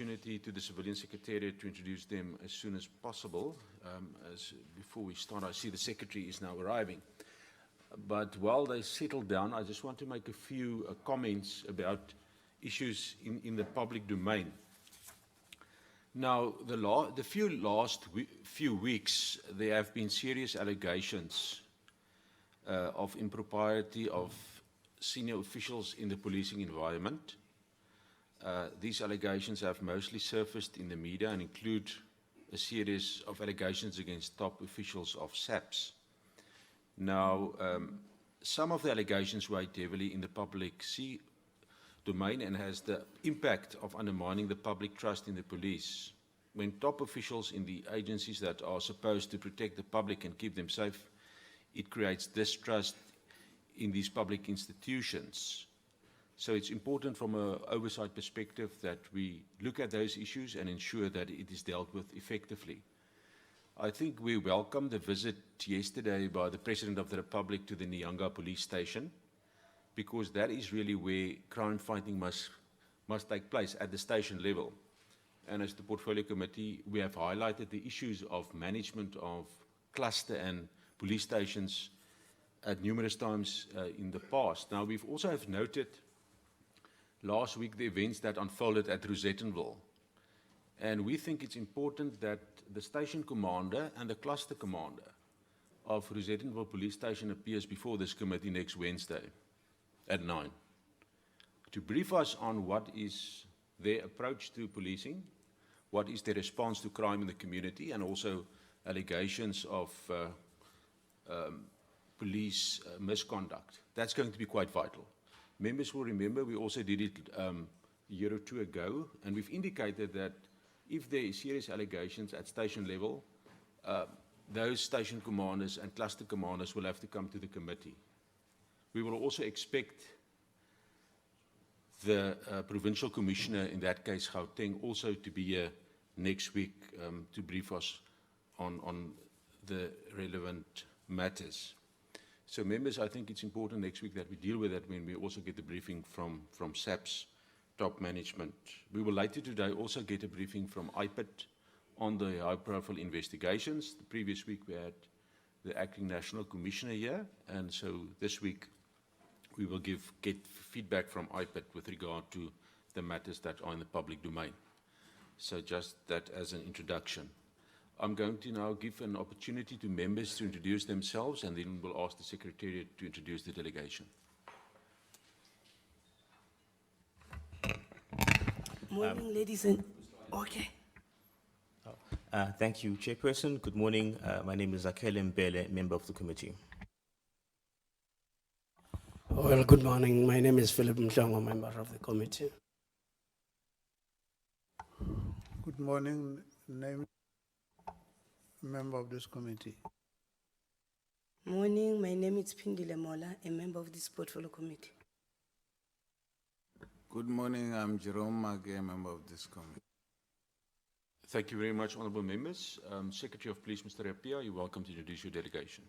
opportunity to the Civilian Secretariat to introduce them as soon as possible. Before we start, I see the Secretary is now arriving. But while they settle down, I just want to make a few comments about issues in the public domain. Now, the last few weeks, there have been serious allegations of impropriety of senior officials in the policing environment. These allegations have mostly surfaced in the media and include a series of allegations against top officials of SAPS. Now, some of the allegations weighed heavily in the public domain and has the impact of undermining the public trust in the police. When top officials in the agencies that are supposed to protect the public and keep them safe, it creates distrust in these public institutions. So it's important from an oversight perspective that we look at those issues and ensure that it is dealt with effectively. I think we welcomed the visit yesterday by the President of the Republic to the Nyanga police station, because that is really where crime fighting must take place, at the station level. And as the Portfolio Committee, we have highlighted the issues of management of cluster and police stations at numerous times in the past. Now, we've also have noted last week the events that unfolded at Rosettenville. And we think it's important that the station commander and the cluster commander of Rosettenville Police Station appears before this committee next Wednesday at 9 to brief us on what is their approach to policing, what is their response to crime in the community, and also allegations of police misconduct. That's going to be quite vital. Members will remember we also did it a year or two ago, and we've indicated that if there are serious allegations at station level, those station commanders and cluster commanders will have to come to the committee. We will also expect the provincial commissioner, in that case Gauteng, also to be here next week to brief us on the relevant matters. So members, I think it's important next week that we deal with that when we also get the briefing from SAPS top management. We will later today also get a briefing from IPID on the high-profile investigations. The previous week we had the acting national commissioner here, and so this week we will get feedback from IPID with regard to the matters that are in the public domain. So just that as an introduction. I'm going to now give an opportunity to members to introduce themselves, and then we'll ask the Secretariat to introduce the delegation. Morning, ladies and... Okay. Thank you, Chairperson. Good morning. My name is Akele Mbele, member of the committee. Well, good morning. My name is Philip Mhlongo, member of the committee. Good morning. Name member of this committee. Morning. My name is Pindile Mola, a member of this portfolio committee. Good morning, I'm Jerome Mage, a member of this committee. Thank you very much, honourable members. Secretary of Police, Mr. Apia, you're welcome to introduce your delegation.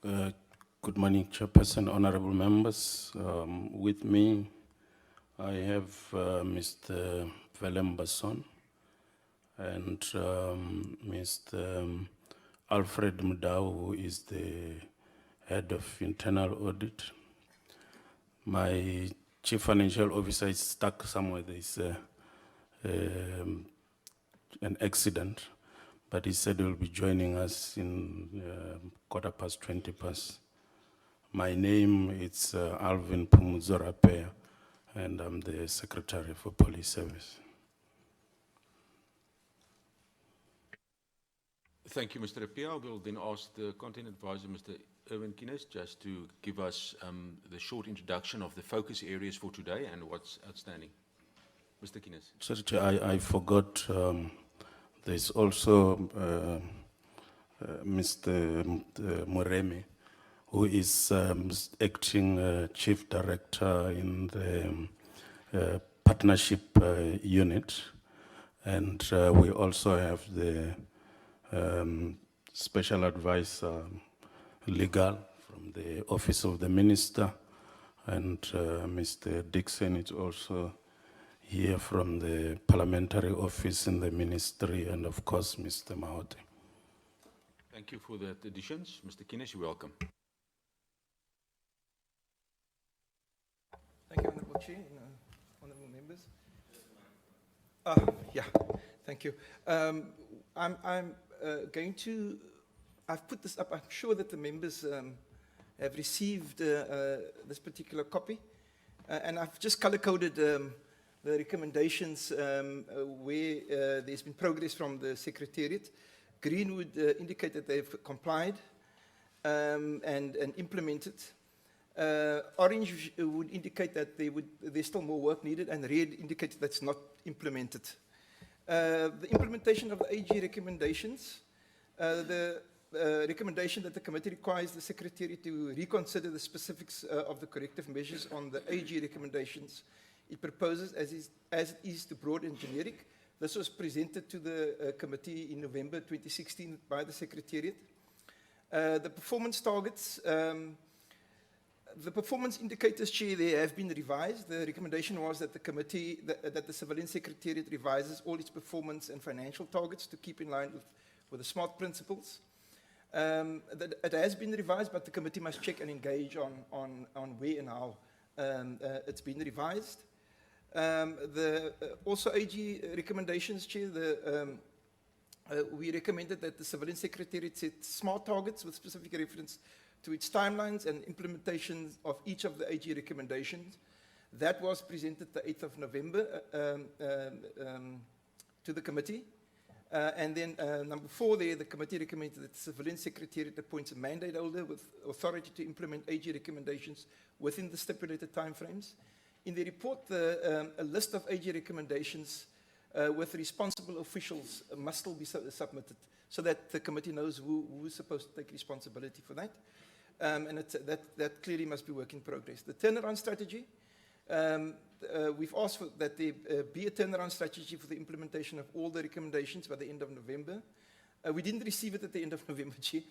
Good morning, Chairperson, honourable members. With me, I have Mr. Velembason and Mr. Alfred Mudau, who is the head of internal audit. My chief financial officer is stuck somewhere. There's an accident, but he said he'll be joining us in 20:15. My name is Alvin Pumuzorape, and I'm the Secretary for Police Service. Thank you, Mr. Apia. We'll then ask the Content Advisor, Mr. Irwin Kines, just to give us the short introduction of the focus areas for today and what's outstanding. Mr. Kines. Secretary, I forgot, there's also Mr. Moremi, who is acting Chief Director in the Partnership Unit. And we also have the Special Advisor Legal from the Office of the Minister, and Mr. Dixon is also hear from the parliamentary office in the ministry and of course Mr. Mahote. Thank you for that additions. Mr. Kines, you're welcome. Thank you, Honourable Chair and honourable members. Yeah, thank you. I'm going to, I've put this up, I'm sure that the members have received this particular copy. And I've just color-coded the recommendations where there's been progress from the Secretariat. Green would indicate that they've complied and implemented. Orange would indicate that there's still more work needed, and red indicates that's not implemented. The implementation of the AG recommendations, the recommendation that the committee requires the Secretary to reconsider the specifics of the corrective measures on the AG recommendations it proposes as it is to broad and generic. This was presented to the committee in November 2016 by the Secretariat. The performance targets, the performance indicators, Chair, they have been revised. The recommendation was that the committee, that the Civilian Secretariat revises all its performance and financial targets to keep in line with the SMART principles. That it has been revised, but the committee must check and engage on where and how it's been revised. Also AG recommendations, Chair, we recommended that the Civilian Secretariat set SMART targets with specific reference to its timelines and implementations of each of the AG recommendations. That was presented the 8th of November to the committee. And then number 4 there, the committee recommended that the Civilian Secretariat appoints a mandate holder with authority to implement AG recommendations within the stipulated timeframes. In the report, a list of AG recommendations with responsible officials must still be submitted so that the committee knows who is supposed to take responsibility for that. And that clearly must be work in progress. The turnaround strategy, we've asked that there be a turnaround strategy for the implementation of all the recommendations by the end of November. We didn't receive it at the end of November, Chair,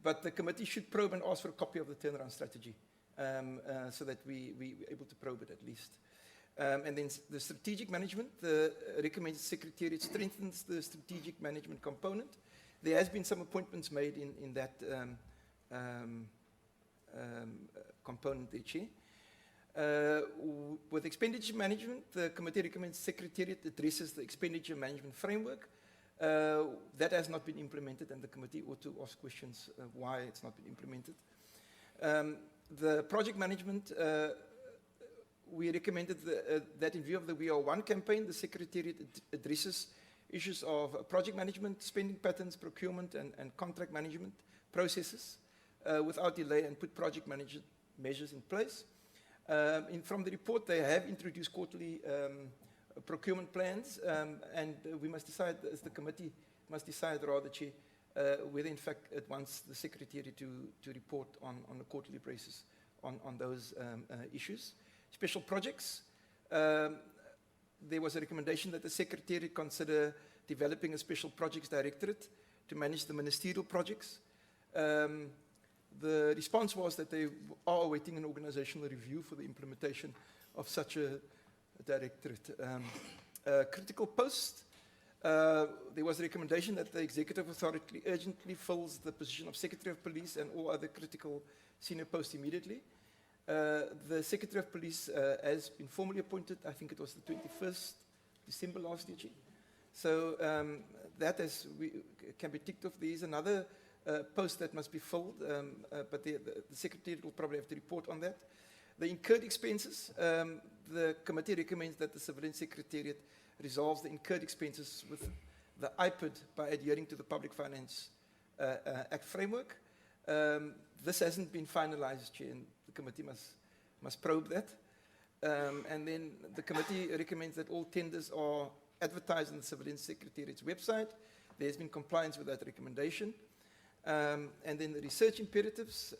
but the committee should probe and ask for a copy of the turnaround strategy so that we're able to probe it at least. And then the strategic management, the recommended Secretariat strengthens the strategic management component. There has been some appointments made in that component there, Chair. With expenditure management, the committee recommends Secretariat addresses the expenditure management framework. That has not been implemented, and the committee ought to ask questions why it's not been implemented. The project management, we recommended that in view of the VR1 campaign, the Secretariat addresses issues of project management, spending patterns, procurement, and contract management processes without delay and put project management measures in place. From the report, they have introduced quarterly procurement plans, and we must decide, as the committee must decide rather, Chair, whether in fact it wants the Secretariat to report on a quarterly basis on those issues. Special projects, there was a recommendation that the Secretariat consider developing a special projects directorate to manage the ministerial projects. The response was that they are awaiting an organizational review for the implementation of such a directorate. Critical post, there was a recommendation that the Executive Authority urgently fills the position of Secretary of Police and all other critical senior posts immediately. The Secretary of Police has been formally appointed, I think it was the 21st December last year. So that can be ticked off. There is another post that must be filled, but the Secretary will probably have to report on that. The incurred expenses, the committee recommends that the Civilian Secretariat resolves the incurred expenses with the IPID by adhering to the Public Finance Act framework. This hasn't been finalized, Chair, and the committee must probe that. And then the committee recommends that all tenders are advertised on the Civilian Secretariat's website. There's been compliance with that recommendation. And then the research imperatives,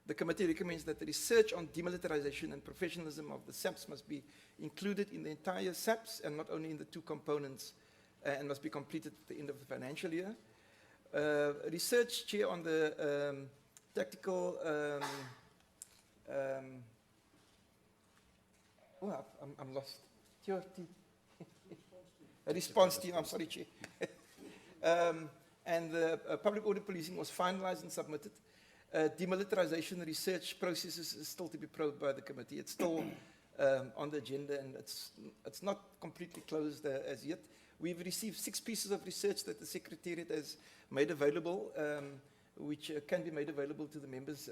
the committee recommends that the research on demilitarization and professionalism of the SAPs must be included in the entire SAPs and not only in the 2 components, and must be completed at the end of the financial year. Research, Chair, on the tactical, I'm lost. Your team. A response team, I'm sorry, Chair. And the public order policing was finalized and submitted. Demilitarization research processes is still to be probed by the committee. It's still on the agenda, and it's not completely closed as yet. We've received 6 pieces of research that the Secretariat has made available, which can be made available to the members,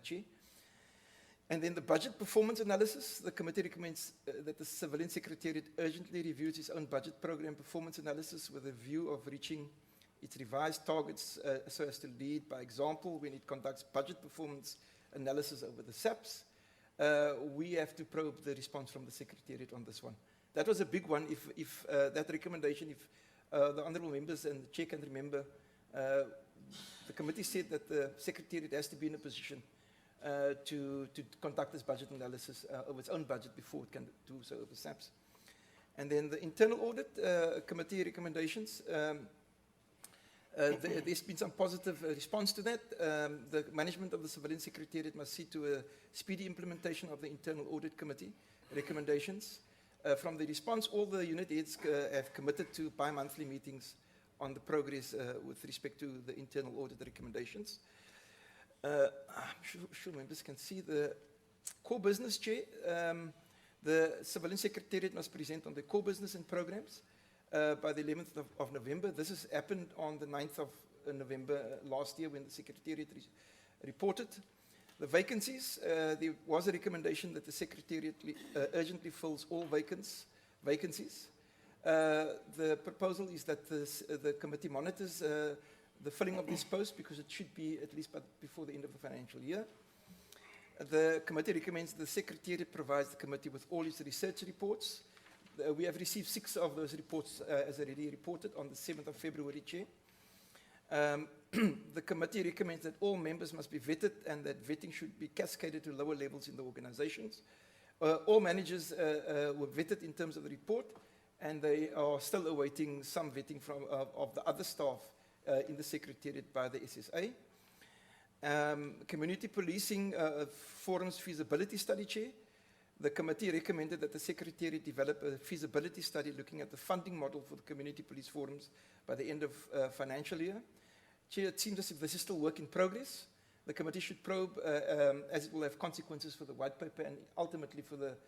Chair. And then the budget performance analysis. The committee recommends that the Civilian Secretariat urgently reviews its own budget program performance analysis with a view of reaching its revised targets so as to lead by example when it conducts budget performance analysis over the SAPs. We have to probe the response from the Secretariat on this one. That was a big one. If that recommendation, if the honourable members and the Chair can remember, the committee said that the Secretariat has to be in a position to conduct this budget analysis of its own budget before it can do so over SAPs. And then the internal audit committee recommendations. There's been some positive response to that. The management of the Civilian Secretariat must see to a speedy implementation of the internal audit committee recommendations. From the response, all the unit heads have committed to bi-monthly meetings on the progress with respect to the internal audit recommendations. I'm sure members can see the core business, Chair. The Civilian Secretariat must present on the core business and programs by the 11th of November. This has happened on the 9th of November last year when the Secretariat reported. The vacancies, there was a recommendation that the Secretariat urgently fills all vacancies. The proposal is that the committee monitors the filling of this post because it should be at least before the end of the financial year. The committee recommends the Secretariat provides the committee with all its research reports. We have received 6 of those reports as already reported on the 7th of February, Chair. The committee recommends that all members must be vetted and that vetting should be cascaded to lower levels in the organizations. All managers were vetted in terms of the report, and they are still awaiting some vetting from of the other staff in the Secretariat by the SSA. Community policing forums feasibility study, Chair. The committee recommended that the Secretariat develop a feasibility study looking at the funding model for the community police forums by the end of financial year. Chair, it seems as if this is still work in progress. The committee should probe as it will have consequences for the white paper and ultimately for the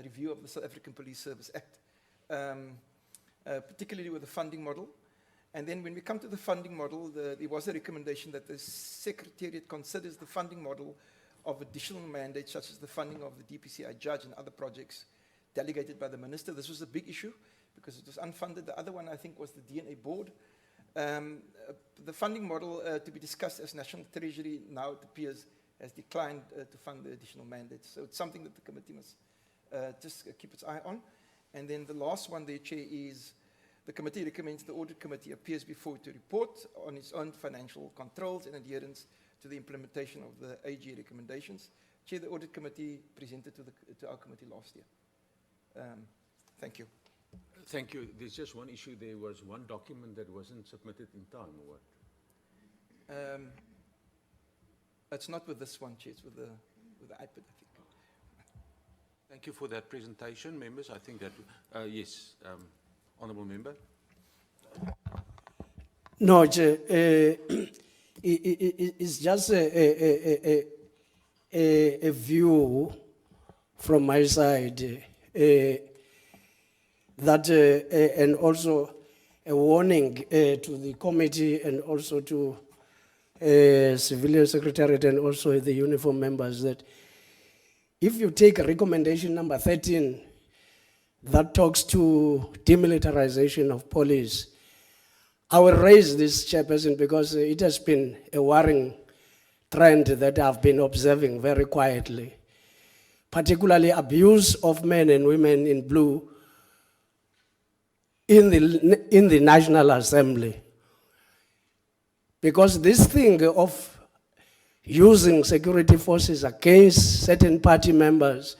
review of the South African Police Service Act, particularly with the funding model. And then when we come to the funding model, there was a recommendation that the Secretariat considers the funding model of additional mandates, such as the funding of the DPCI judge and other projects delegated by the minister. This was a big issue because it was unfunded. The other one, I think, was the DNA board. The funding model to be discussed as National Treasury now, it appears, has declined to fund the additional mandates. So it's something that the committee must just keep its eye on. And then the last one there, Chair, is the committee recommends the audit committee appears before it to report on its own financial controls and adherence to the implementation of the AG recommendations. Chair, the audit committee presented to our committee last year. Thank you. Thank you. There's just one issue. There was one document that wasn't submitted in time, or what? It's not with this one, Chair. It's with the IPID, I think. Thank you for that presentation, members. I think that, yes, Honourable Member. No, Chair, it's just a view from my side that and also a warning to the committee and also to Civilian Secretariat and also the uniform members that if you take recommendation number 13 that talks to demilitarization of police, I will raise this, Chairperson, because it has been a worrying trend that I've been observing very quietly, particularly abuse of men and women in blue in the National Assembly. Because this thing of using security forces against certain party members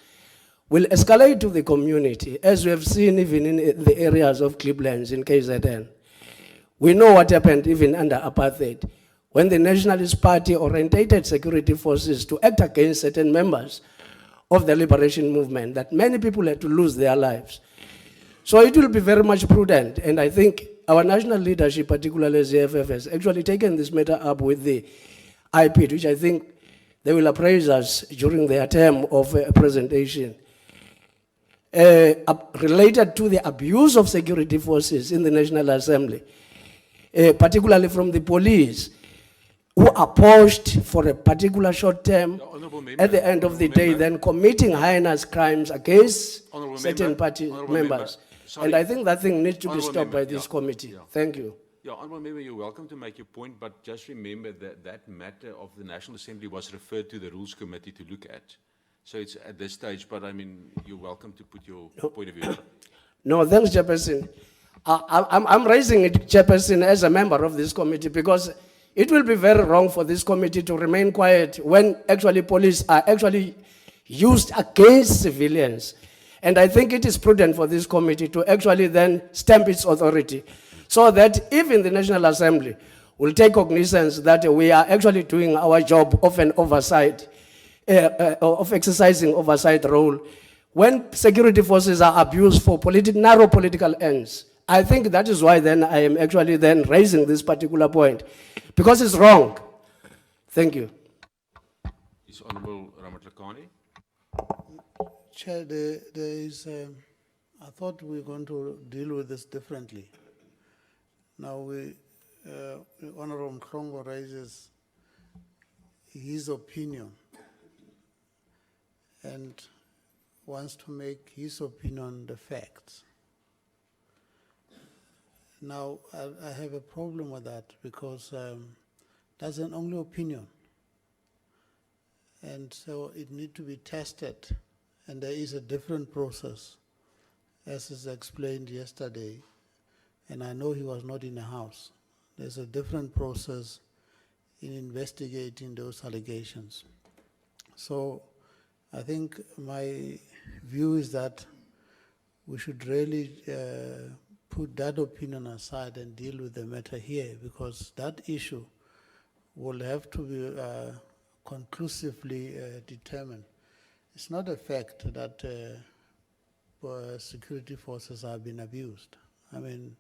will escalate to the community, as we have seen even in the areas of Cleveland, in KZN. We know what happened even under apartheid, when the Nationalist Party orientated security forces to act against certain members of the liberation movement, that many people had to lose their lives. So it will be very much prudent, and I think our national leadership, particularly as the FF, has actually taken this matter up with the IPID, which I think they will appraise us during their term of presentation. Related to the abuse of security forces in the National Assembly, particularly from the police, who are pushed for a particular short term, Honourable Member, at the end of the day, then committing heinous crimes against Honourable certain Member, party Honourable members. Member, sorry. And I think that thing needs to be Honourable stopped by Member, this yeah, committee. yeah. Thank you. Yeah, Honourable Member, you're welcome to make your point, but just remember that that matter of the National Assembly was referred to the Rules Committee to look at. So it's at this stage, but I mean, you're welcome to put your point of view. No, thanks, Chairperson. I'm raising it, Chairperson, as a member of this committee, because it will be very wrong for this committee to remain quiet when actually police are actually used against civilians. And I think it is prudent for this committee to actually then stamp its authority, so that even the National Assembly will take cognizance that we are actually doing our job of an oversight, of exercising oversight role. When security forces are abused for narrow political ends, I think that is why then I am actually then raising this particular point, because it's wrong. Thank you. Is Honourable Ramatlakane? Chair, there is, I thought we were going to deal with this differently. Now, Honorable Mhlongo raises his opinion and wants to make his opinion the facts. Now, I have a problem with that because that's an only opinion. And so it needs to be tested. And there is a different process, as is explained yesterday. And I know he was not in the house. There's a different process in investigating those allegations. So I think my view is that we should really put that opinion aside and deal with the matter here, because that issue will have to be conclusively determined. It's not a fact that security forces have been abused. I mean,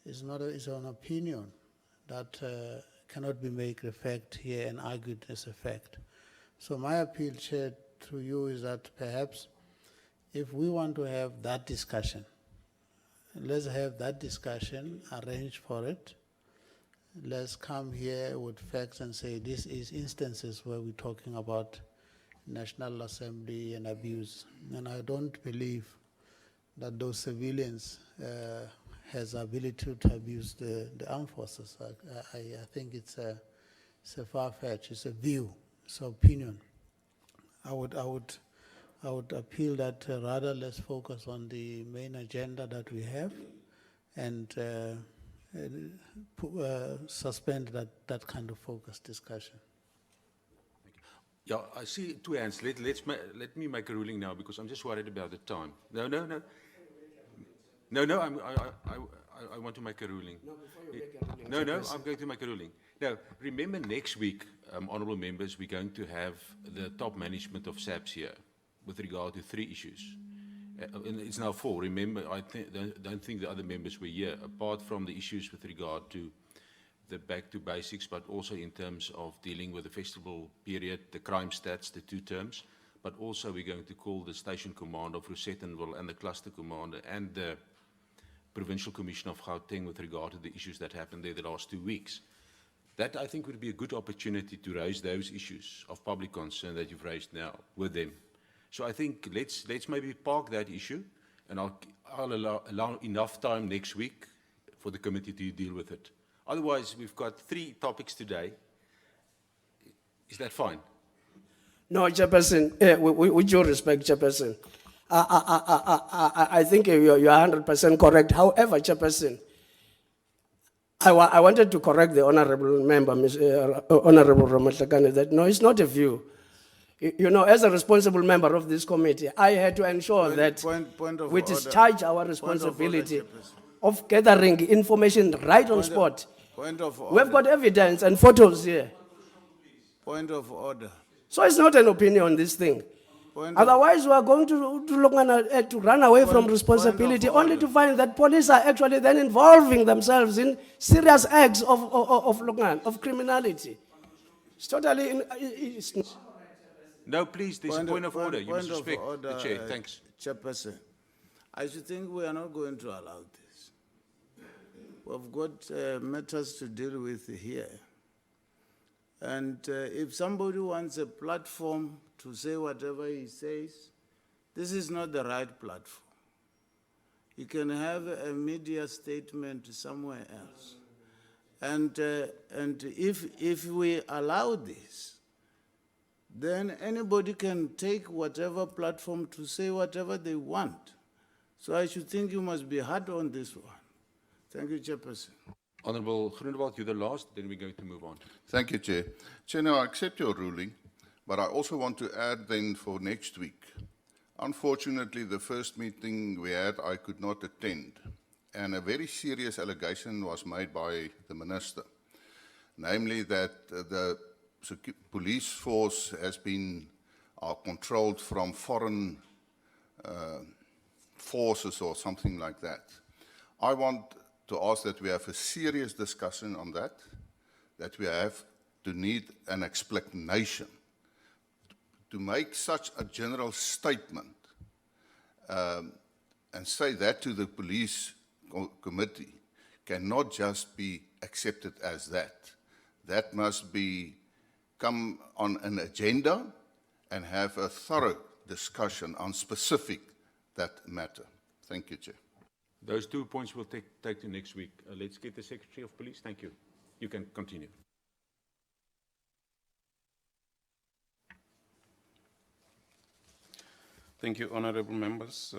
it's an opinion that cannot be made a fact here and argued as a fact. So my appeal, Chair, to you is that perhaps if we want to have that discussion, let's have that discussion, arrange for it. Let's come here with facts and say this is instances where we're talking about National Assembly and abuse. And I don't believe that those civilians has ability to abuse the armed forces. I think it's a far-fetched, it's a view, it's an opinion. I would appeal that rather let's focus on the main agenda that we have and suspend that kind of focused discussion. Yeah, I see two hands. Let me make a ruling now, because I'm just worried about the time. No. I want to make a ruling. No, before you make a ruling. No, I'm going to make a ruling. Now, remember next week, honourable members, we're going to have the top management of SAPS here with regard to 3 issues. And it's now 4. Remember, I don't think the other members were here, apart from the issues with regard to the back to basics, but also in terms of dealing with the festival period, the crime stats, the 2 terms, but also we're going to call the station commander of Rosettenville and the cluster commander and the Provincial Commissioner of Gauteng with regard to the issues that happened there the last 2 weeks. That, I think, would be a good opportunity to raise those issues of public concern that you've raised now with them. So I think let's maybe park that issue, and I'll allow enough time next week for the committee to deal with it. Otherwise, we've got 3 topics today. Is that fine? No, Chairperson, with due respect, Chairperson, I think you're 100% correct. However, Chairperson, I wanted to correct the honourable member, Honourable Ramatlakane, that no, it's not a view. You know, as a responsible member of this committee, I had to ensure that we discharge our responsibility of gathering information right on spot. Point of order. We've got evidence and photos here. Point of order. So it's not an opinion, this thing. Point of- Otherwise, we are going to Longana to run away from Point of responsibility, only order. to find that police are actually then involving themselves in serious acts of Longana, of criminality. It's totally, it's not. No, please, there's a point of order. You must point of respect the order, chair. Thanks. Chairperson, I should think we are not going to allow this. We've got matters to deal with here. And if somebody wants a platform to say whatever he says, this is not the right platform. You can have a media statement somewhere else. And if we allow this, then anybody can take whatever platform to say whatever they want. So I should think you must be hard on this one. Thank you, Chairperson. Honourable Groenewald, you're the last, then we're going to move on. Thank you, Chair. Chair, now I accept your ruling, but I also want to add then for next week. Unfortunately, the first meeting we had, I could not attend, and a very serious allegation was made by the Minister, namely that the police force has been controlled from foreign forces or something like that. I want to ask that we have a serious discussion on that we have to need an explanation. To make such a general statement and say that to the police committee cannot just be accepted as that. That must come on an agenda and have a thorough discussion on specific that matter. Thank you, Chair. Those 2 points we'll take to next week. Let's get the Secretary of Police. Thank you. You can continue. Thank you, honorable members.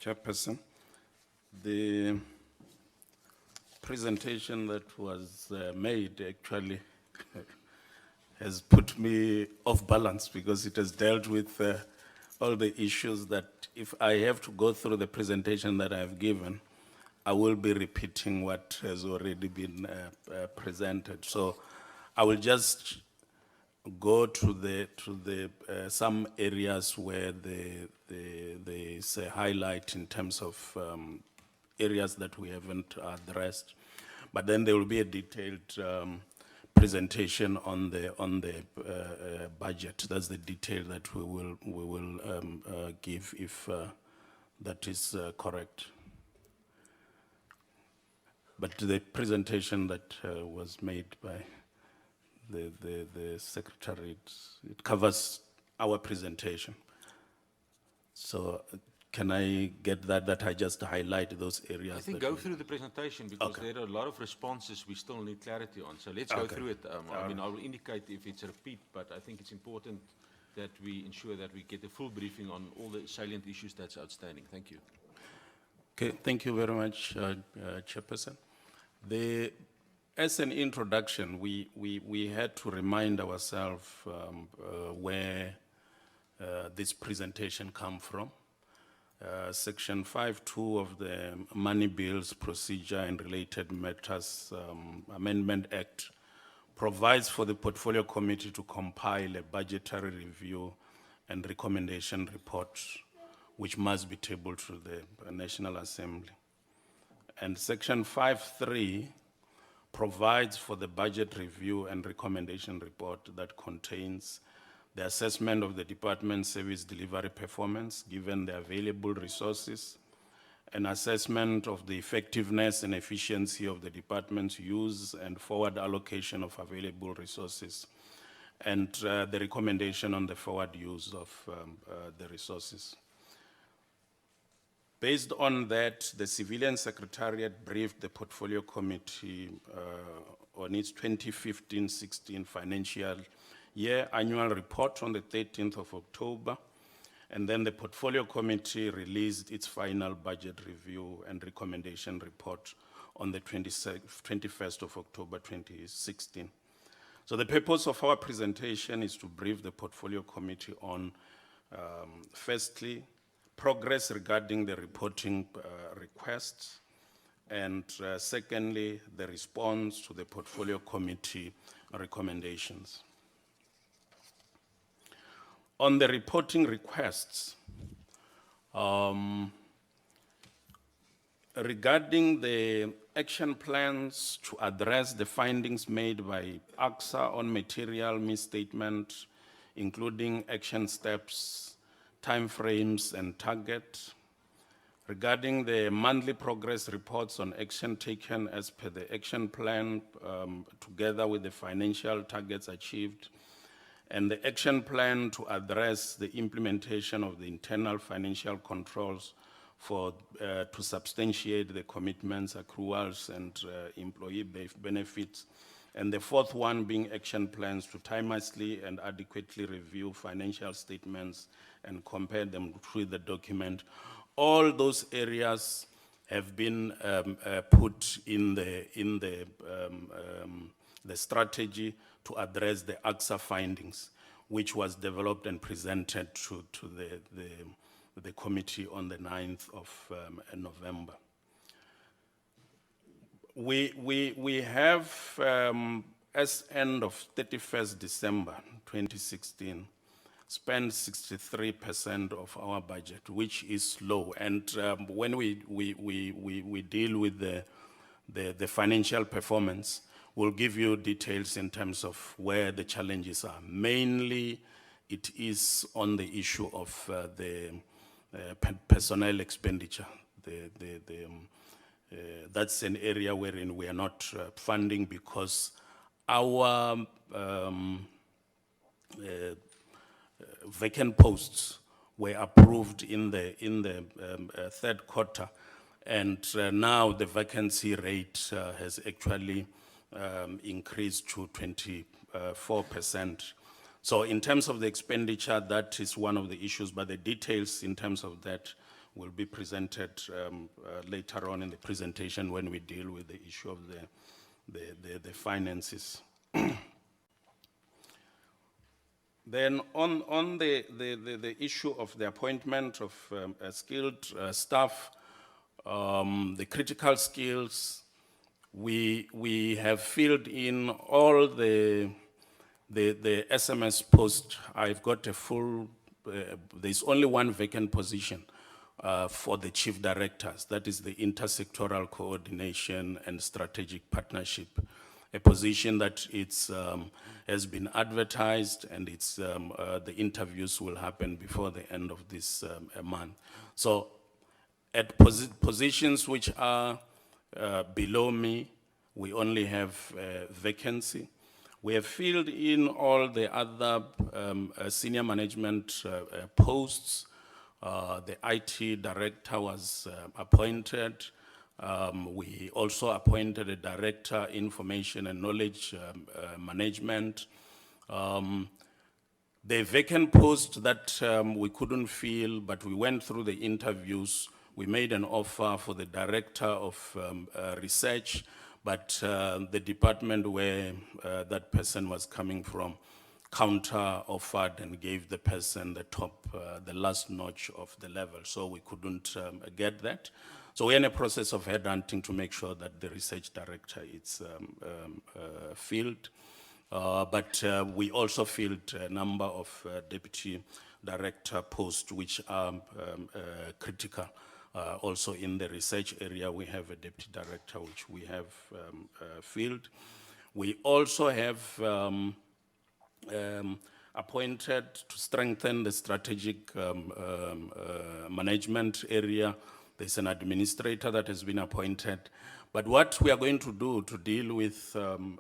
Chairperson, the presentation that was made actually has put me off balance because it has dealt with all the issues that if I have to go through the presentation that I have given, I will be repeating what has already been presented. So I will just go to the some areas where there is a highlight in terms of areas that we haven't addressed, but then there will be a detailed presentation on the budget. That's the detail that we will give if that is correct. But the presentation that was made by the secretary, it covers our presentation. So can I get that I just highlight those areas? I think go through the presentation because there are a lot of responses we still need clarity on. So let's go through it. I mean, I will indicate if it's a repeat, but I think it's important that we ensure that we get a full briefing on all the salient issues that's outstanding. Thank you. Okay, thank you very much, Chairperson. As an introduction, we had to remind ourselves where this presentation come from. Section 5.2 of the Money Bills Procedure and Related Matters Amendment Act provides for the Portfolio Committee to compile a budgetary review and recommendation report, which must be tabled to the National Assembly. And Section 5.3 provides for the budget review and recommendation report that contains the assessment of the department's service delivery performance given the available resources, an assessment of the effectiveness and efficiency of the department's use and forward allocation of available resources, and the recommendation on the forward use of the resources. Based on that, the Civilian Secretariat briefed the Portfolio Committee on its 2015-16 financial year annual report on the 13th of October, and then the Portfolio Committee released its final budget review and recommendation report on the 21st of October 2016. So the purpose of our presentation is to brief the Portfolio Committee on, firstly, progress regarding the reporting requests, and secondly, the response to the Portfolio Committee recommendations. On the reporting requests, regarding the action plans to address the findings made by AXA on material misstatement, including action steps, timeframes, and target. Regarding the monthly progress reports on action taken as per the action plan, together with the financial targets achieved, and the action plan to address the implementation of the internal financial controls to substantiate the commitments, accruals, and employee benefits. And the fourth one being action plans to timelessly and adequately review financial statements and compare them through the document. All those areas have been put in the strategy to address the AXA findings, which was developed and presented to the committee on the 9th of November. We have, as end of 31st December 2016, spent 63% of our budget, which is low. And when we deal with the financial performance, we'll give you details in terms of where the challenges are. Mainly, it is on the issue of the personnel expenditure. That's an area wherein we are not funding because our vacant posts were approved in the third quarter, and now the vacancy rate has actually increased to 24%. So in terms of the expenditure, that is one of the issues, but the details in terms of that will be presented later on in the presentation when we deal with the issue of the finances. Then on the issue of the appointment of skilled staff, the critical skills, we have filled in all the SMS post. I've got a full, there's only one vacant position for the chief directors. That is the intersectoral coordination and strategic partnership, a position that has been advertised, and the interviews will happen before the end of this month. So at positions which are below me, we only have vacancy. We have filled in all the other senior management posts. The IT director was appointed. We also appointed a director, information and knowledge management. The vacant post that we couldn't fill, but we went through the interviews. We made an offer for the director of research, but the department where that person was coming from counter-offered and gave the person the last notch of the level, so we couldn't get that. So we're in a process of headhunting to make sure that the research director is filled. But we also filled a number of deputy director posts which are critical. Also in the research area, we have a deputy director which we have filled. We also have appointed to strengthen the strategic management area. There's an administrator that has been appointed. But what we are going to do to deal with the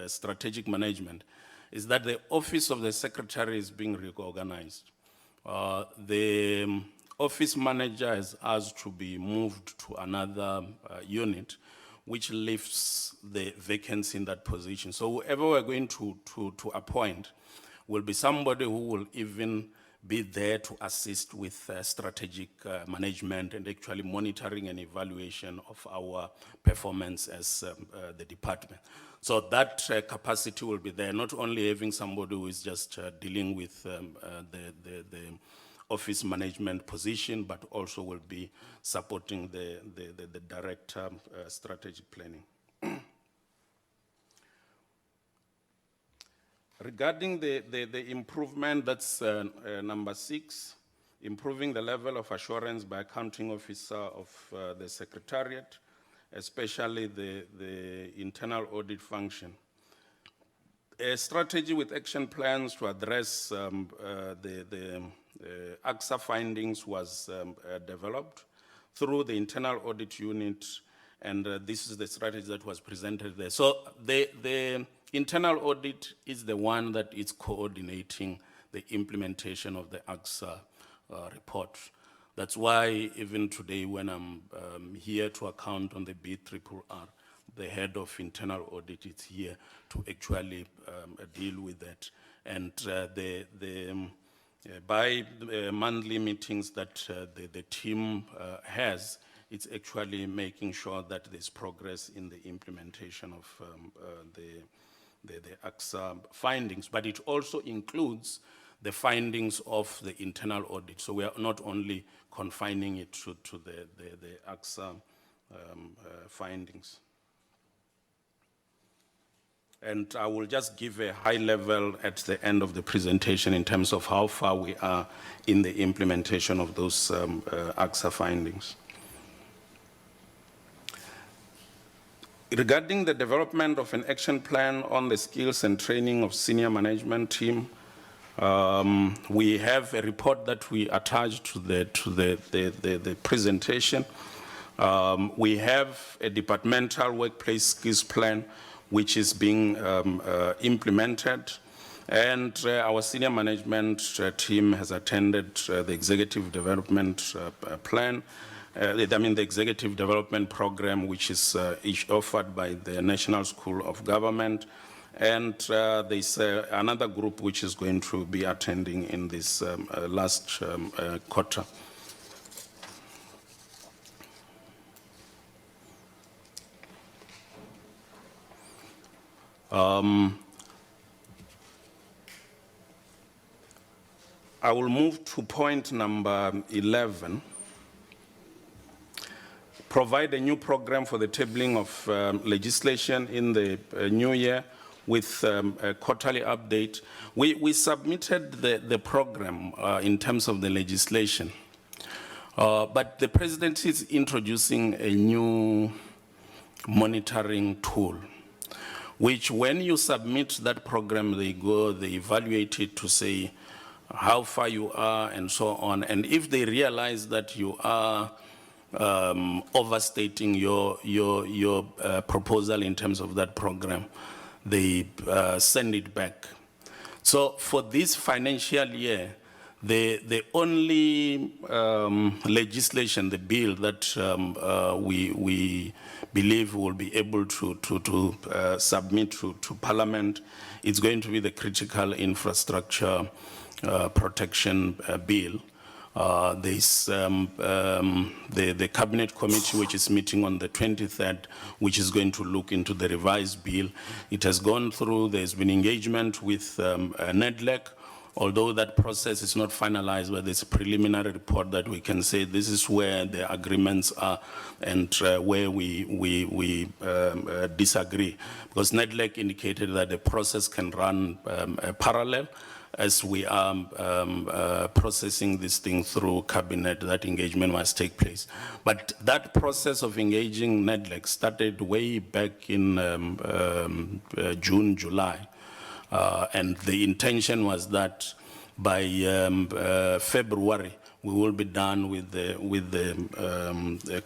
strategic management is that the office of the secretary is being reorganized. The office manager has asked to be moved to another unit, which lifts the vacancy in that position. So whoever we're going to appoint will be somebody who will even be there to assist with strategic management and actually monitoring and evaluation of our performance as the department. So that capacity will be there, not only having somebody who is just dealing with the office management position, but also will be supporting the director strategic planning. Regarding the improvement, that's number 6, improving the level of assurance by accounting officer of the Secretariat, especially the internal audit function. A strategy with action plans to address the AXA findings was developed through the internal audit unit, and this is the strategy that was presented there. So the internal audit is the one that is coordinating the implementation of the AXA report. That's why even today when I'm here to account on the B-RRR, the head of internal audit is here to actually deal with that. And by the monthly meetings that the team has, it's actually making sure that there's progress in the implementation of the AXA findings, but it also includes the findings of the internal audit. So we are not only confining it to the AXA findings. And I will just give a high level at the end of the presentation in terms of how far we are in the implementation of those AXA findings. Regarding the development of an action plan on the skills and training of senior management team, we have a report that we attached to the presentation. We have a departmental workplace skills plan which is being implemented, and our senior management team has attended the executive development plan. The executive development program, which is offered by the National School of Government, and there's another group which is going to be attending in this last quarter. I will move to point number 11. Provide a new program for the tabling of legislation in the new year with a quarterly update. We submitted the program in terms of the legislation, but the President is introducing a new monitoring tool, which when you submit that program, they evaluate it to say how far you are and so on. And if they realize that you are overstating your proposal in terms of that program, they send it back. So for this financial year, the only legislation, the bill that we believe will be able to submit to Parliament, is going to be the critical infrastructure protection bill. There's the Cabinet Committee, which is meeting on the 23rd, which is going to look into the revised bill. It has gone through, there's been engagement with NEDLEC, although that process is not finalized, but there's a preliminary report that we can say this is where the agreements are and where we disagree. Because NEDLEC indicated that the process can run parallel as we are processing this thing through Cabinet. That engagement must take place. But that process of engaging NEDLEC started way back in June, July. And the intention was that by February, we will be done with the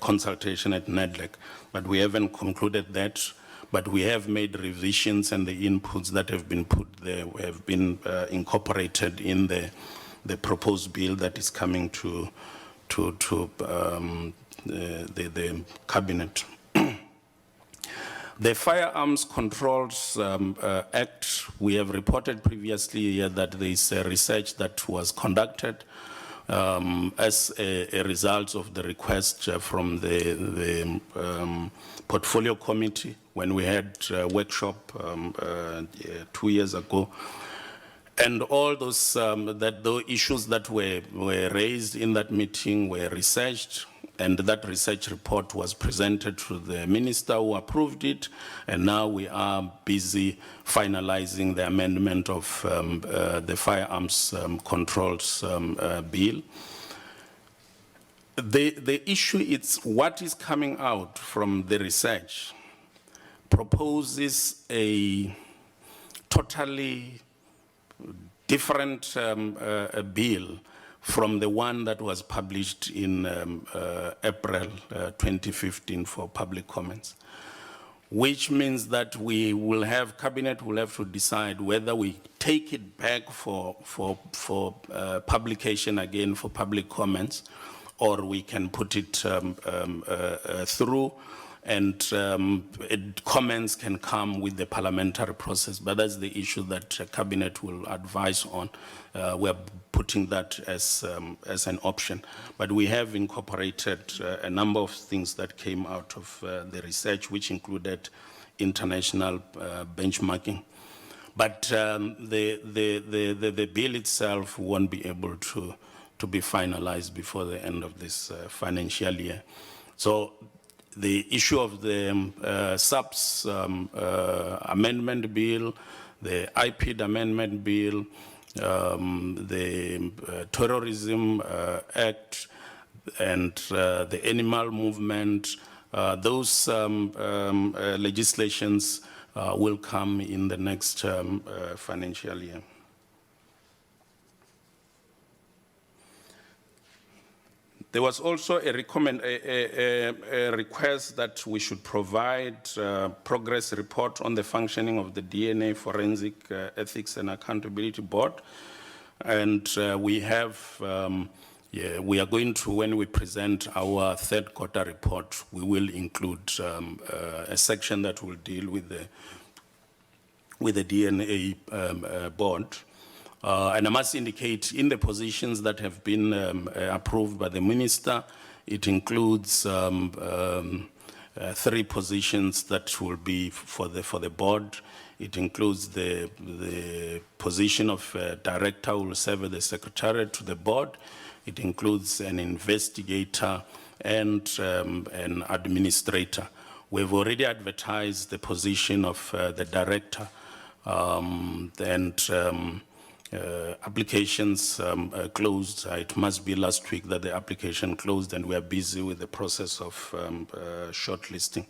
consultation at NEDLEC. But we haven't concluded that. But we have made revisions, and the inputs that have been put there have been incorporated in the proposed bill that is coming to the Cabinet. The Firearms Controls Act, we have reported previously here that there is research that was conducted as a result of the request from the Portfolio Committee when we had a workshop 2 years ago. And all those the issues that were raised in that meeting were researched, and that research report was presented to the minister who approved it, and now we are busy finalizing the amendment of the firearms controls bill. The issue is what is coming out from the research proposes a totally different bill from the one that was published in April 2015 for public comments, which means that we will have, Cabinet will have to decide whether we take it back for publication again for public comments, or we can put it through, and comments can come with the parliamentary process. But that's the issue that Cabinet will advise on. We're putting that as an option. But we have incorporated a number of things that came out of the research, which included international benchmarking. But the bill itself won't be able to be finalized before the end of this financial year. So the issue of the SAPS amendment bill, the IPID amendment bill, the Terrorism Act, and the animal movement, those legislations will come in the next financial year. There was also a request that we should provide progress report on the functioning of the DNA Forensic Ethics and Accountability Board. And we have, we are going to, when we present our third quarter report, we will include a section that will deal with the DNA board. And I must indicate, in the positions that have been approved by the minister, it includes 3 positions that will be for the board. It includes the position of director who will serve as the secretariat to the board. It includes an investigator and an administrator. We've already advertised the position of the director, applications closed. It must be last week that the application closed, and we are busy with the process of shortlisting.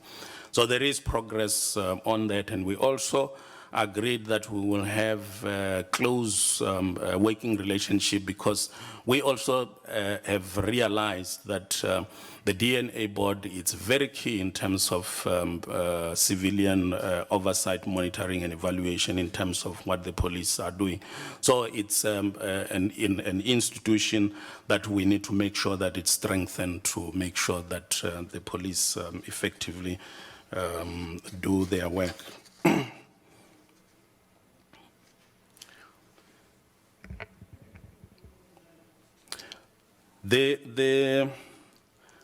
So there is progress on that, and we also agreed that we will have a close working relationship, because we also have realized that the DNA board is very key in terms of civilian oversight, monitoring, and evaluation in terms of what the police are doing. So it's an institution that we need to make sure that it's strengthened to make sure that the police effectively do their work.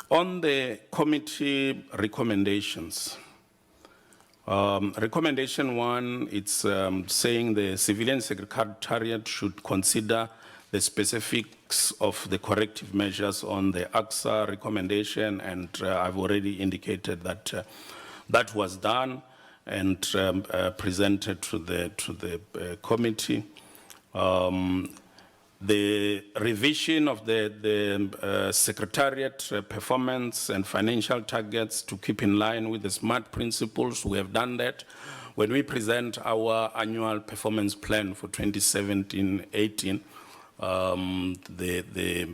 On the committee recommendations, recommendation 1, it's saying the Civilian Secretariat should consider the specifics of the corrective measures on the AXA recommendation, and I've already indicated that that was done and presented to the committee. The revision of the Secretariat performance and financial targets to keep in line with the SMART principles, we have done that. When we present our annual performance plan for 2017-18, the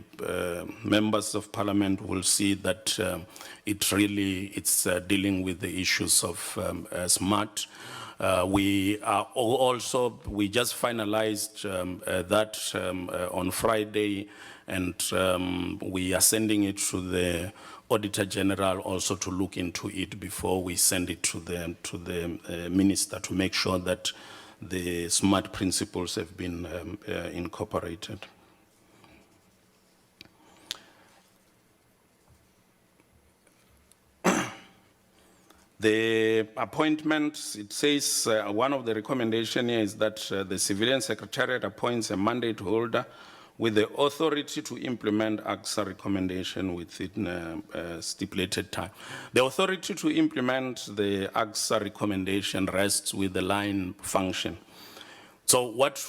members of Parliament will see that it's dealing with the issues of SMART. We just finalized that on Friday, and we are sending it to the Auditor General also to look into it before we send it to the Minister, to make sure that the SMART principles have been incorporated. The appointments, it says, one of the recommendation here is that the Civilian Secretariat appoints a mandate holder with the authority to implement AXA recommendation within a stipulated time. The authority to implement the AXA recommendation rests with the line function. So what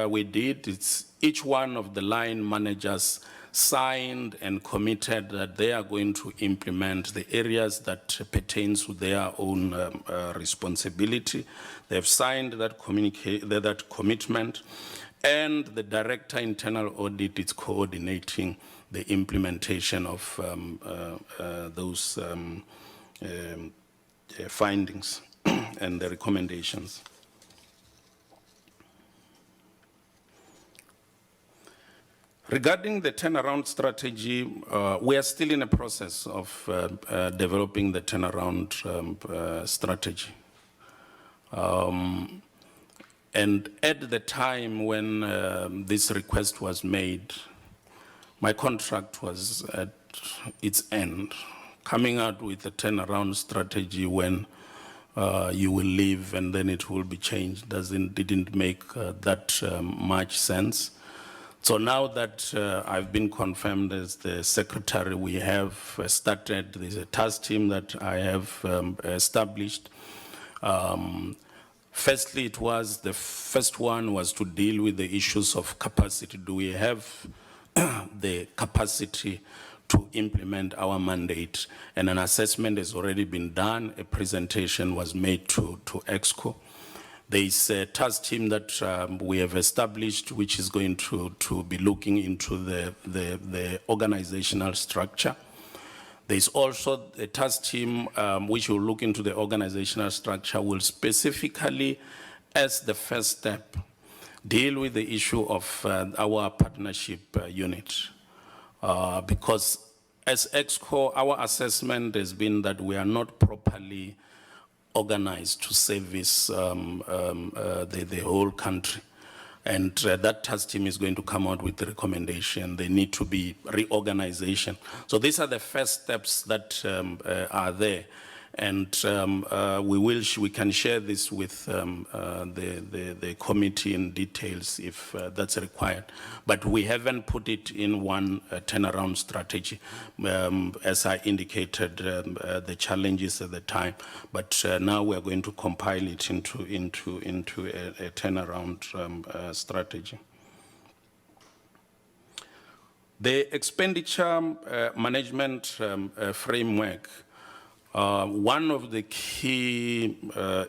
we did is each one of the line managers signed and committed that they are going to implement the areas that pertains to their own responsibility. They've signed that commitment, and the Director Internal Audit is coordinating the implementation of those findings and the recommendations. Regarding the turnaround strategy, we are still in a process of developing the turnaround strategy. And at the time when this request was made, my contract was at its end. Coming out with a turnaround strategy when you will leave and then it will be changed didn't make that much sense. So now that I've been confirmed as the secretary, we have started, there's a task team that I have established. Firstly, the first one was to deal with the issues of capacity. Do we have the capacity to implement our mandate? And an assessment has already been done. A presentation was made to EXCO. There is a task team that we have established, which is going to be looking into the organizational structure. There is also a task team which will look into the organizational structure, will specifically, as the first step, deal with the issue of our partnership unit. Because as EXCO, our assessment has been that we are not properly organized to service the whole country. And that task team is going to come out with the recommendation. There need to be reorganization. So these are the first steps that are there. And we can share this with the committee in details if that's required. But we haven't put it in one turnaround strategy. As I indicated, the challenges at the time. But now we are going to compile it into a turnaround strategy. The expenditure management framework. One of the key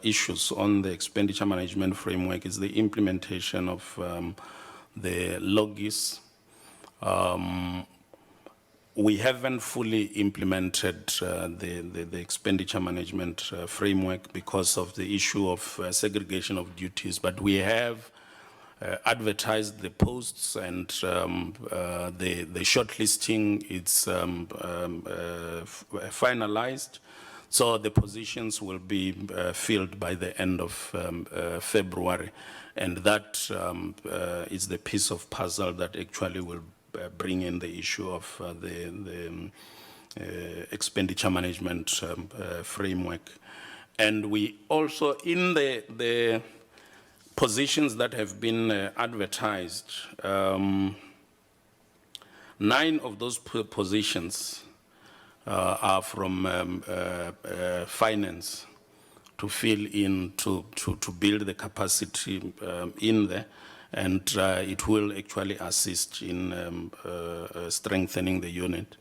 issues on the expenditure management framework is the implementation of the LOGIS. We haven't fully implemented the expenditure management framework because of the issue of segregation of duties, but we have advertised the posts, and the shortlisting is finalized. So the positions will be filled by the end of February. And that is the piece of puzzle that actually will bring in the issue of the expenditure management framework. And we also, in the positions that have been advertised, 9 of those positions are from finance to fill in, to build the capacity in there, and it will actually assist in strengthening the unit.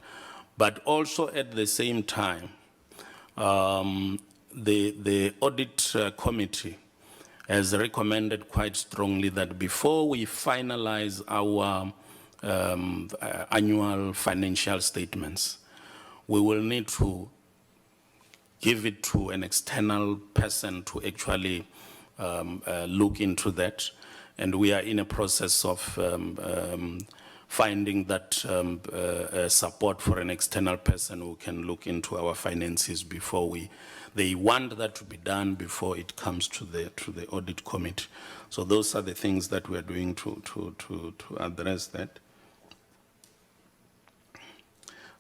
But also at the same time, the audit committee has recommended quite strongly that before we finalize our annual financial statements, we will need to give it to an external person to actually look into that. And we are in a process of finding that support for an external person who can look into our finances before they want that to be done before it comes to the audit committee. So those are the things that we are doing to address that.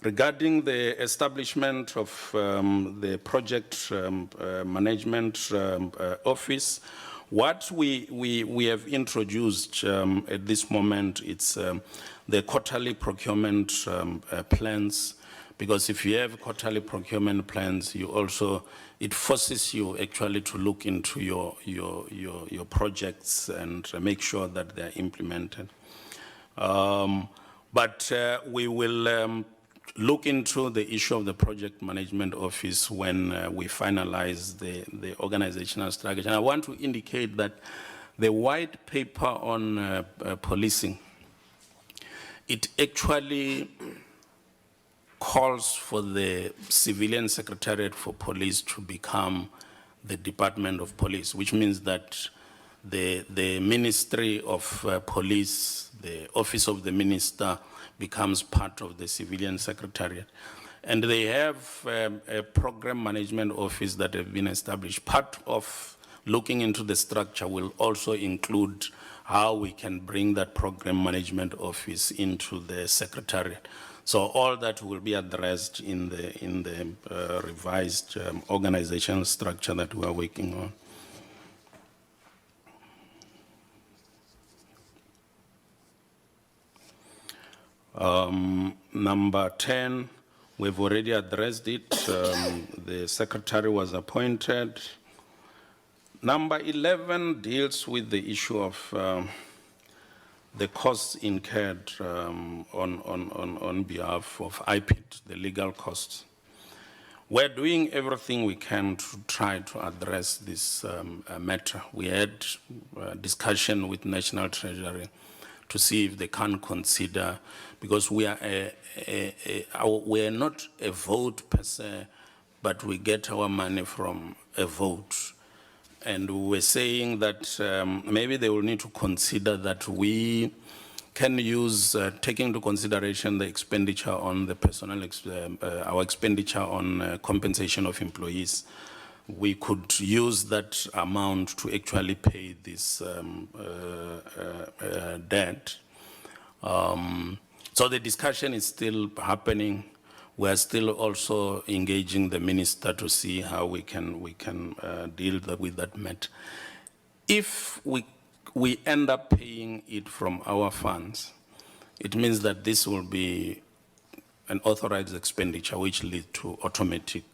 Regarding the establishment of the project management office, what we have introduced at this moment, it's the quarterly procurement plans, because if you have quarterly procurement plans, you also, it forces you actually to look into your projects and make sure that they're implemented. But we will look into the issue of the project management office when we finalize the organizational structure. And I want to indicate that the white paper on policing, it actually calls for the Civilian Secretariat for Police to become the Department of Police, which means that the Ministry of Police, the Office of the Minister, becomes part of the Civilian Secretariat. And they have a program management office that have been established. Part of looking into the structure will also include how we can bring that program management office into the Secretariat. So all that will be addressed in the revised organizational structure that we are working on. Number 10, we've already addressed it. The secretary was appointed. Number 11 deals with the issue of the costs incurred on behalf of IPID, the legal costs. We're doing everything we can to try to address this matter. We had discussion with National Treasury to see if they can consider, because we are we are not a vote per se, but we get our money from a vote. And we were saying that maybe they will need to consider that we can use, taking into consideration the expenditure on the personnel, our expenditure on compensation of employees, we could use that amount to actually pay this debt. So the discussion is still happening. We're still also engaging the minister to see how we can deal with that matter. If we end up paying it from our funds, it means that this will be an authorized expenditure which leads to automatic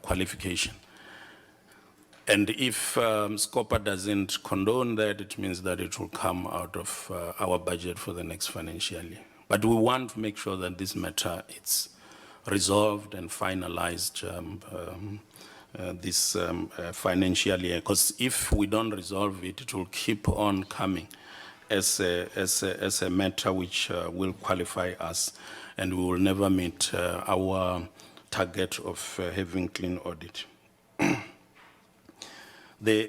qualification. And if SCOPA doesn't condone that, it means that it will come out of our budget for the next financial year. But we want to make sure that this matter is resolved and finalized this financial year, because if we don't resolve it, it will keep on coming as a matter which will qualify us, and we will never meet our target of having clean audit.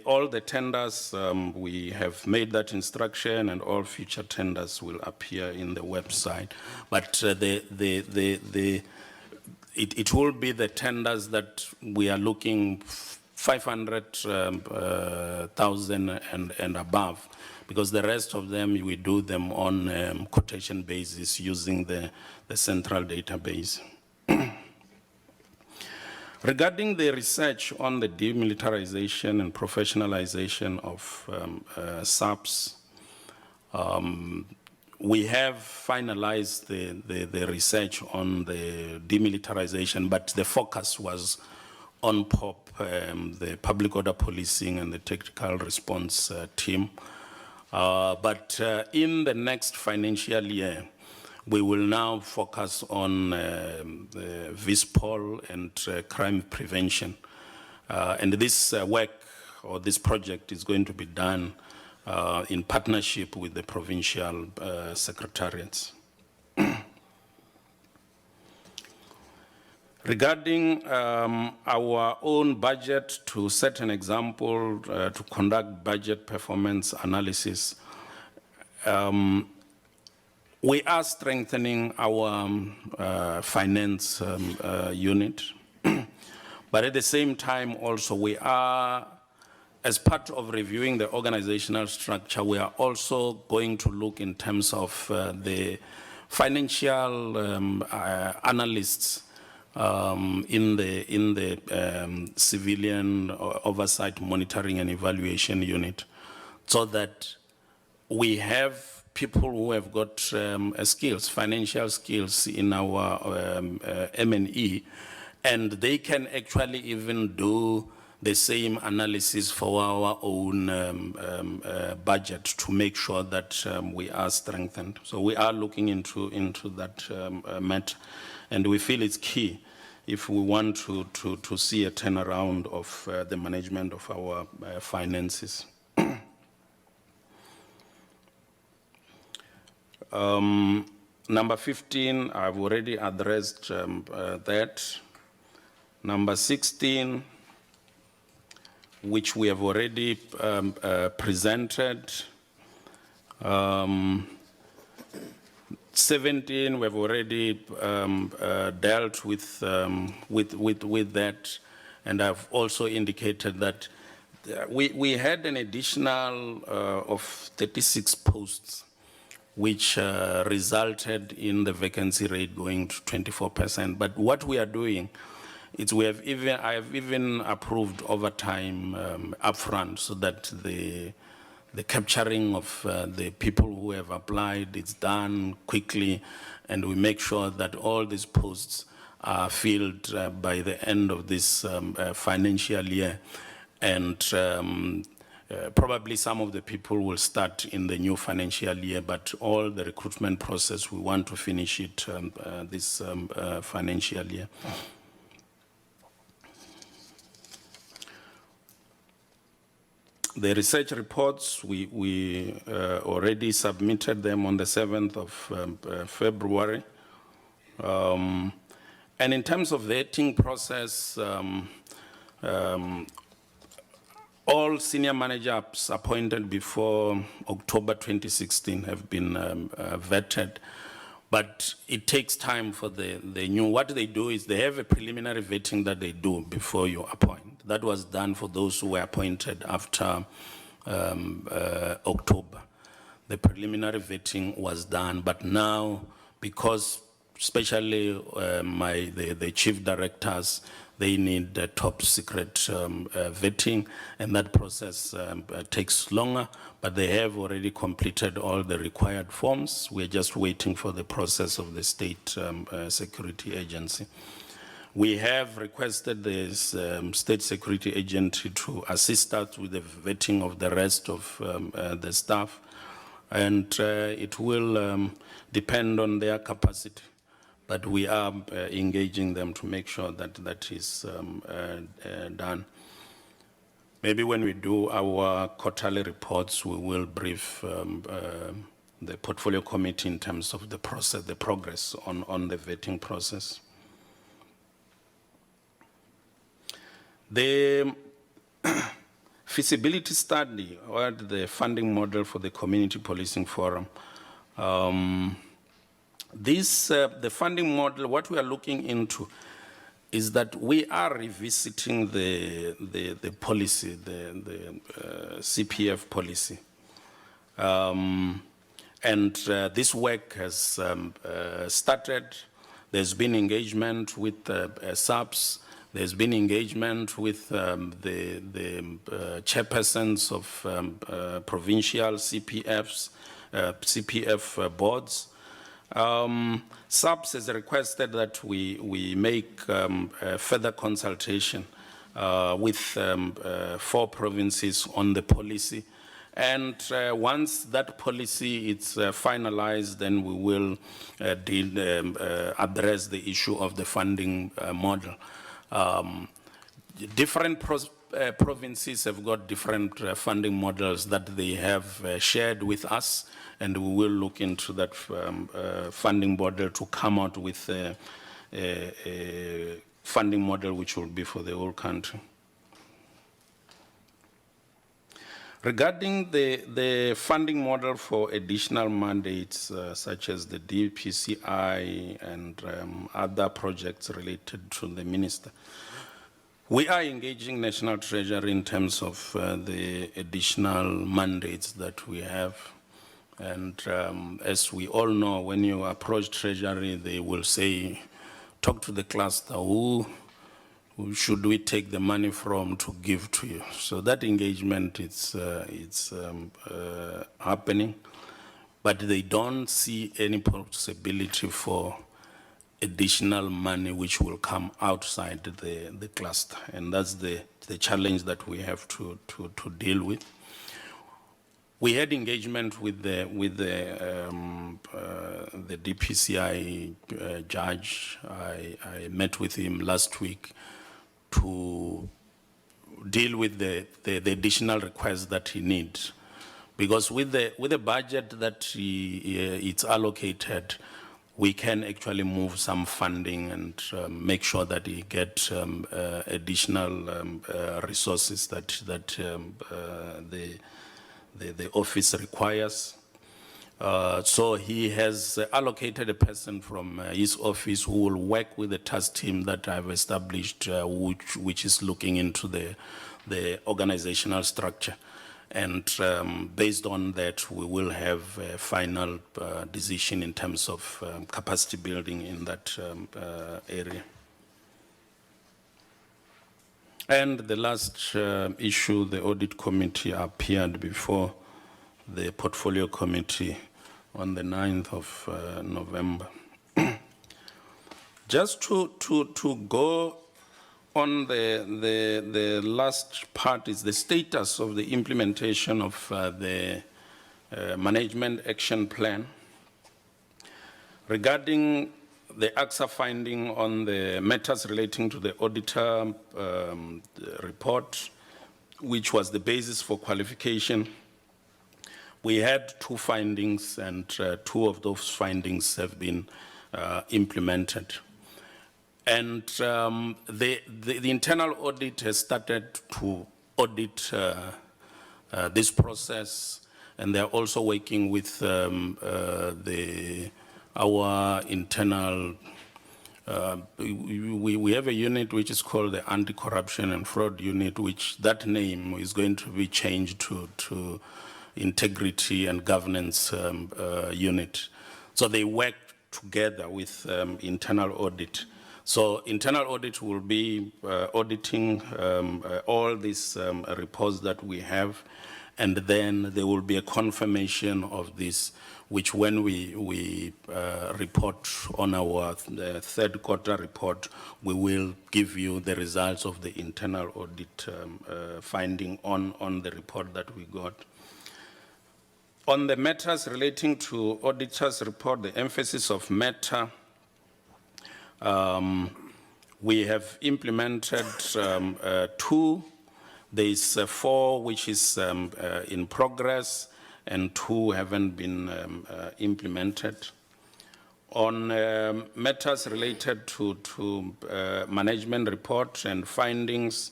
All the tenders, we have made that instruction, and all future tenders will appear in the website. But it will be the tenders that we are looking 500,000 and above, because the rest of them, we do them on quotation basis using the central database. Regarding the research on the demilitarization and professionalization of SAPS, we have finalized the research on the demilitarization, but the focus was on POP, the public order policing and the tactical response team. But in the next financial year, we will now focus on VISPOL and crime prevention. And this work or this project is going to be done in partnership with the provincial secretariats. Regarding our own budget, to set an example, to conduct budget performance analysis, we are strengthening our finance unit, but at the same time also we are, as part of reviewing the organizational structure, we are also going to look in terms of the financial analysts in the civilian oversight monitoring and evaluation unit, so that we have people who have got skills, financial skills in our M&E, and they can actually even do the same analysis for our own budget to make sure that we are strengthened. So we are looking into that matter, and we feel it's key if we want to see a turnaround of the management of our finances. Number 15, I've already addressed that. Number 16, which we have already presented. 17, we've already dealt with that, and I've also indicated that we had an additional of 36 posts, which resulted in the vacancy rate going to 24%. But what we are doing is I have even approved overtime upfront, so that the capturing of the people who have applied is done quickly, and we make sure that all these posts are filled by the end of this financial year. And probably some of the people will start in the new financial year, but all the recruitment process, we want to finish it this financial year. The research reports, we already submitted them on the 7th of February. And in terms of the vetting process, all senior managers appointed before October 2016 have been vetted, but it takes time for the new. What they do is they have a preliminary vetting that they do before you appoint. That was done for those who were appointed after October. The preliminary vetting was done, but now, because especially the chief directors, they need top secret vetting, and that process takes longer, but they have already completed all the required forms. We're just waiting for the process of the State Security Agency. We have requested the State Security Agency to assist us with the vetting of the rest of the staff, and it will depend on their capacity. But we are engaging them to make sure that that is done. Maybe when we do our quarterly reports, we will brief the portfolio committee in terms of the process, the progress on the vetting process. The feasibility study, or the funding model for the Community Policing Forum, the funding model, what we are looking into is that we are revisiting the policy, the CPF policy. And this work has started. There's been engagement with SAPS. There's been engagement with the chairpersons of provincial CPF boards. SAPS has requested that we make further consultation with 4 provinces on the policy. And once that policy is finalized, then we will address the issue of the funding model. Different provinces have got different funding models that they have shared with us, and we will look into that funding model to come out with a funding model which will be for the whole country. Regarding the funding model for additional mandates, such as the DPCI and other projects related to the minister, we are engaging National Treasury in terms of the additional mandates that we have. And as we all know, when you approach Treasury, they will say, talk to the cluster, who should we take the money from to give to you? So that engagement, it's happening, but they don't see any possibility for additional money which will come outside the cluster. And that's the challenge that we have to deal with. We had engagement with the DPCI judge. I met with him last week to deal with the additional requests that he needs, because with the budget that it's allocated, we can actually move some funding and make sure that he get additional resources that the office requires. So he has allocated a person from his office who will work with the task team that I've established, which is looking into the organizational structure. And based on that, we will have a final decision in terms of capacity building in that area. And the last issue, the audit committee appeared before the portfolio committee on the 9th of November. Just to go on the last part is the status of the implementation of the management action plan. Regarding the AXA finding on the matters relating to the auditor report, which was the basis for qualification, we had 2 findings, and 2 of those findings have been implemented. And the internal audit has started to audit this process, and they're also working with our internal, we have a unit which is called the Anti-Corruption and Fraud Unit, which that name is going to be changed to Integrity and Governance Unit. So they work together with internal audit. So internal audit will be auditing all these reports that we have, and then there will be a confirmation of this, which when we report on our third quarter report, we will give you the results of the internal audit finding on the report that we got. On the matters relating to auditor's report, the emphasis of matter, we have implemented 2. There is 4 which is in progress, and 2 haven't been implemented. On matters related to management report and findings,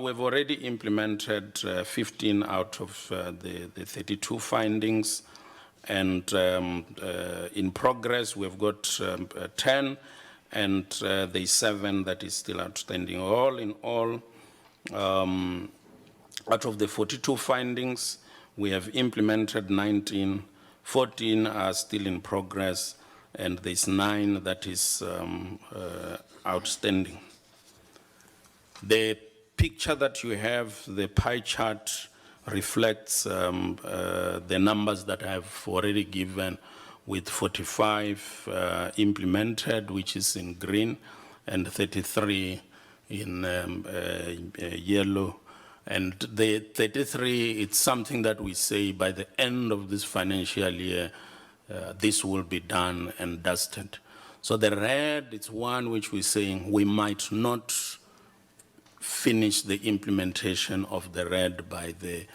we've already implemented 15 out of the 32 findings, and in progress we've got 10, and there's 7 that is still outstanding. All in all, out of the 42 findings, we have implemented 19, 14 are still in progress, and there's 9 that is outstanding. The picture that you have, the pie chart, reflects the numbers that I've already given, with 45 implemented, which is in green, and 33 in yellow. And the 33, it's something that we say by the end of this financial year, this will be done and dusted. So the red, it's one which we're saying we might not finish the implementation of the red by the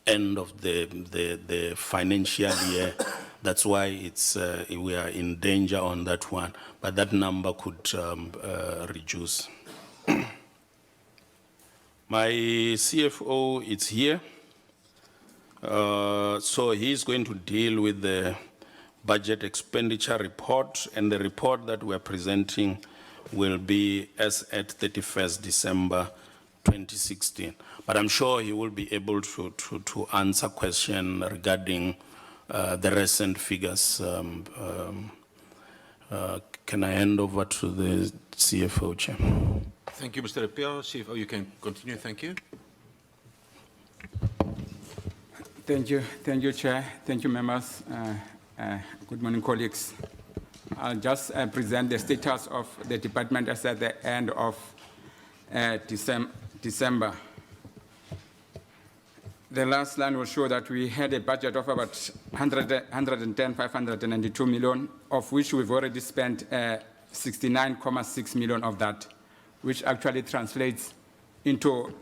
end of the financial year. That's why it's we are in danger on that one, but that number could reduce. My CFO is here, so he's going to deal with the budget expenditure report, and the report that we're presenting will be as at 31st December 2016. But I'm sure he will be able to answer questions regarding the recent figures. Can I hand over to the CFO, Chair? Thank you, Mr. Appiah. CFO, you can continue. Thank you. Thank you, Chair. Thank you, members. Good morning, colleagues. I'll just present the status of the department as at the end of December. The last line will show that we had a budget of about 592 million, of which we've already spent 69.6 million of that, which actually translates into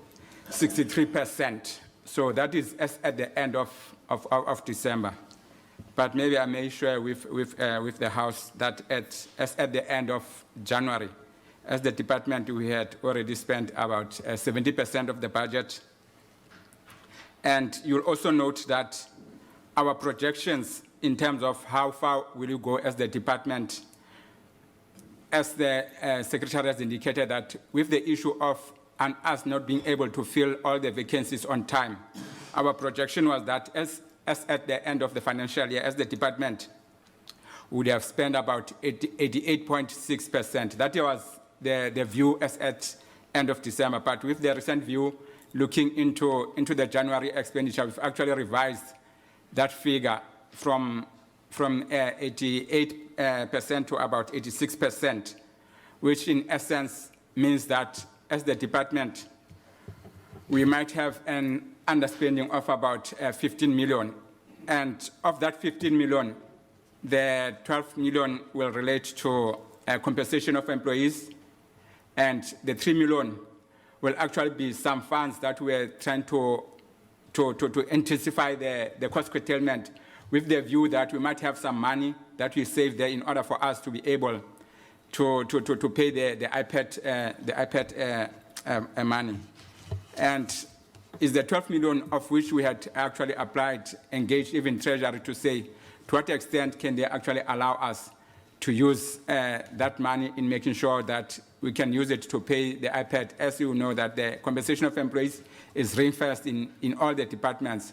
63%. So that is as at the end of December. But maybe I may share with the House that as at the end of January, as the department, we had already spent about 70% of the budget. And you'll also note that our projections in terms of how far will you go as the department, as the Secretary has indicated, that with the issue of us not being able to fill all the vacancies on time, our projection was that as at the end of the financial year, as the department would have spent about 88.6%. That was the view as at end of December. But with the recent view, looking into the January expenditure, we've actually revised that figure from 88% to about 86%, which in essence means that as the department, we might have an underspending of about 15 million. And of that 15 million, the 12 million will relate to compensation of employees, and the 3 million will actually be some funds that we're trying to intensify the cost curtailment, with the view that we might have some money that we save there in order for us to be able to pay the IPID money. And is the 12 million of which we had actually engaged even Treasury to say to what extent can they actually allow us to use that money in making sure that we can use it to pay the IPID. As you know, that the compensation of employees is reinforced in all the departments.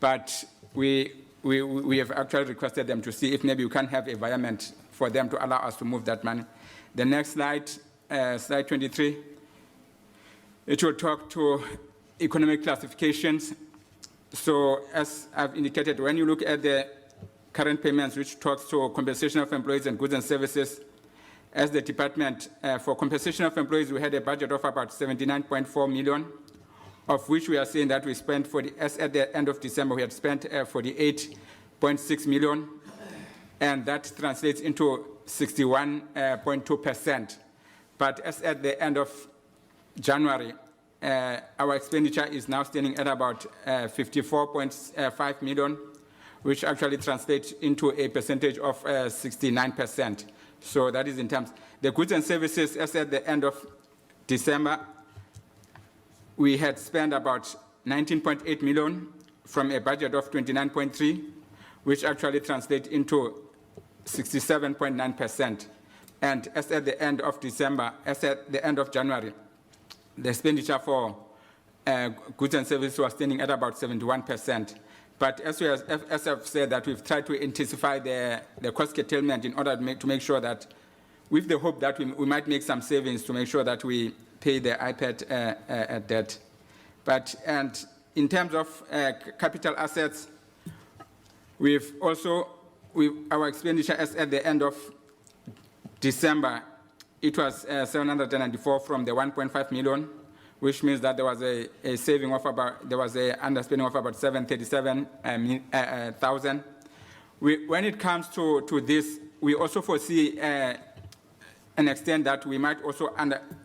But we have actually requested them to see if maybe we can have an environment for them to allow us to move that money. The next slide, slide 23, it will talk to economic classifications. So as I've indicated, when you look at the current payments, which talks to compensation of employees and goods and services, as the department, for compensation of employees, we had a budget of about 79.4 million, of which we are saying that we spent as at the end of December, we had spent 48.6 million, and that translates into 61.2%. But as at the end of January, our expenditure is now standing at about 54.5 million, which actually translates into a percentage of 69%. So that is in terms. The goods and services, as at the end of December, we had spent about 19.8 million from a budget of 29.3, which actually translates into 67.9%. And as at the end of December, as at the end of January, the expenditure for goods and services was standing at about 71%. But as I've said, that we've tried to intensify the cost curtailment in order to make sure that, with the hope that we might make some savings to make sure that we pay the IPID debt. And in terms of capital assets, our expenditure as at the end of December, it was 794 from the 1.5 million, which means that there was a saving of about, there was an underspending of about 737,000. When it comes to this, we also foresee an extent that we might also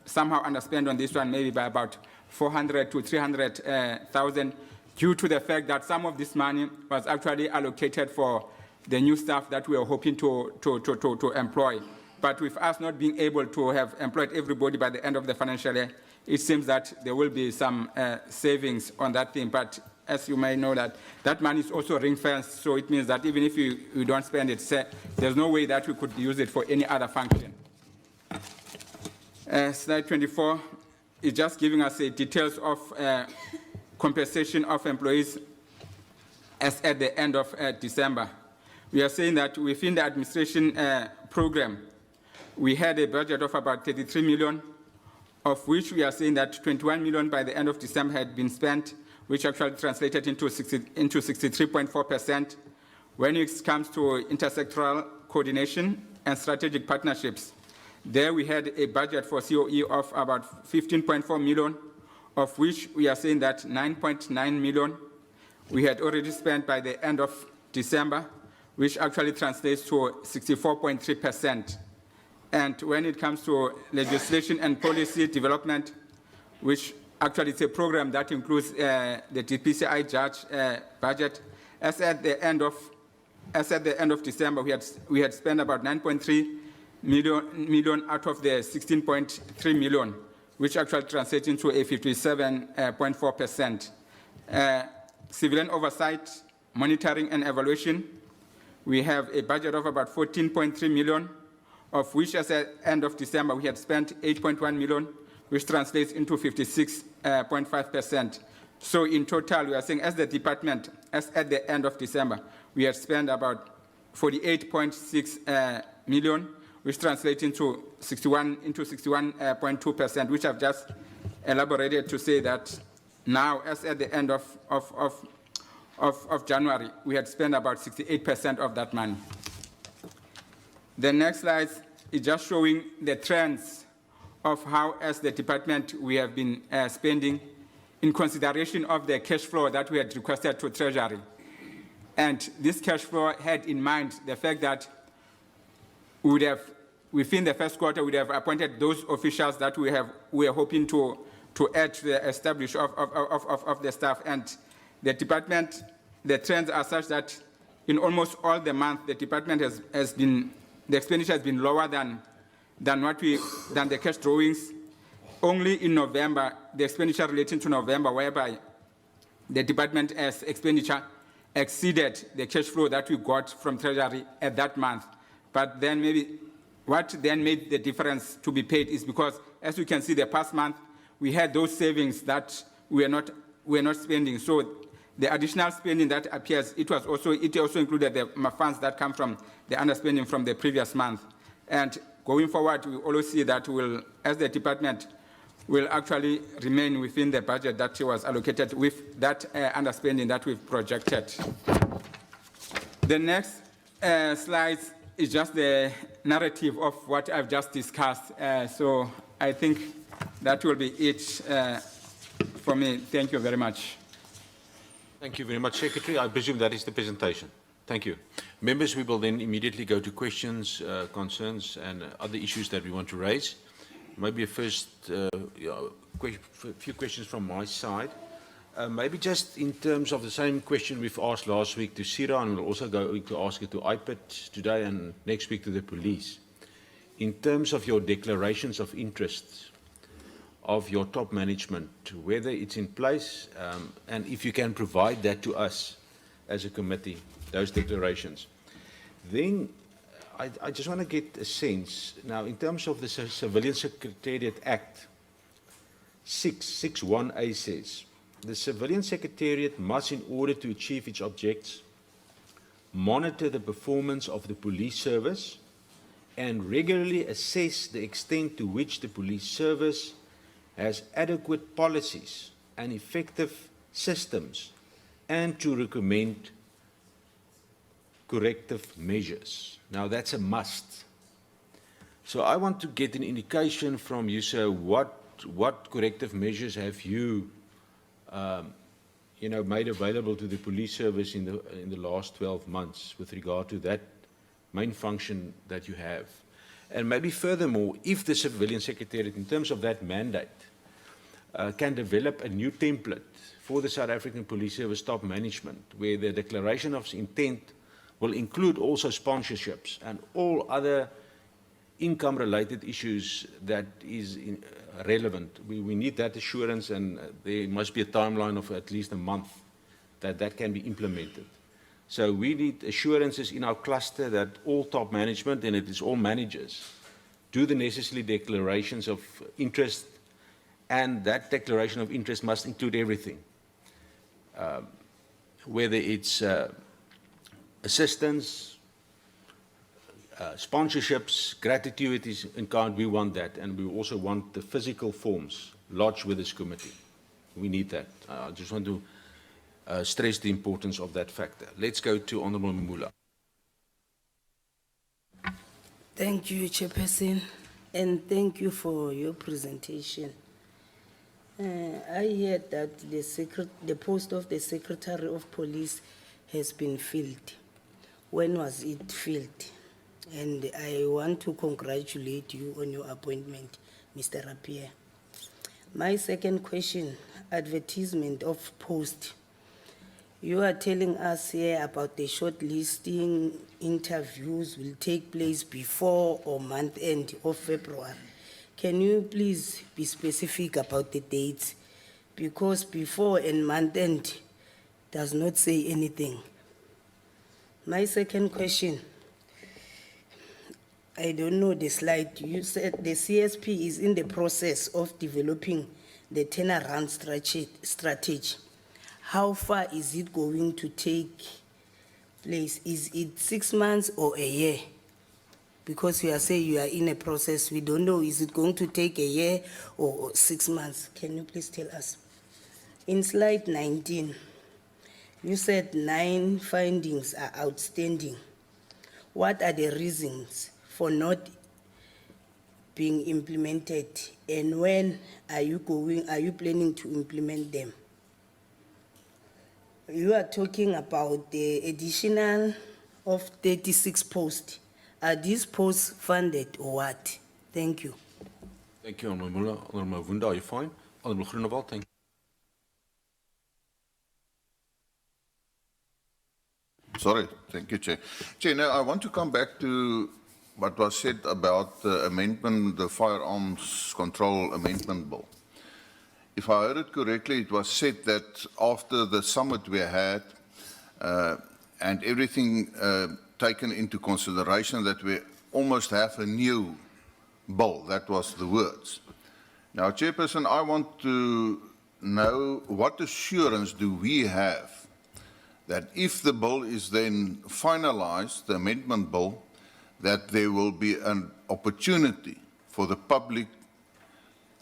somehow underspend on this one, maybe by about 400 to 300,000, due to the fact that some of this money was actually allocated for the new staff that we are hoping to employ. But with us not being able to have employed everybody by the end of the financial year, it seems that there will be some savings on that thing. But as you may know, that money is also ring-fenced, so it means that even if you don't spend it, there's no way that we could use it for any other function. Slide 24 is just giving us details of compensation of employees as at the end of December. We are saying that within the administration program, we had a budget of about 33 million, of which we are saying that 21 million by the end of December had been spent, which actually translated into 63.4%. When it comes to intersectoral coordination and strategic partnerships, there we had a budget for COE of about 15.4 million, of which we are saying that 9.9 million we had already spent by the end of December, which actually translates to 64.3%. And when it comes to legislation and policy development, which actually is a program that includes the DPCI judge budget, as at the end of December, we had spent about 9.3 million out of the 16.3 million, which actually translates into a 57.4%. Civilian oversight, monitoring and evaluation, we have a budget of about 14.3 million, of which as at the end of December, we had spent 8.1 million, which translates into 56.5%. So in total, we are saying as the department, as at the end of December, we had spent about 48.6 million, which translates into 61.2%, which I've just elaborated to say that now, as at the end of January, we had spent about 68% of that money. The next slide is just showing the trends of how, as the department, we have been spending in consideration of the cash flow that we had requested to Treasury. And this cash flow had in mind the fact that we would have, within the first quarter, we would have appointed those officials that we are hoping to add to the establish of the staff. And the department, the trends are such that in almost all the months, the department has been, the expenditure has been lower than the cash drawings. Only in November, the expenditure relating to November, whereby the department as expenditure exceeded the cash flow that we got from Treasury at that month. But then maybe what then made the difference to be paid is because, as you can see, the past month, we had those savings that we are not spending. So the additional spending that appears, it also included the funds that come from the underspending from the previous month. And going forward, we always see that as the department will actually remain within the budget that was allocated with that underspending that we've projected. The next slide is just the narrative of what I've just discussed. So I think that will be it for me. Thank you very much. Thank you very much, Secretary. I presume that is the presentation. Thank you. Members, we will then immediately go to questions, concerns, and other issues that we want to raise. Maybe a few questions from my side. Maybe just in terms of the same question we've asked last week to CIRA, and we'll also go to ask it to IPID today and next week to the police. In terms of your declarations of interest of your top management, whether it's in place, and if you can provide that to us as a committee, those declarations. Then I just want to get a sense, now in terms of the Civilian Secretariat Act, 661A says, the Civilian Secretariat must, in order to achieve its objects, monitor the performance of the police service and regularly assess the extent to which the police service has adequate policies and effective systems, and to recommend corrective measures. Now that's a must. So I want to get an indication from you, sir, what corrective measures have you made available to the police service in the last 12 months with regard to that main function that you have? And maybe furthermore, if the Civilian Secretariat, in terms of that mandate, can develop a new template for the South African Police Service top management, where the declaration of intent will include also sponsorships and all other income-related issues that is relevant. We need that assurance, and there must be a timeline of at least a month that can be implemented. So we need assurances in our cluster that all top management, and it is all managers, do the necessary declarations of interest, and that declaration of interest must include everything. whether it's assistance, sponsorships, gratuities in kind, we want that. And we also want the physical forms lodged with this committee. We need that. I just want to stress the importance of that factor. Let's go to Honorable Mula. Thank you, Chairperson, and thank you for your presentation. I heard that the post of the Secretary of Police has been filled. When was it filled? And I want to congratulate you on your appointment, Mr. Rapier. My second question, advertisement of post. You are telling us here about the shortlisting interviews will take place before or month end of February. Can you please be specific about the dates? Because before and month end does not say anything. My second question, I don't know the slide. You said the CSP is in the process of developing the turnaround strategy. How far is it going to take place? Is it 6 months or a year? Because you are saying you are in a process, we don't know, is it going to take a year or 6 months? Can you please tell us? In slide 19, you said 9 findings are outstanding. What are the reasons for not being implemented, and when are you planning to implement them? You are talking about the additional of 36 posts. Are these posts funded or what? Thank you. Thank you, Honorable Mula. Honorable Mavunda, are you fine? Honorable Groenewald, thank you. Sorry, thank you, Chair. Chair, now I want to come back to what was said about the amendment, the Firearms Control Amendment Bill. If I heard it correctly, it was said that after the summit we had and everything taken into consideration, that we almost have a new bill. That was the words. Now, Chairperson, I want to know what assurance do we have that if the bill is then finalized, the amendment bill, that there will be an opportunity for the public,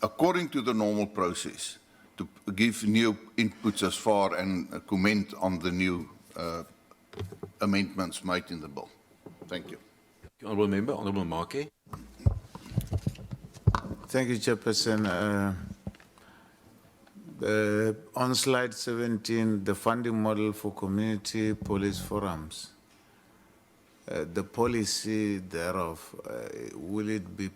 according to the normal process, to give new inputs as far and comment on the new amendments made in the bill. Thank you. Honorable Member, Honorable Marke. Thank you, Chairperson. On slide 17, the funding model for community police forums. The policy thereof, will it be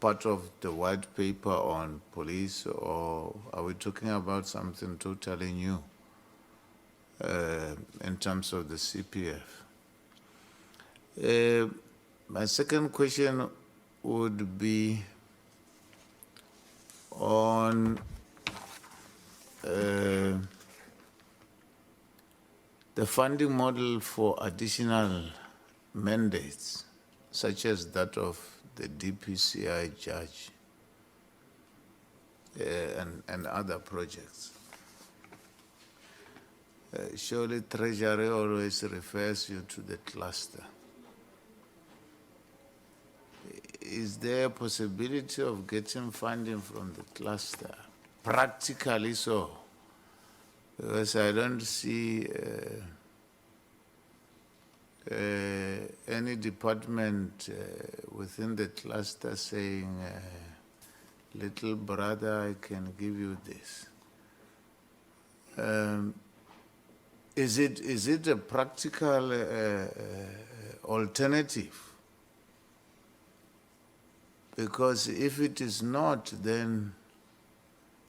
part of the white paper on police, or are we talking about something totally new in terms of the CPF? My second question would be on the funding model for additional mandates, such as that of the DPCI judge and other projects. Surely Treasury always refers you to the cluster. Is there a possibility of getting funding from the cluster? Practically so, because I don't see any department within the cluster saying, little brother, I can give you this. Is it a practical alternative? Because if it is not, then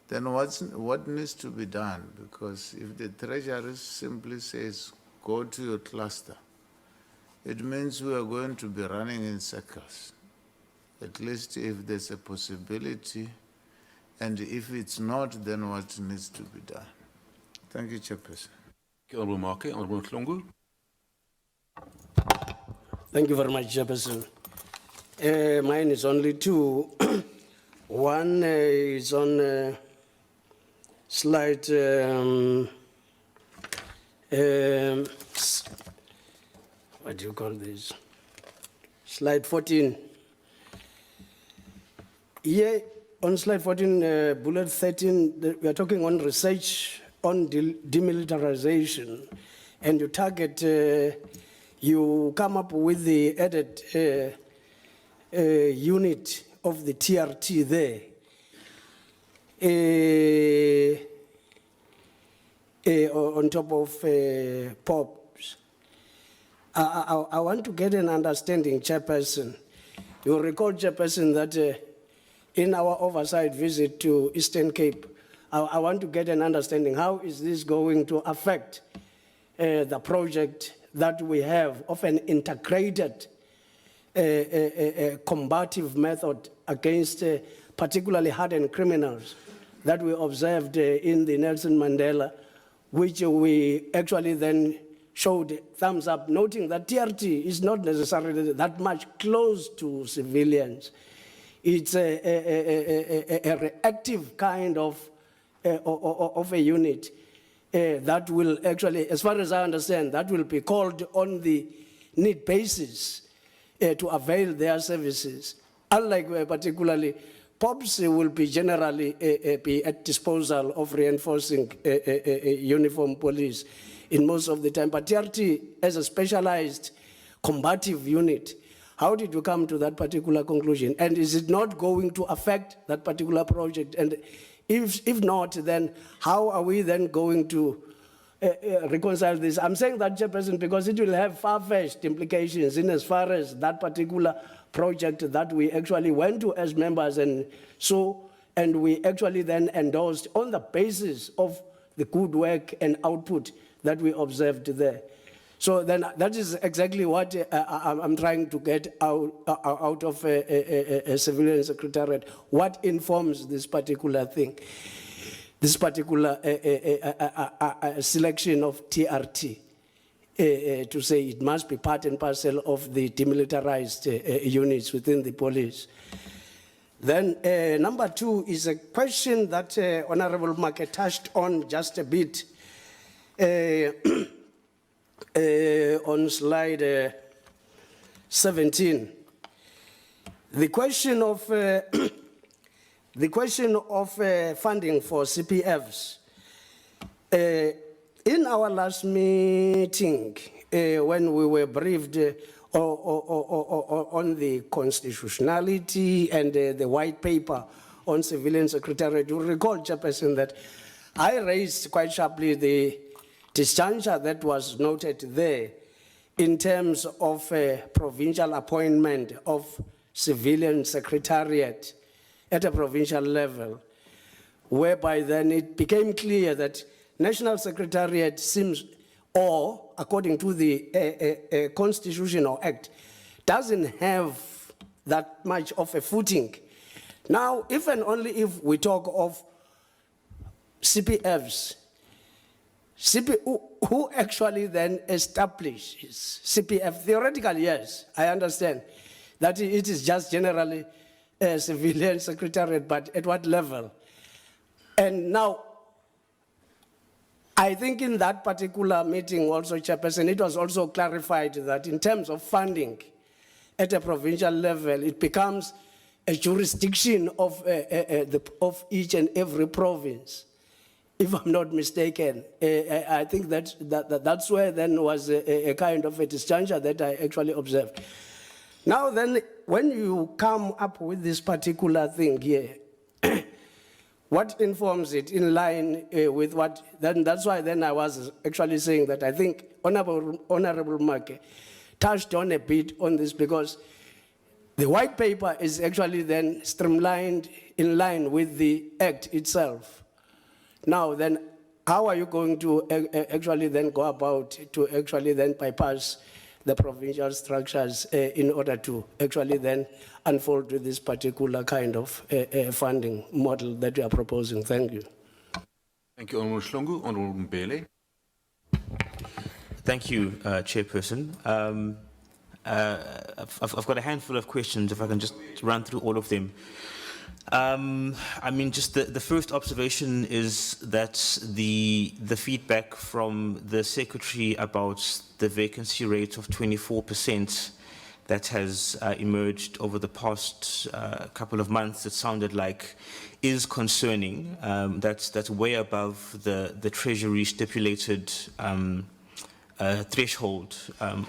what needs to be done? Because if the Treasury simply says, go to your cluster, it means we are going to be running in circles, at least if there's a possibility, and if it's not, then what needs to be done? Thank you, Chairperson. Honorable Marke, Honorable Klongu. Thank you very much, Chairperson. Mine is only two. One is on slide What do you call this? Slide 14. Here on slide 14, bullet 13, we are talking on research on demilitarization, and you target, you come up with the added unit of the TRT there. On top of POPs. I want to get an understanding, Chairperson. You recall, Chairperson, that in our oversight visit to Eastern Cape, I want to get an understanding, how is this going to affect the project that we have of an integrated combative method against particularly hardened criminals that we observed in the Nelson Mandela, which we actually then showed thumbs up, noting that TRT is not necessarily that much close to civilians. It's a reactive kind of a unit that will actually, as far as I understand, that will be called on the need basis to avail their services. Unlike particularly, POPs will be generally be at disposal of reinforcing uniform police in most of the time. But TRT, as a specialized combative unit, how did you come to that particular conclusion? And is it not going to affect that particular project? And if not, then how are we then going to reconcile this? I'm saying that, Chairperson, because it will have far-fetched implications in as far as that particular project that we actually went to as members and we actually then endorsed on the basis of the good work and output that we observed there. So then that is exactly what I'm trying to get out of a civilian secretariat. What informs this particular thing, this particular selection of TRT? To say it must be part and parcel of the demilitarized units within the police. Then number two is a question that Honorable Market touched on just a bit on slide 17. The question of funding for CPFs. In our last meeting, when we were briefed on the constitutionality and the white paper on civilian secretariat, you recall, Chairperson, that I raised quite sharply the disjuncture that was noted there in terms of provincial appointment of civilian secretariat at a provincial level, whereby then it became clear that National Secretariat seems, or according to the Constitutional Act, doesn't have that much of a footing. Now, if and only if we talk of CPFs, who actually then establishes CPF? Theoretically, yes, I understand that it is just generally a civilian secretariat, but at what level? And now, I think in that particular meeting also, Chairperson, it was also clarified that in terms of funding at a provincial level, it becomes a jurisdiction of each and every province, if I'm not mistaken. I think that's where then was a kind of a disjuncture that I actually observed. Now then, when you come up with this particular thing here, what informs it in line with what, then that's why then I was actually saying that I think Honorable Make touched on a bit on this, because the white paper is actually then streamlined in line with the Act itself. Now then, how are you going to actually then go about to actually then bypass the provincial structures in order to actually then unfold to this particular kind of funding model that you are proposing? Thank you. Thank you, Honourable Slongu. Honourable Mbele. Thank you, Chairperson. I've got a handful of questions, if I can just run through all of them. I mean, just the first observation is that the feedback from the Secretary about the vacancy rate of 24% that has emerged over the past couple of months, it sounded like, is concerning. That's way above the Treasury stipulated threshold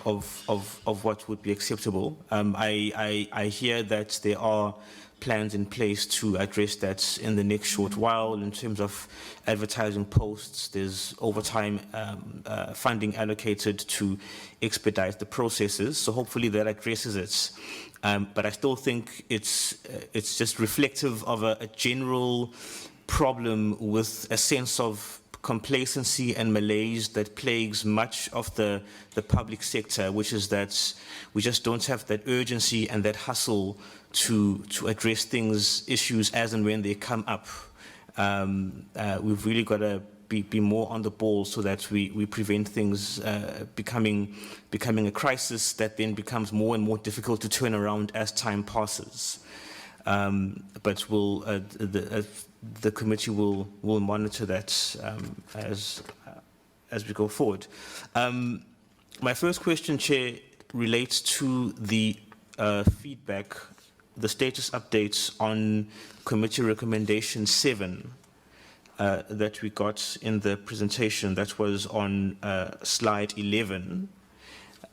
of what would be acceptable. I hear that there are plans in place to address that in the next short while. In terms of advertising posts, there's overtime funding allocated to expedite the processes, so hopefully that addresses it. But I still think it's just reflective of a general problem with a sense of complacency and malaise that plagues much of the public sector, which is that we just don't have that urgency and that hustle to address issues as and when they come up. We've really got to be more on the ball so that we prevent things becoming a crisis that then becomes more and more difficult to turn around as time passes. But the committee will monitor that as we go forward. My first question, Chair, relates to the feedback, the status updates on Committee Recommendation 7 that we got in the presentation. That was on slide 11,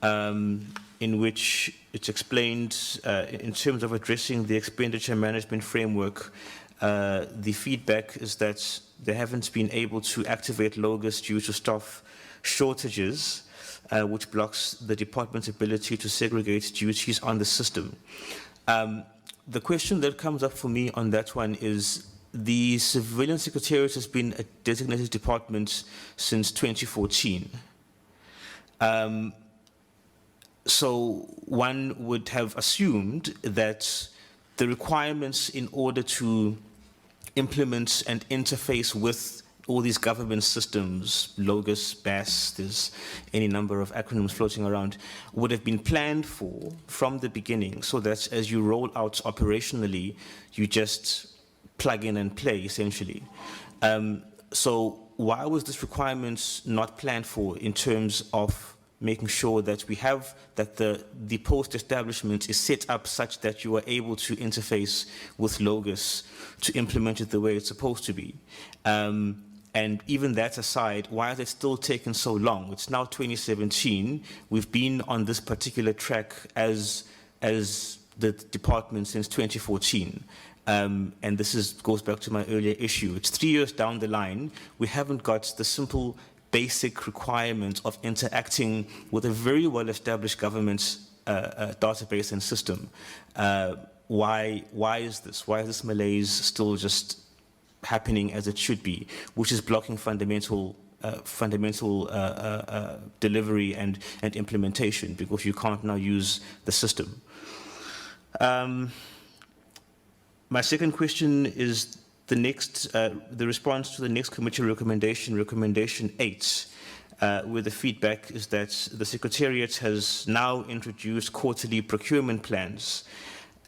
in which it's explained in terms of addressing the expenditure management framework. The feedback is that they haven't been able to activate LOGUS due to staff shortages, which blocks the department's ability to segregate duties on the system. The question that comes up for me on that one is, the Civilian Secretariat has been a designated department since 2014. So one would have assumed that the requirements in order to implement and interface with all these government systems, LOGUS, BAS, there's any number of acronyms floating around, would have been planned for from the beginning, so that as you roll out operationally, you just plug in and play, essentially. So why was this requirement not planned for in terms of making sure that the post establishment is set up such that you are able to interface with LOGUS to implement it the way it's supposed to be? And even that aside, why has it still taken so long? It's now 2017. We've been on this particular track as the department since 2014. And this goes back to my earlier issue. It's 3 years down the line. We haven't got the simple basic requirement of interacting with a very well-established government database and system. Why is this? Why is this malaise still just happening as it should be, which is blocking fundamental delivery and implementation, because you can't now use the system? My second question is the response to the next committee recommendation, Recommendation 8, where the feedback is that the Secretariat has now introduced quarterly procurement plans.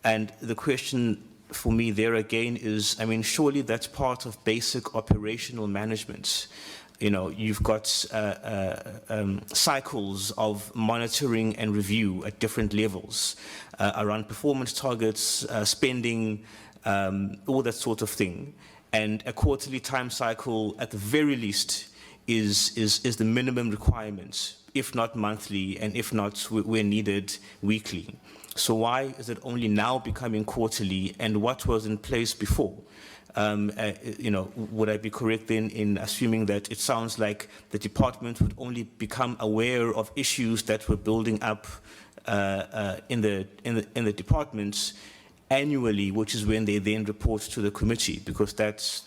And the question for me there again is, I mean, surely that's part of basic operational management. You know, you've got cycles of monitoring and review at different levels around performance targets, spending, all that sort of thing. And a quarterly time cycle, at the very least, is the minimum requirement, if not monthly, and if not where needed, weekly. So why is it only now becoming quarterly, and what was in place before? You know, would I be correct then in assuming that it sounds like the department would only become aware of issues that were building up in the departments annually, which is when they then report to the committee, because that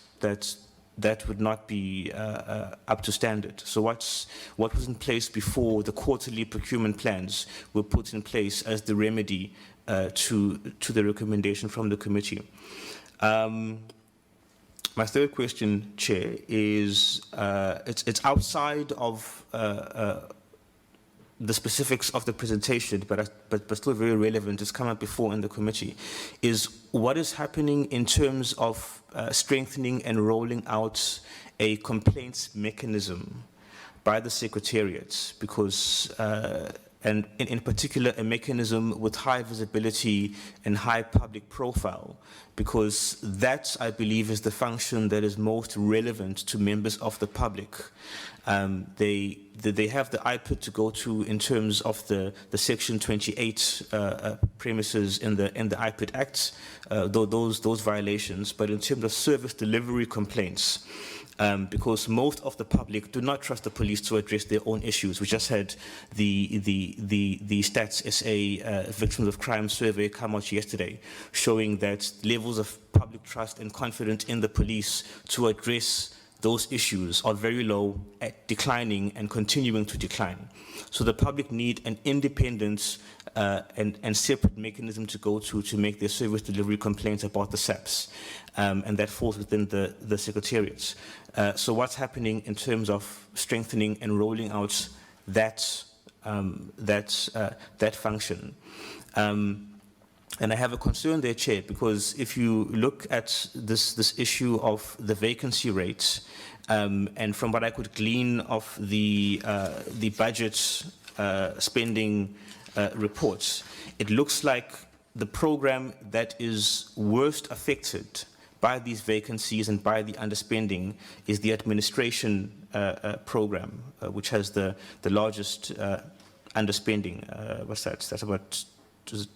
would not be up to standard. So what was in place before the quarterly procurement plans were put in place as the remedy to the recommendation from the committee? My third question, Chair, is it's outside of the specifics of the presentation, but still very relevant, has come up before in the committee, is what is happening in terms of strengthening and rolling out a complaints mechanism by the secretariat, because, and in particular, a mechanism with high visibility and high public profile, because that, I believe, is the function that is most relevant to members of the public. They have the IPID to go to in terms of the Section 28 premises in the IPID Act, those violations, but in terms of service delivery complaints, because most of the public do not trust the police to address their own issues. We just had the Stats SA Victims of Crime survey come out yesterday, showing that levels of public trust and confidence in the police to address those issues are very low, declining, and continuing to decline. So the public need an independent and separate mechanism to go to make their service delivery complaints about the SAPs, and that falls within the secretariats. So what's happening in terms of strengthening and rolling out that function? And I have a concern there, Chair, because if you look at this issue of the vacancy rates, and from what I could glean of the budget spending reports, it looks like the program that is worst affected by these vacancies and by the underspending is the administration program, which has the largest underspending. What's that? That's about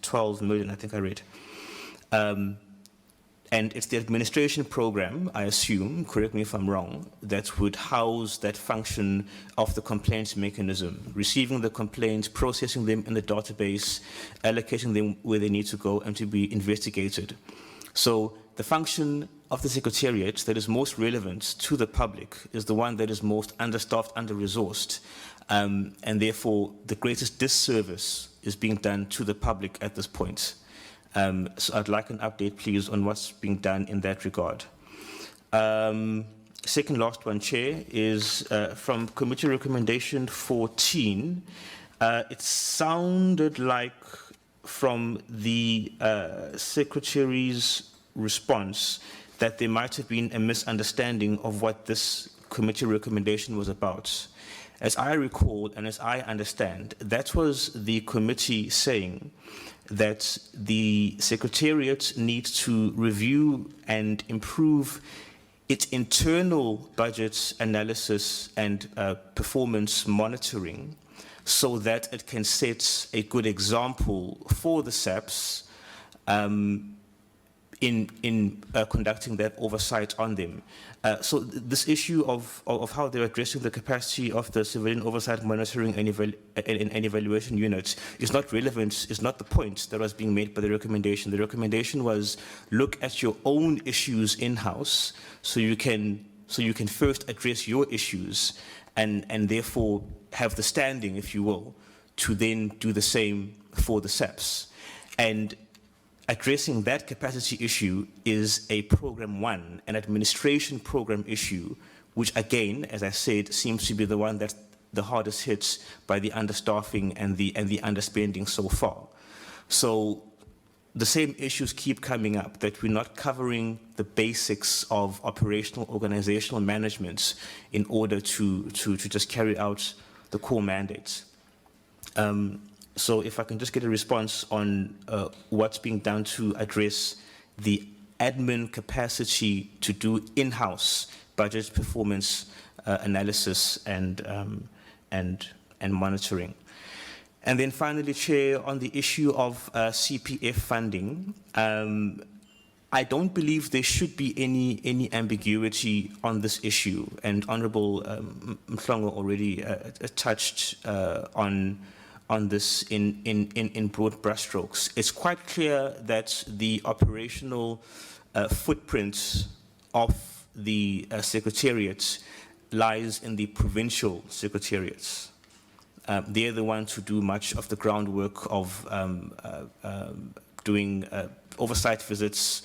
12 million, I think I read. And it's the administration program, I assume, correct me if I'm wrong, that would house that function of the complaints mechanism, receiving the complaints, processing them in the database, allocating them where they need to go and to be investigated. So the function of the secretariat that is most relevant to the public is the one that is most understaffed, under-resourced, and therefore the greatest disservice is being done to the public at this point. So I'd like an update, please, on what's being done in that regard. Second last one, Chair, is from Committee Recommendation 14. It sounded like from the Secretary's response that there might have been a misunderstanding of what this committee recommendation was about. As I recall and as I understand, that was the committee saying that the Secretariat needs to review and improve its internal budget analysis and performance monitoring so that it can set a good example for the SAPs in conducting that oversight on them. So this issue of how they're addressing the capacity of the civilian oversight monitoring and evaluation units is not relevant, is not the point that was being made by the recommendation. The recommendation was look at your own issues in-house so you can first address your issues and therefore have the standing, if you will, to then do the same for the SAPs. And addressing that capacity issue is a program one, an administration program issue, which again, as I said, seems to be the one that's the hardest hit by the understaffing and the underspending so far. So the same issues keep coming up, that we're not covering the basics of operational organizational management in order to just carry out the core mandates. So if I can just get a response on what's being done to address the admin capacity to do in-house budget performance analysis and monitoring. And then finally, Chair, on the issue of CPF funding, I don't believe there should be any ambiguity on this issue. And Honourable Mhlongo already touched on this in broad brushstrokes. It's quite clear that the operational footprint of the Secretariat lies in the provincial Secretariats. They're the ones who do much of the groundwork of doing oversight visits,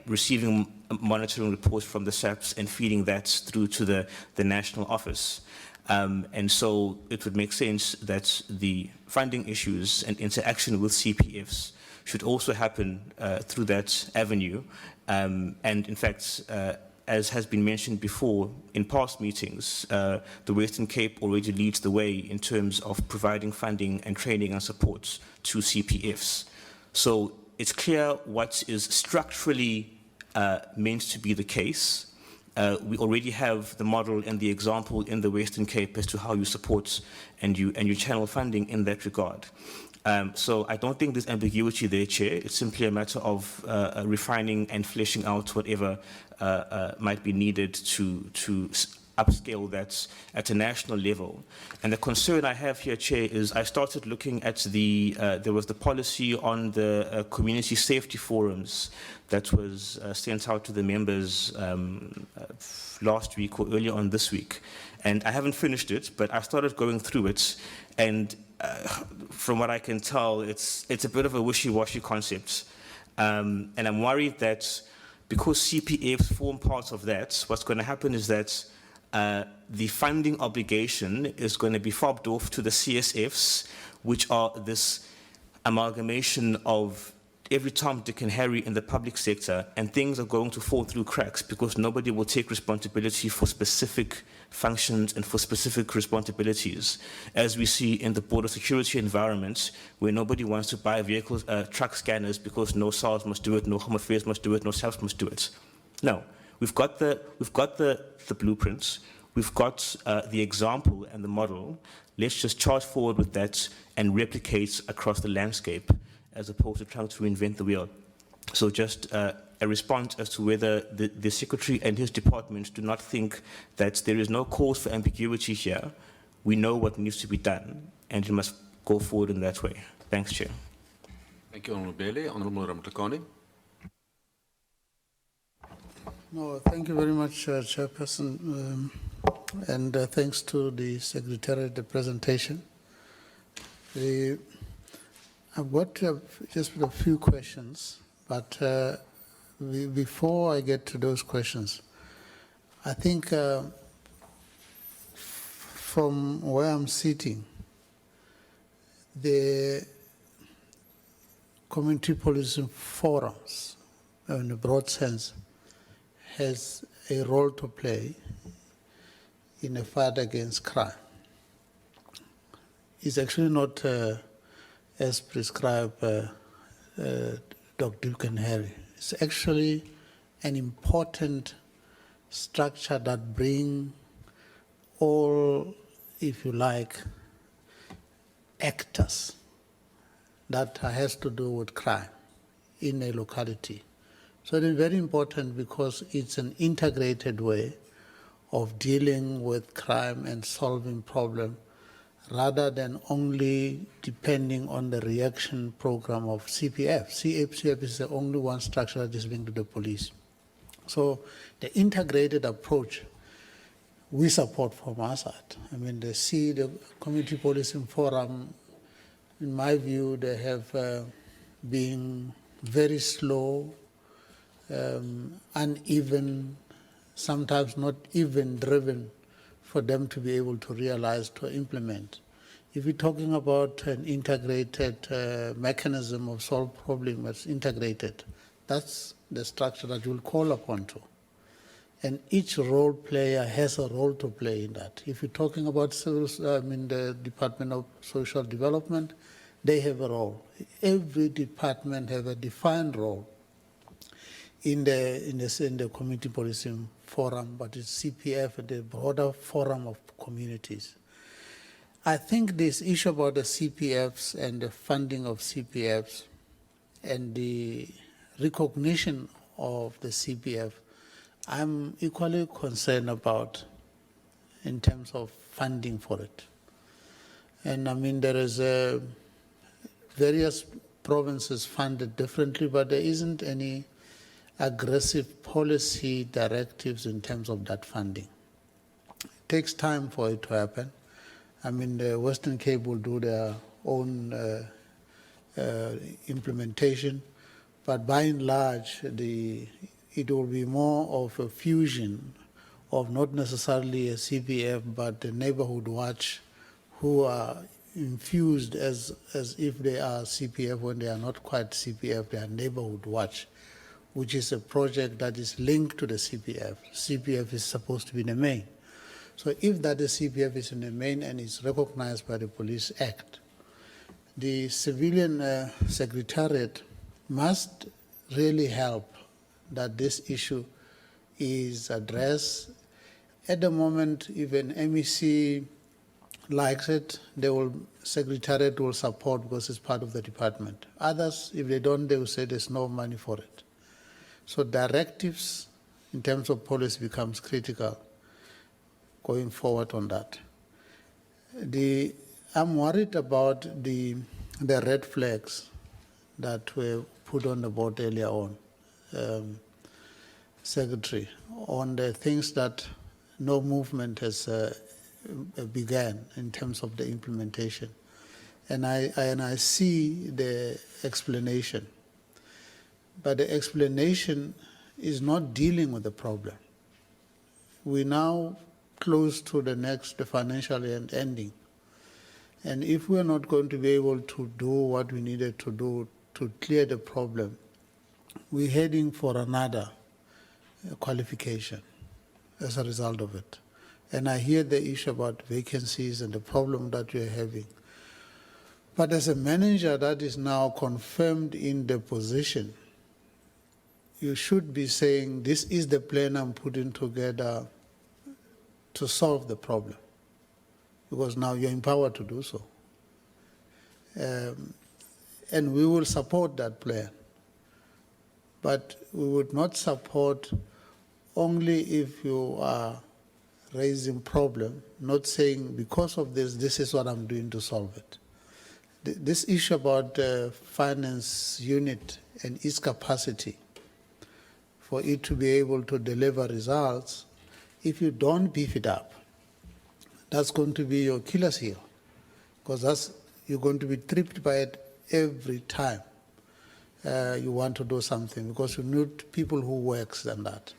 receiving monitoring reports from the SAPs and feeding that through to the national office. And so it would make sense that the funding issues and interaction with CPFs should also happen through that avenue. And in fact, as has been mentioned before in past meetings, the Western Cape already leads the way in terms of providing funding and training and support to CPFs. So it's clear what is structurally meant to be the case. We already have the model and the example in the Western Cape as to how you support and you channel funding in that regard. So I don't think there's ambiguity there, Chair. It's simply a matter of refining and fleshing out whatever might be needed to upscale that at a national level. And the concern I have here, Chair, is I started looking at there was the policy on the community safety forums that was sent out to the members last week or earlier on this week. And I haven't finished it, but I started going through it, and from what I can tell, it's a bit of a wishy-washy concept. And I'm worried that because CPFs form part of that, what's going to happen is that the funding obligation is going to be fobbed off to the CSFs, which are this amalgamation of every Tom, Dick and Harry in the public sector, and things are going to fall through cracks because nobody will take responsibility for specific functions and for specific responsibilities, as we see in the border security environment, where nobody wants to buy vehicles, truck scanners because no SARS must do it, no Home Affairs must do it, no SAFs must do it. No, we've got the blueprints, we've got the example and the model. Let's just charge forward with that and replicate across the landscape, as opposed to trying to reinvent the wheel. So just a response as to whether the Secretary and his department do not think that there is no cause for ambiguity here. We know what needs to be done, and it must go forward in that way. Thanks, Chair. Thank you, Honourable Bailey. Honourable Ramtakani. No, thank you very much, Chairperson, and thanks to the Secretary of the presentation. I've got just a few questions, but before I get to those questions, I think from where I'm sitting, the community policing forums, in a broad sense, has a role to play in a fight against crime. It's actually not as prescribed Dr. Duke and Harry. It's actually an important structure that brings all, if you like, actors that has to do with crime in a locality. So it is very important because it's an integrated way of dealing with crime and solving problems, rather than only depending on the reaction program of CPF. CPF is the only one structure that is linked to the police. So the integrated approach we support from our side. I mean, the Community Policing Forum, in my view, they have been very slow, uneven, sometimes not even driven for them to be able to realize, to implement. If we're talking about an integrated mechanism of solve problem that's integrated, that's the structure that you'll call upon to. And each role player has a role to play in that. If you're talking about the Department of Social Development, they have a role. Every department has a defined role in the Community Policing Forum, but it's CPF, the broader forum of communities. I think this issue about the CPFs and the funding of CPFs and the recognition of the CPF, I'm equally concerned about in terms of funding for it. And I mean, there is various provinces funded differently, but there isn't any aggressive policy directives in terms of that funding. It takes time for it to happen. I mean, the Western Cape will do their own implementation, but by and large, it will be more of a fusion of not necessarily a CPF, but a neighborhood watch who are infused as if they are CPF when they are not quite CPF, they are neighborhood watch, which is a project that is linked to the CPF. CPF is supposed to be the main. So if that the CPF is in the main and is recognized by the Police Act, the civilian secretariat must really help that this issue is addressed. At the moment, if an MEC likes it, secretariat will support because it's part of the department. Others, if they don't, they will say there's no money for it. So directives in terms of policy becomes critical going forward on that. I'm worried about the red flags that were put on the board earlier on, Secretary, on the things that no movement has began in terms of the implementation. And I see the explanation. But the explanation is not dealing with the problem. We're now close to the financial year ending. And if we're not going to be able to do what we needed to do to clear the problem, we're heading for another qualification as a result of it. And I hear the issue about vacancies and the problem that we're having. But as a manager that is now confirmed in the position, you should be saying, this is the plan I'm putting together to solve the problem, because now you're empowered to do so. And we will support that plan. But we would not support only if you are raising problem, not saying because of this, this is what I'm doing to solve it. This issue about finance unit and its capacity for it to be able to deliver results, if you don't beef it up, that's going to be your Achilles heel, because you're going to be tripped by it every time you want to do something, because you need people who works than that.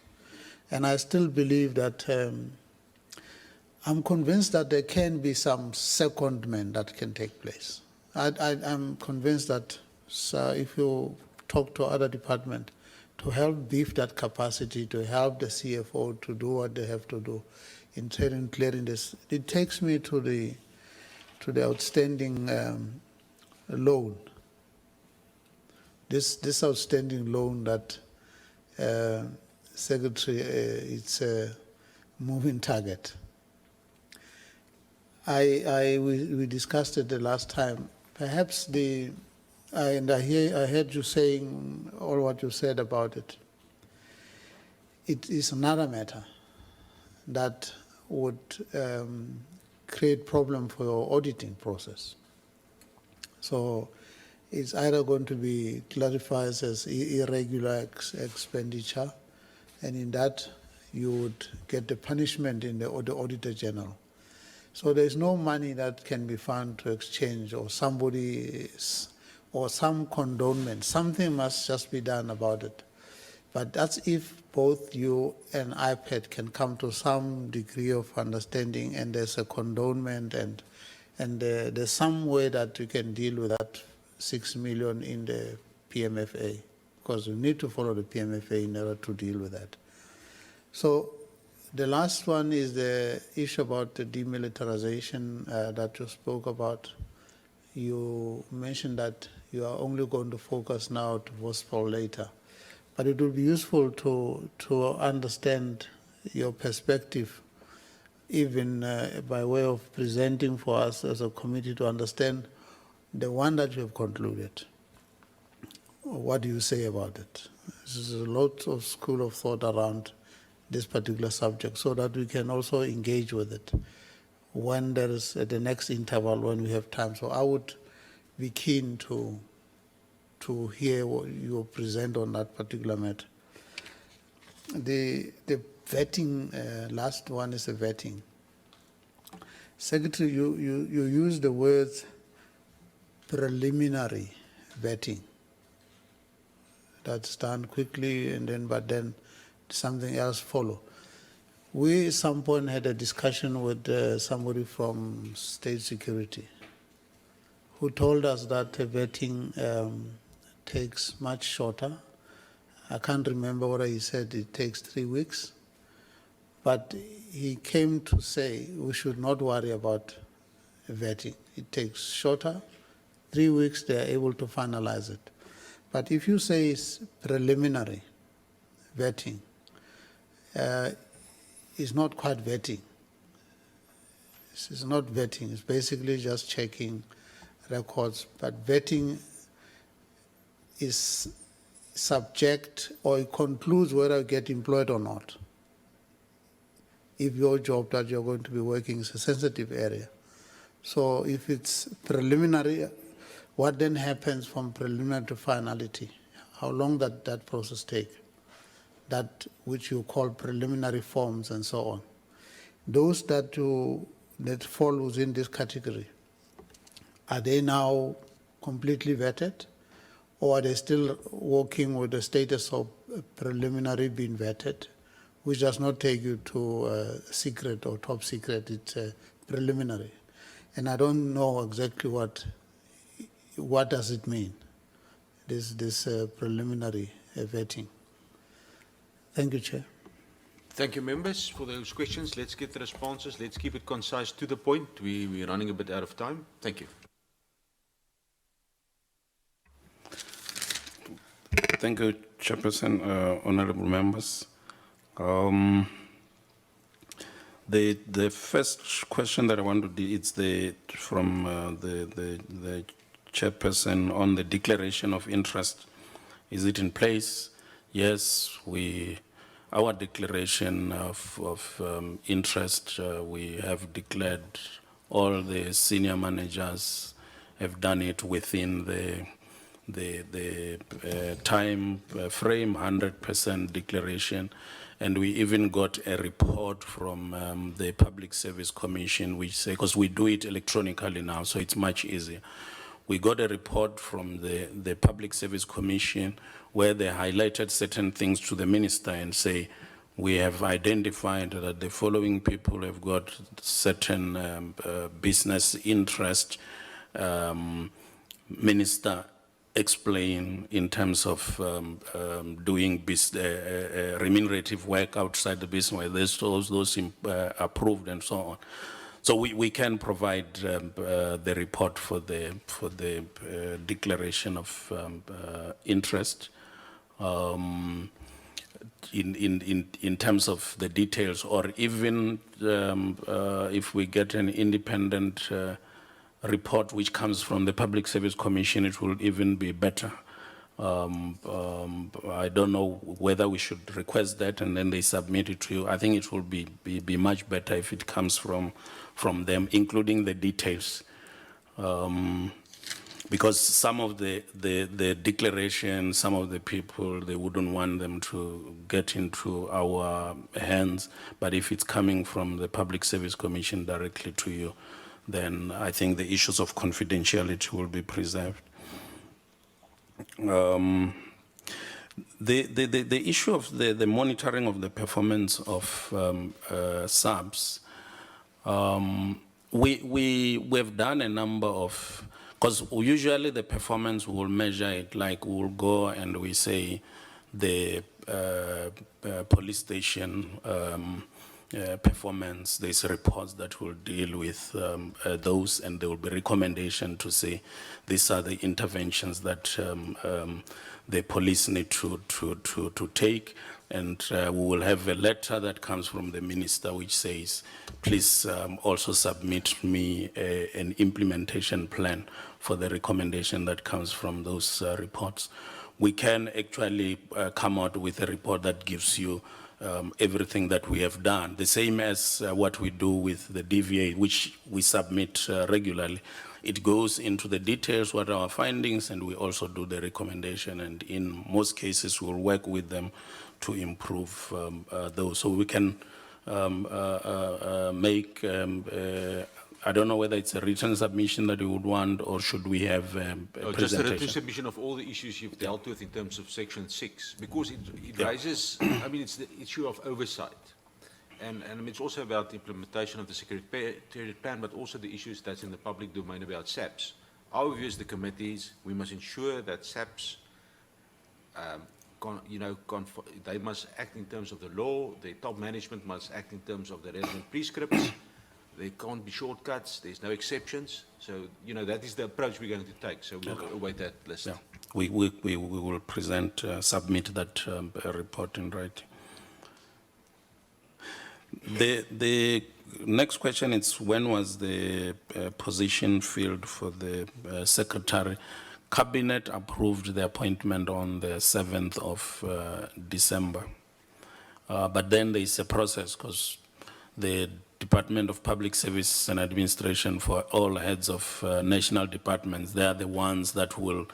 And I still believe that I'm convinced that there can be some secondment that can take place. I'm convinced that if you talk to other departments to help beef that capacity, to help the CFO to do what they have to do in clearing this, it takes me to the outstanding loan. This outstanding loan that Secretary, it's a moving target. We discussed it the last time. Perhaps I heard you saying all what you said about it. It is another matter that would create problem for your auditing process. So it's either going to be clarified as irregular expenditure, and in that you would get the punishment in the Auditor General. So there's no money that can be found to exchange, or some condonement. Something must just be done about it. But that's if both you and IPID can come to some degree of understanding, and there's a condonement, and there's some way that you can deal with that 6 million in the PMFA, because you need to follow the PMFA in order to deal with that. So the last one is the issue about the demilitarization that you spoke about. You mentioned that you are only going to focus now to Vospol later. But it would be useful to understand your perspective, even by way of presenting for us as a committee to understand the one that you have concluded. What do you say about it? There's a lot of school of thought around this particular subject, so that we can also engage with it when there is at the next interval when we have time. So I would be keen to hear what you present on that particular matter. The vetting, last one is the vetting. Secretary, you use the words preliminary vetting. That's done quickly, but then something else follow. We at some point had a discussion with somebody from state security who told us that vetting takes much shorter. I can't remember what he said, it takes 3 weeks. But he came to say we should not worry about vetting. It takes shorter, 3 weeks they are able to finalize it. But if you say it's preliminary vetting, it's not quite vetting. It's not vetting, it's basically just checking records. But vetting is subject, or it concludes whether you get employed or not. If your job that you're going to be working is a sensitive area. So if it's preliminary, what then happens from preliminary to finality? How long that process take? That which you call preliminary forms and so on. Those that fall within this category, are they now completely vetted? Or are they still working with the status of preliminary being vetted, which does not take you to secret or top secret, it's preliminary. And I don't know exactly what does it mean, this preliminary vetting. Thank you, Chair. Thank you, members, for those questions. Let's get the responses. Let's keep it concise, to the point. We're running a bit out of time. Thank you. Thank you, Chairperson, honorable members. The first question that I want to do is from the chairperson on the declaration of interest. Is it in place? Yes, our declaration of interest, we have declared, all the senior managers have done it within the time frame, 100% declaration. And we even got a report from the Public Service Commission, which says, because we do it electronically now, so it's much easier. We got a report from the Public Service Commission where they highlighted certain things to the minister and say, we have identified that the following people have got certain business interest. Minister explain in terms of doing remunerative work outside the business, where those approved and so on. So we can provide the report for the declaration of interest. In terms of the details, or even if we get an independent report which comes from the Public Service Commission, it will even be better. I don't know whether we should request that and then they submit it to you. I think it will be much better if it comes from them, including the details. Because some of the declaration, some of the people, they wouldn't want them to get into our hands. But if it's coming from the Public Service Commission directly to you, then I think the issues of confidentiality will be preserved. The issue of the monitoring of the performance of subs, we've done a number of, because usually the performance we will measure it like we'll go and we say the police station performance, there's reports that will deal with those, and there will be recommendation to say these are the interventions that the police need to take, and we will have a letter that comes from the minister which says, please also submit me an implementation plan for the recommendation that comes from those reports. We can actually come out with a report that gives you everything that we have done, the same as what we do with the DVA, which we submit regularly. It goes into the details, what are our findings, and we also do the recommendation, and in most cases we'll work with them to improve those. So we can make, I don't know whether it's a written submission that you would want, or should we have a presentation? Just a written submission of all the issues you've dealt with in terms of Section 6, because it raises, I mean, it's the issue of oversight. And it's also about the implementation of the Secretariat plan, but also the issues that's in the public domain about SAPs. Our view as the committees, we must ensure that SAPs, they must act in terms of the law, the top management must act in terms of the relevant prescripts. There can't be shortcuts, there's no exceptions. So, that is the approach we're going to take. So we'll await that list. Yeah, we will present, submit that report in writing. The next question is, when was the position filled for the secretary? Cabinet approved the appointment on the 7th of December. But then there is a process, because the Department of Public Service and Administration, for all heads of national departments, they are the ones that will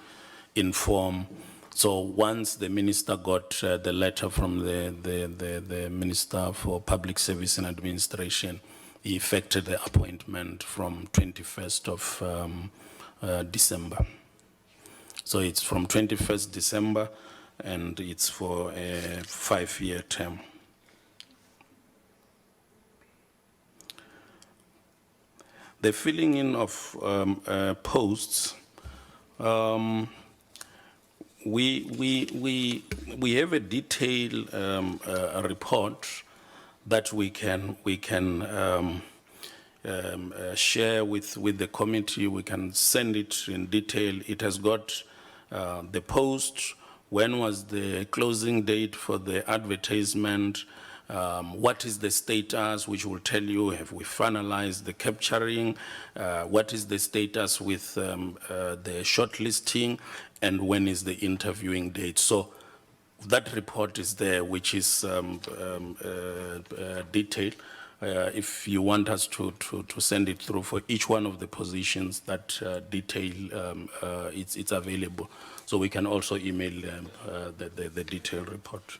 inform. So once the minister got the letter from the Minister for Public Service and Administration, he effected the appointment from 21st of December. So it's from 21st December, and it's for a 5-year term. The filling in of posts, we have a detailed report that we can share with the committee. We can send it in detail. It has got the post, when was the closing date for the advertisement, what is the status, which will tell you, have we finalized the capturing, what is the status with the shortlisting, and when is the interviewing date. So that report is there, which is detailed. If you want us to send it through for each one of the positions, that detail, it's available. So we can also email the detailed report.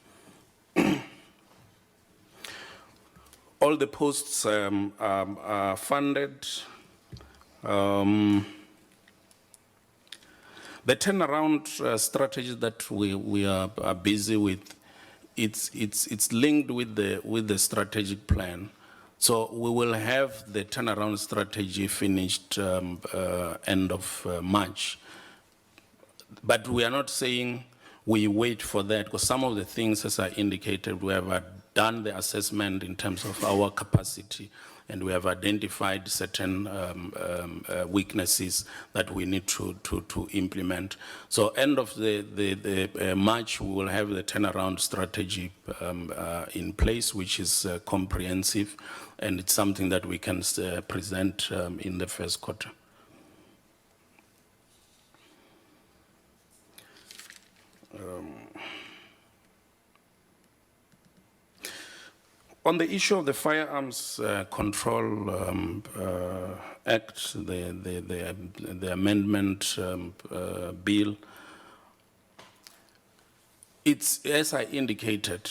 All the posts are funded. The turnaround strategy that we are busy with, it's linked with the strategic plan. So we will have the turnaround strategy finished end of March. But we are not saying we wait for that, because some of the things, as I indicated, we have done the assessment in terms of our capacity, and we have identified certain weaknesses that we need to implement. So end of the March, we will have the turnaround strategy in place, which is comprehensive, and it's something that we can present in the first quarter. On the issue of the Firearms Control Act, the amendment bill, it's, as I indicated,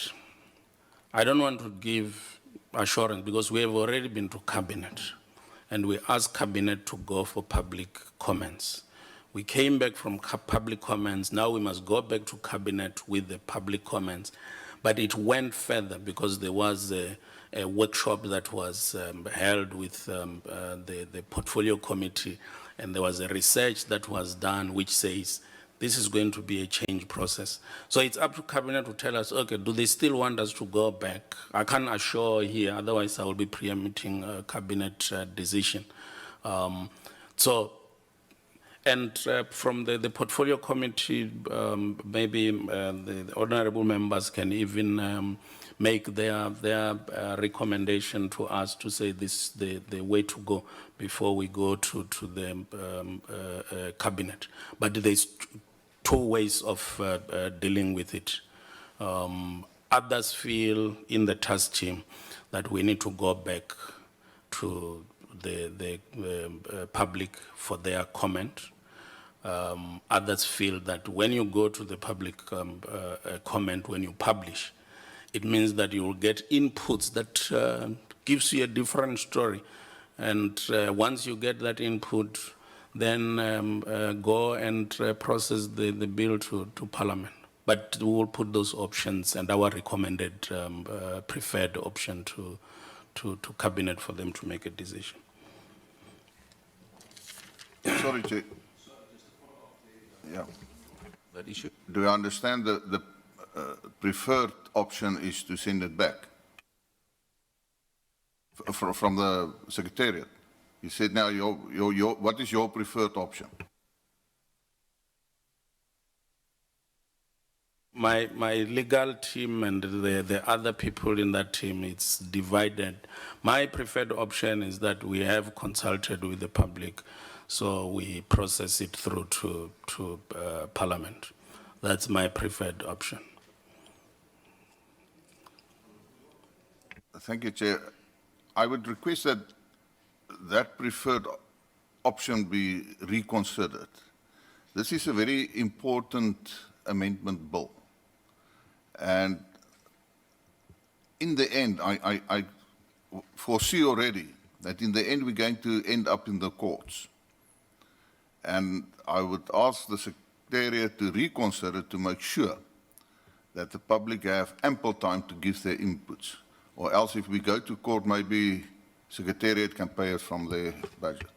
I don't want to give assurance because we have already been to Cabinet, and we asked Cabinet to go for public comments. We came back from public comments. Now we must go back to Cabinet with the public comments. But it went further because there was a workshop that was held with the portfolio committee, and there was a research that was done which says this is going to be a change process. So it's up to Cabinet to tell us, okay, do they still want us to go back? I can't assure here, otherwise I will be preempting a Cabinet decision. And from the portfolio committee, maybe the honorable members can even make their recommendation to us to say this the way to go before we go to the Cabinet. But there's two ways of dealing with it. Others feel in the task team that we need to go back to the public for their comment. Others feel that when you go to the public comment, when you publish, it means that you will get inputs that gives you a different story. And once you get that input, then go and process the bill to Parliament. But we will put those options and our recommended preferred option to cabinet for them to make a decision. Sorry, Chair. Yeah. That issue? Do I understand the preferred option is to send it back from the Secretariat? You said now what is your preferred option? My legal team and the other people in that team, it's divided. My preferred option is that we have consulted with the public, so we process it through to Parliament. That's my preferred option. Thank you, Chair. I would request that that preferred option be reconsidered. This is a very important amendment bill. And in the end, I foresee already that in the end we're going to end up in the courts. And I would ask the Secretariat to reconsider to make sure that the public have ample time to give their inputs. Or else if we go to court, maybe Secretariat can pay us from their budget.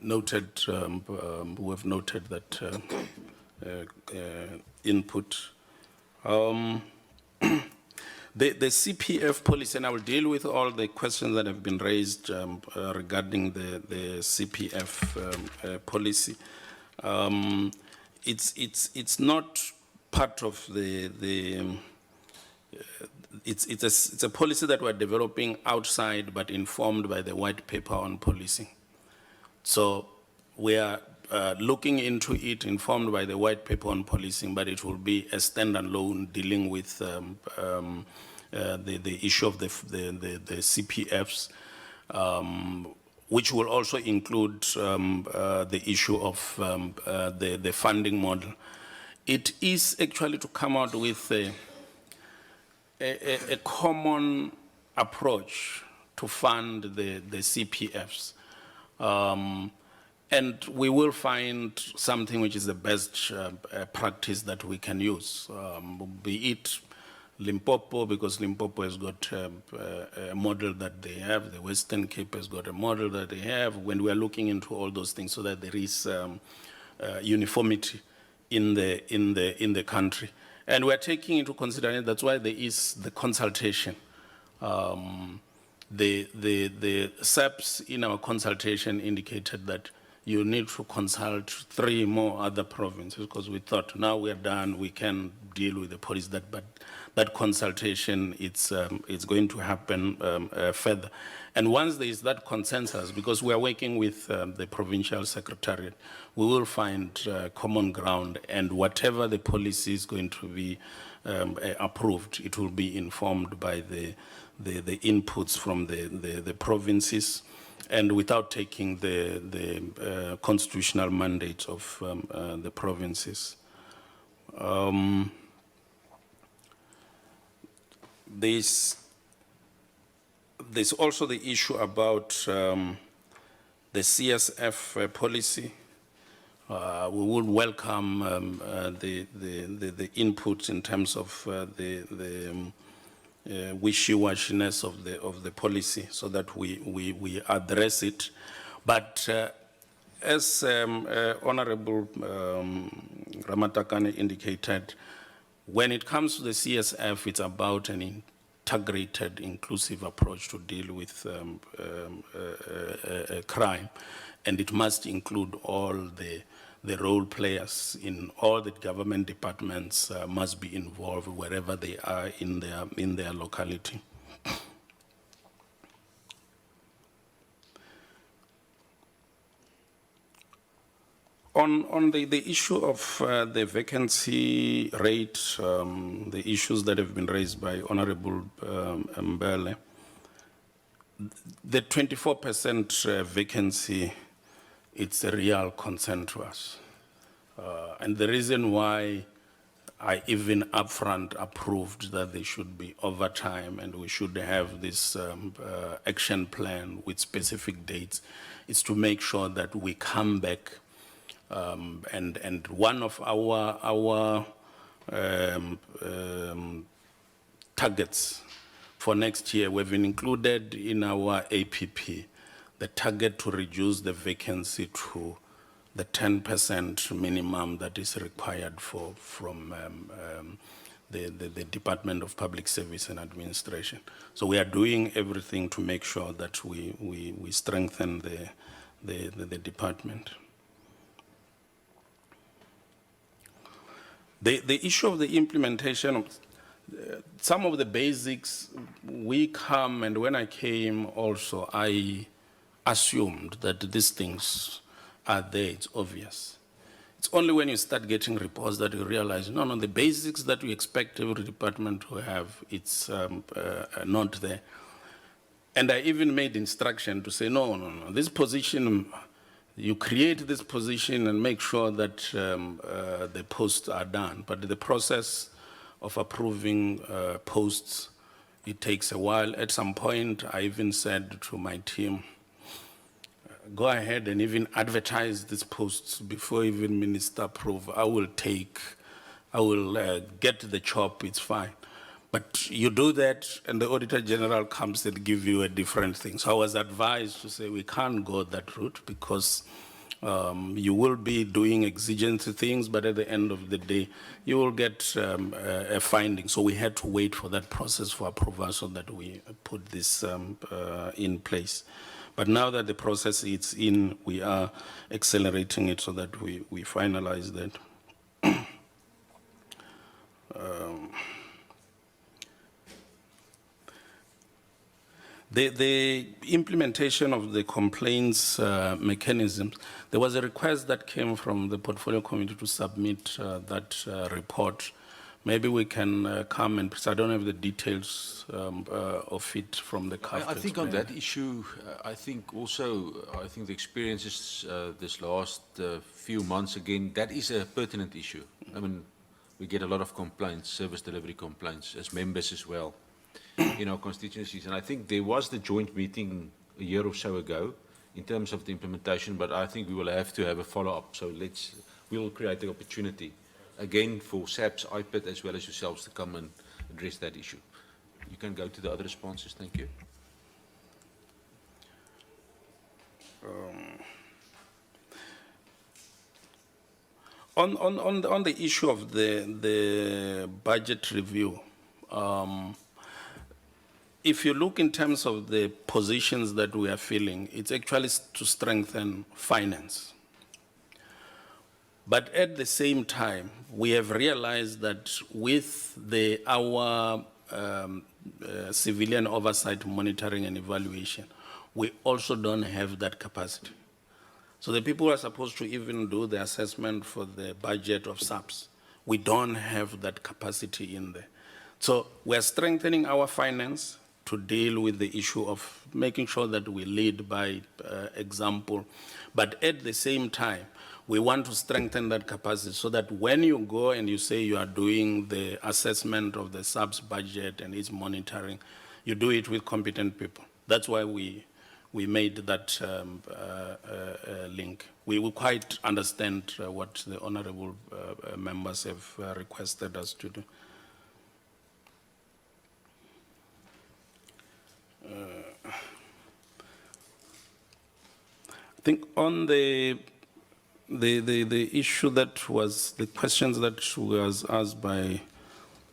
Noted, we have noted that input. The CPF policy, and I will deal with all the questions that have been raised regarding the CPF policy. It's not part of it's a policy that we're developing outside, but informed by the white paper on policing. So we are looking into it, informed by the white paper on policing, but it will be a standalone dealing with the issue of the CPFs, which will also include the issue of the funding model. It is actually to come out with a common approach to fund the CPFs. And we will find something which is the best practice that we can use, be it Limpopo, because Limpopo has got a model that they have, the Western Cape has got a model that they have, when we are looking into all those things so that there is uniformity in the country. And we are taking into consideration, that's why there is the consultation. The SAPs in our consultation indicated that you need to consult 3 more other provinces, because we thought now we're done, we can deal with the police, but that consultation, it's going to happen further. And once there is that consensus, because we are working with the provincial secretariat, we will find common ground, and whatever the policy is going to be approved, it will be informed by the inputs from the provinces, and without taking the constitutional mandate of the provinces. There's also the issue about the CSF policy. We would welcome the input in terms of the wishy-washiness of the policy, so that we address it. But as Honorable Ramatakane indicated, when it comes to the CSF, it's about an integrated, inclusive approach to deal with crime, and it must include all the role players in all the government departments must be involved wherever they are in their locality. On the issue of the vacancy rate, the issues that have been raised by Honorable Mbele, the 24% vacancy, it's a real concern to us. And the reason why I even upfront approved that there should be overtime and we should have this action plan with specific dates is to make sure that we come back And one of our targets for next year, we've included in our APP the target to reduce the vacancy to the 10% minimum that is required from the Department of Public Service and Administration. So we are doing everything to make sure that we strengthen the department. The issue of the implementation of some of the basics, we come, and when I came also, I assumed that these things are there, it's obvious. It's only when you start getting reports that you realize, no, the basics that we expect every department to have, it's not there. And I even made instruction to say, no, this position, you create this position and make sure that the posts are done. But the process of approving posts, it takes a while. At some point, I even said to my team, go ahead and even advertise these posts before even minister approve. I will get the job, it's fine. But you do that, and the Auditor General comes and give you a different thing. So I was advised to say we can't go that route because you will be doing exigent things, but at the end of the day, you will get a finding. So we had to wait for that process for approval so that we put this in place. But now that the process is in, we are accelerating it so that we finalize that. The implementation of the complaints mechanisms, there was a request that came from the Portfolio Committee to submit that report. Maybe we can come and, because I don't have the details of it from the CAF. I think on that issue, I think the experiences this last few months, again, that is a pertinent issue. I mean, we get a lot of complaints, service delivery complaints, as members as well, in our constituencies. And I think there was the joint meeting a year or so ago in terms of the implementation, but I think we will have to have a follow-up. So we will create the opportunity again for SAPS, IPID, as well as yourselves to come and address that issue. You can go to the other responses. Thank you. On the issue of the budget review, if you look in terms of the positions that we are filling, it's actually to strengthen finance. But at the same time, we have realized that with our civilian oversight, monitoring and evaluation, we also don't have that capacity. So the people who are supposed to even do the assessment for the budget of SAPS, we don't have that capacity in there. So we're strengthening our finance to deal with the issue of making sure that we lead by example. But at the same time, we want to strengthen that capacity so that when you go and you say you are doing the assessment of the SAPS budget and its monitoring, you do it with competent people. That's why we made that link. We will quite understand what the honorable members have requested us to do. I think on the issue that was, the questions that was asked by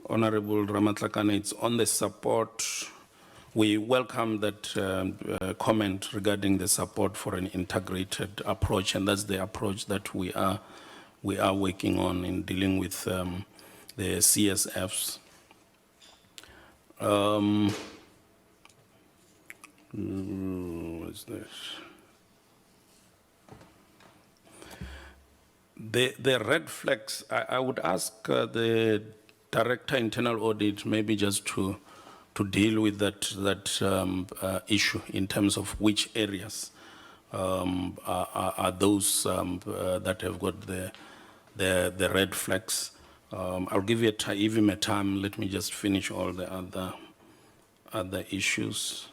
Honorable Ramatlakane, it's on the support. We welcome that comment regarding the support for an integrated approach, and that's the approach that we are working on in dealing with the CSFs. What's this? The red flags, I would ask the Director Internal Audit maybe just to deal with that issue in terms of which areas are those that have got the red flags. I'll give you give him a time. Let me just finish all the other issues.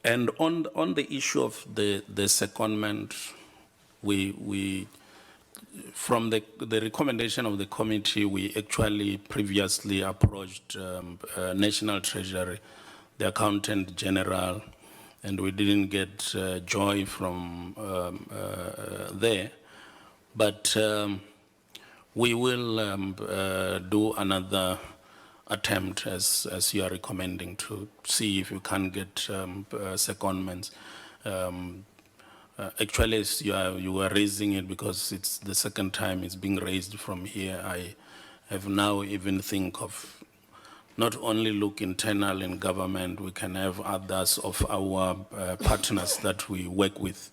And on the issue of the secondment, we from the recommendation of the committee, we actually previously approached National Treasury, the Accountant General, and we didn't get joy from there. But we will do another attempt, as you are recommending, to see if you can get secondments. Actually, as you were raising it because it's the second time it's being raised from here, I have now even think of not only look internal in government, we can have others of our partners that we work with.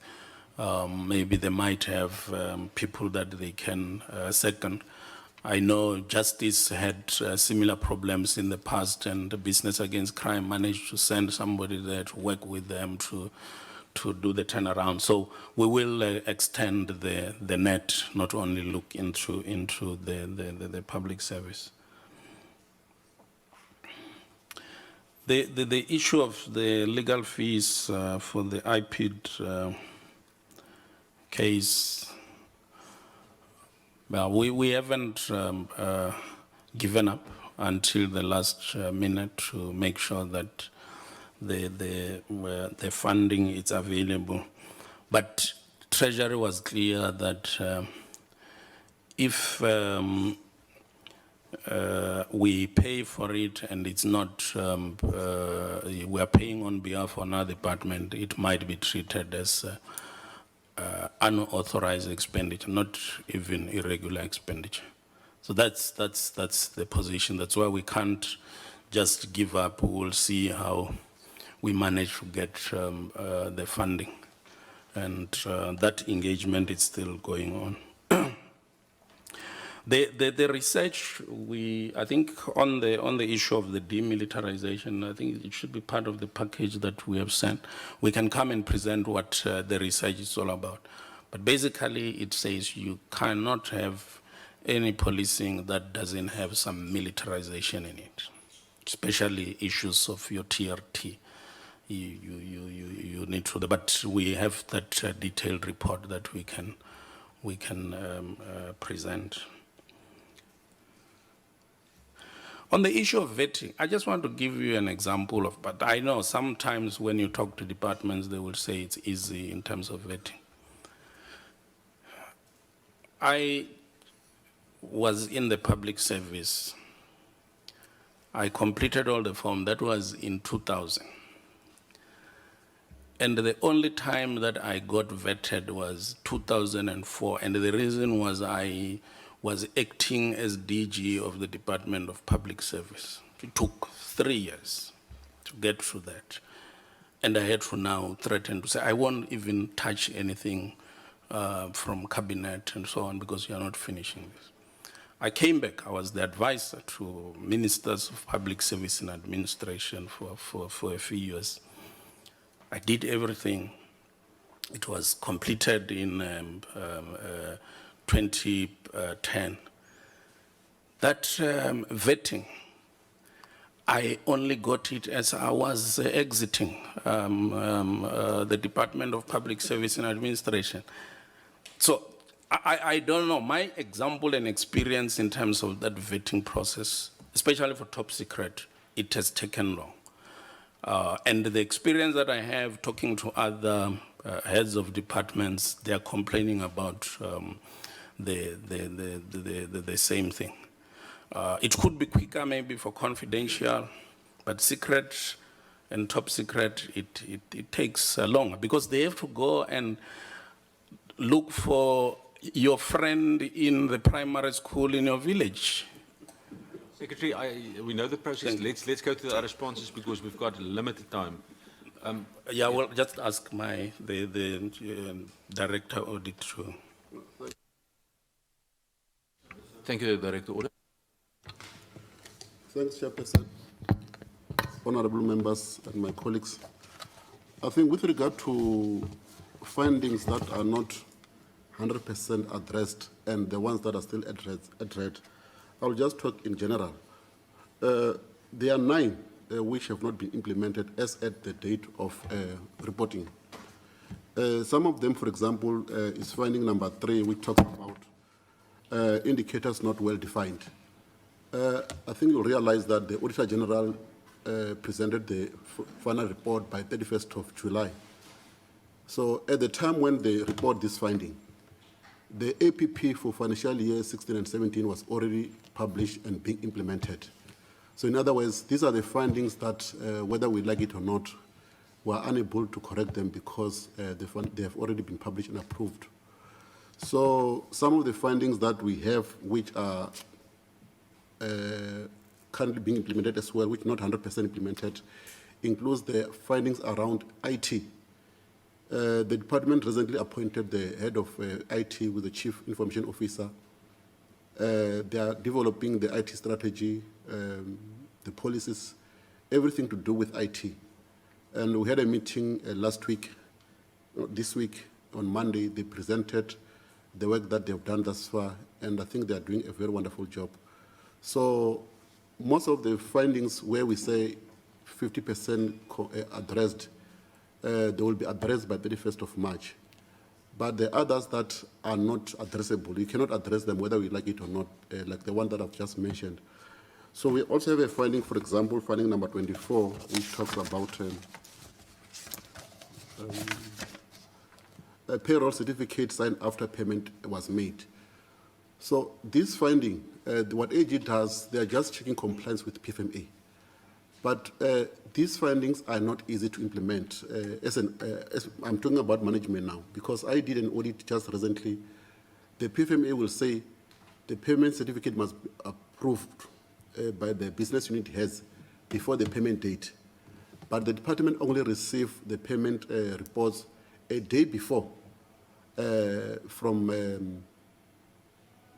Maybe they might have people that they can second. I know Justice had similar problems in the past, and the Business Against Crime managed to send somebody there to work with them to do the turnaround. So we will extend the net, not only look into the public service. The issue of the legal fees for the IPID case, well, we haven't given up until the last minute to make sure that the funding is available. But Treasury was clear that if we pay for it and it's not, we are paying on behalf of another department, it might be treated as unauthorized expenditure, not even irregular expenditure. So that's the position. That's why we can't just give up. We will see how we manage to get the funding, and that engagement is still going on. The research, I think on the issue of the demilitarization, I think it should be part of the package that we have sent. We can come and present what the research is all about. But basically it says you cannot have any policing that doesn't have some militarization in it, especially issues of your TRT. You need to, but we have that detailed report that we can present. On the issue of vetting, I just want to give you an example of, but I know sometimes when you talk to departments, they will say it's easy in terms of vetting. I was in the public service. I completed all the form. That was in 2000. And the only time that I got vetted was 2004. And the reason was I was acting as DG of the Department of Public Service. It took 3 years to get through that. And I had to now threaten to say, I won't even touch anything from cabinet and so on because you're not finishing this. I came back. I was the advisor to ministers of public service and administration for a few years. I did everything. It was completed in 2010. That vetting, I only got it as I was exiting the Department of Public Service and Administration. So I don't know, my example and experience in terms of that vetting process, especially for top secret, it has taken long. And the experience that I have talking to other heads of departments, they are complaining about the same thing. It could be quicker maybe for confidential, but secret and top secret, it takes longer because they have to go and look for your friend in the primary school in your village. Secretary, we know the process. Let's go to the responses because we've got limited time. Yeah, well, just ask the director audit to. Thank you, Director. Order. Thanks, Chairperson. Honorable members and my colleagues. I think with regard to findings that are not 100% addressed and the ones that are still addressed, I'll just talk in general. There are 9 which have not been implemented as at the date of reporting. Some of them, for example, is finding number 3, which talks about indicators not well defined. I think you'll realize that the Auditor General presented the final report by 31st of July. So at the time when they report this finding, the APP for financial year 16 and 17 was already published and being implemented. So in other words, these are the findings that, whether we like it or not, we are unable to correct them because they have already been published and approved. So some of the findings that we have, which are currently being implemented as well, which not 100% implemented, includes the findings around IT. The department recently appointed the head of IT with the chief information officer. They are developing the IT strategy, the policies, everything to do with IT. And we had a meeting last week, this week, on Monday. They presented the work that they've done thus far, and I think they are doing a very wonderful job. So most of the findings where we say 50% addressed, they will be addressed by 31st of March. But the others that are not addressable, you cannot address them whether we like it or not, like the one that I've just mentioned. So we also have a finding, for example, finding number 24, which talks about a payroll certificate signed after payment was made. So this finding, what AG does, they are just checking compliance with PFMA. But these findings are not easy to implement. As I'm talking about management now, because I did an audit just recently. The PFMA will say the payment certificate must be approved by the business unit heads before the payment date. But the department only receives the payment reports a day before from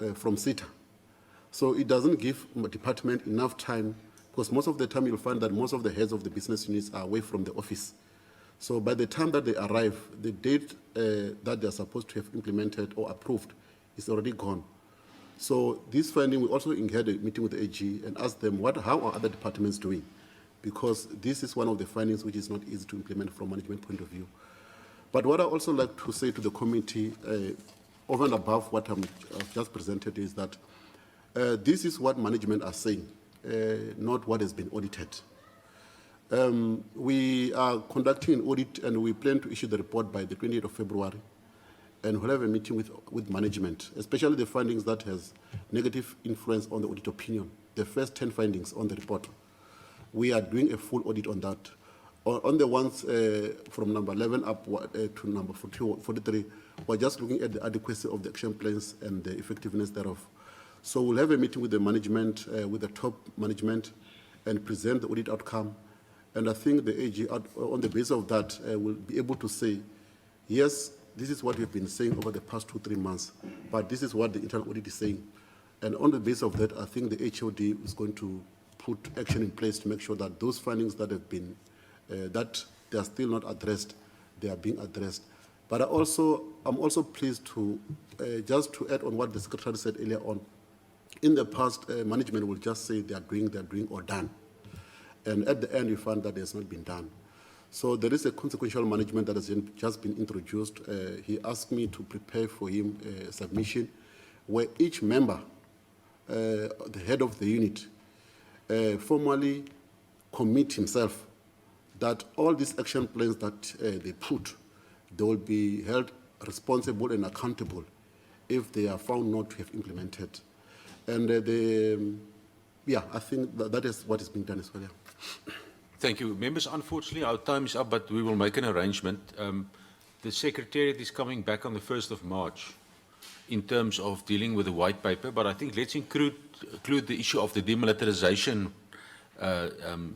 CETA. So it doesn't give the department enough time, because most of the time you'll find that most of the heads of the business units are away from the office. So by the time that they arrive, the date that they're supposed to have implemented or approved is already gone. So this finding, we also had a meeting with the AG and asked them, how are other departments doing? Because this is one of the findings which is not easy to implement from a management point of view. But what I also like to say to the committee, over and above what I've just presented, is that this is what management are saying, not what has been audited. We are conducting an audit and we plan to issue the report by the 28th of February. And we'll have a meeting with management, especially the findings that has negative influence on the audit opinion, the first 10 findings on the report. We are doing a full audit on that. On the ones from number 11 up to number 43, we're just looking at the adequacy of the action plans and the effectiveness thereof. So we'll have a meeting with the management, with the top management, and present the audit outcome. And I think the AG, on the basis of that, will be able to say, yes, this is what we've been saying over the past 2-3 months, but this is what the internal audit is saying. And on the basis of that, I think the HOD is going to put action in place to make sure that those findings that have been, that they are still not addressed, they are being addressed. But I'm also pleased to, just to add on what the Secretary said earlier on. In the past, management will just say they are doing or done. And at the end, you find that it has not been done. So there is a consequential management that has just been introduced. He asked me to prepare for him a submission where each member, the head of the unit, formally commit himself that all these action plans that they put, they will be held responsible and accountable if they are found not to have implemented. And I think that is what is being done as well. Yeah. Thank you. Members, unfortunately, our time is up, but we will make an arrangement. The Secretariat is coming back on the 1st of March in terms of dealing with the white paper, but I think let's include the issue of the demilitarization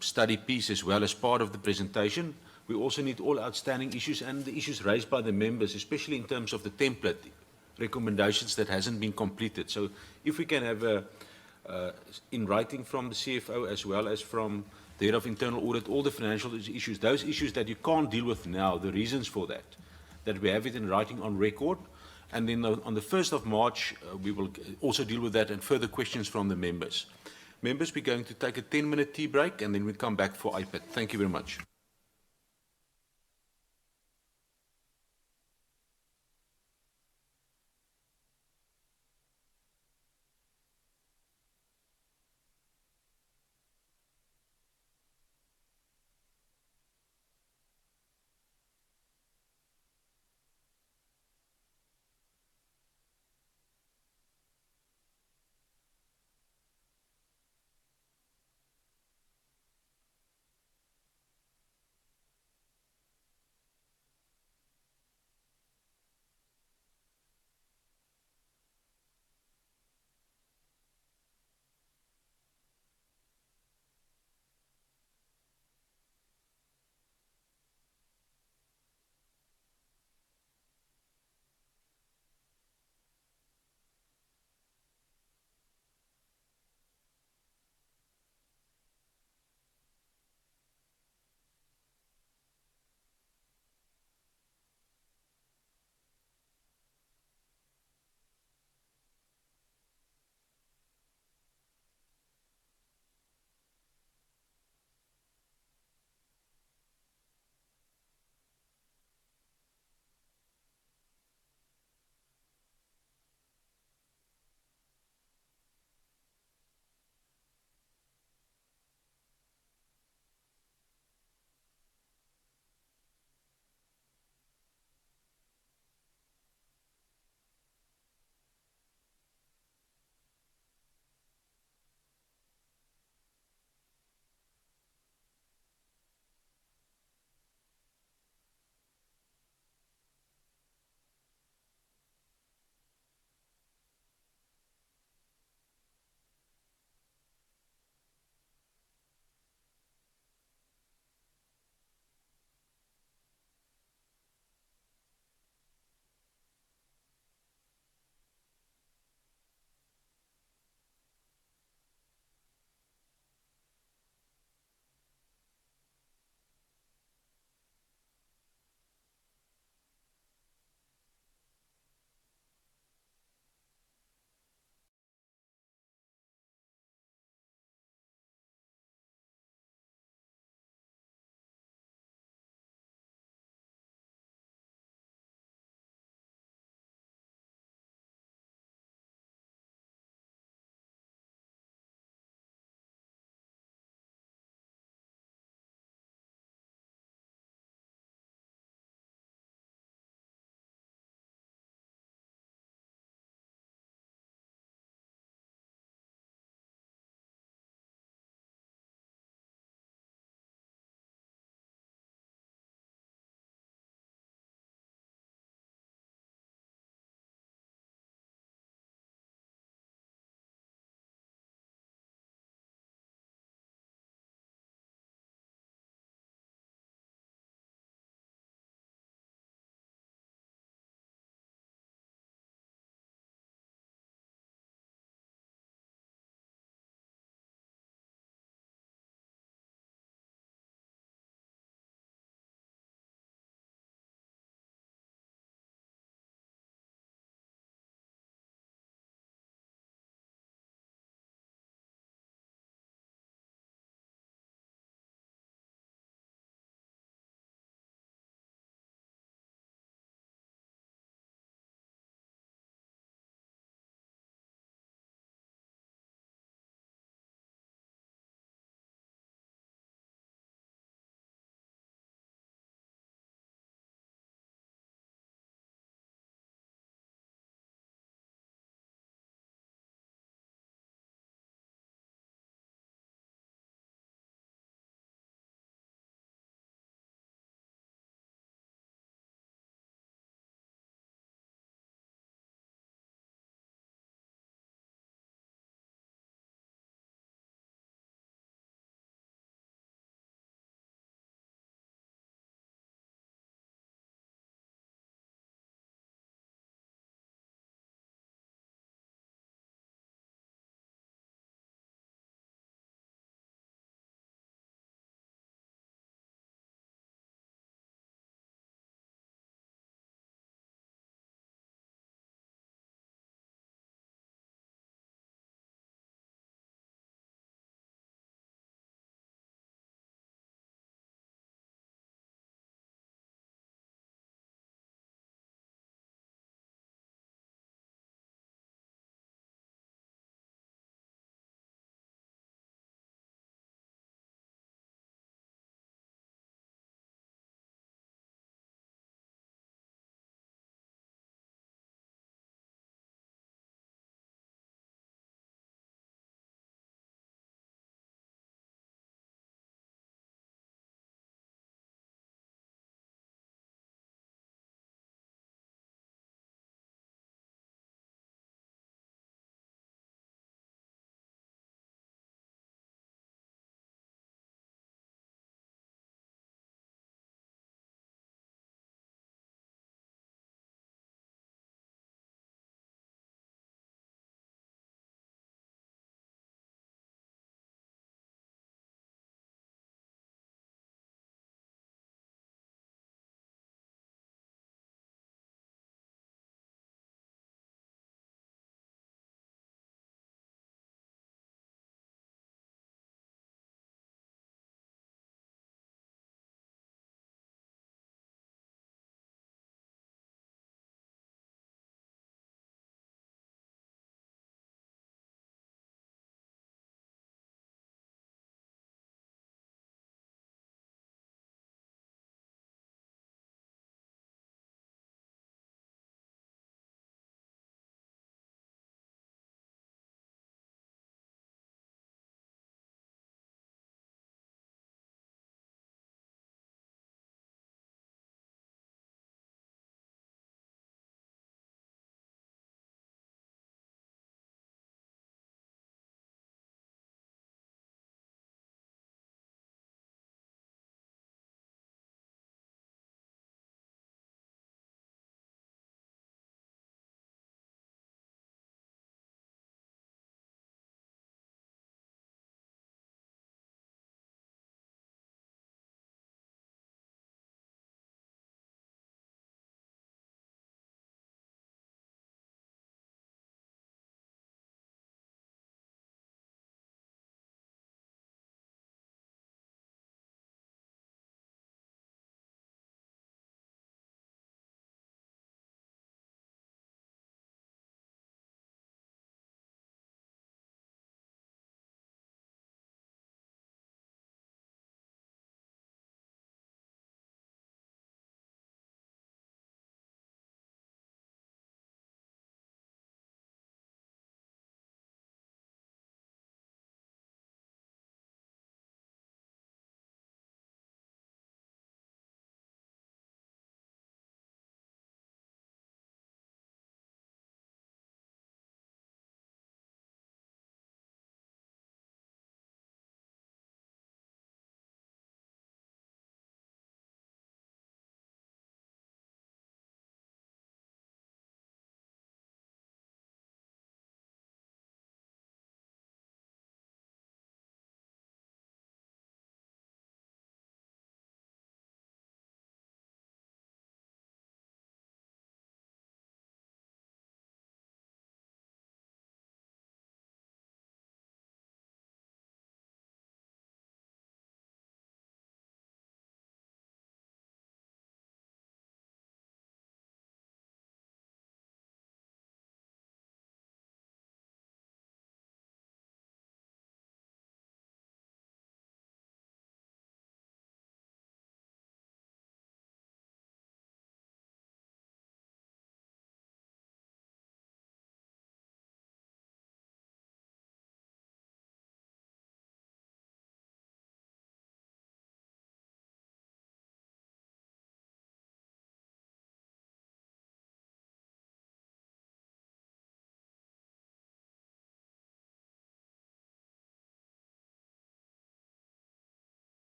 study piece as well as part of the presentation. We also need all outstanding issues and the issues raised by the members, especially in terms of the template recommendations that hasn't been completed. So if we can have in writing from the CFO as well as from the head of internal audit, all the financial issues, those issues that you can't deal with now, the reasons for that we have it in writing on record. And then on the 1st of March, we will also deal with that and further questions from the members. Members, we're going to take a 10-minute tea break and then we come back for IPID. Thank you very much.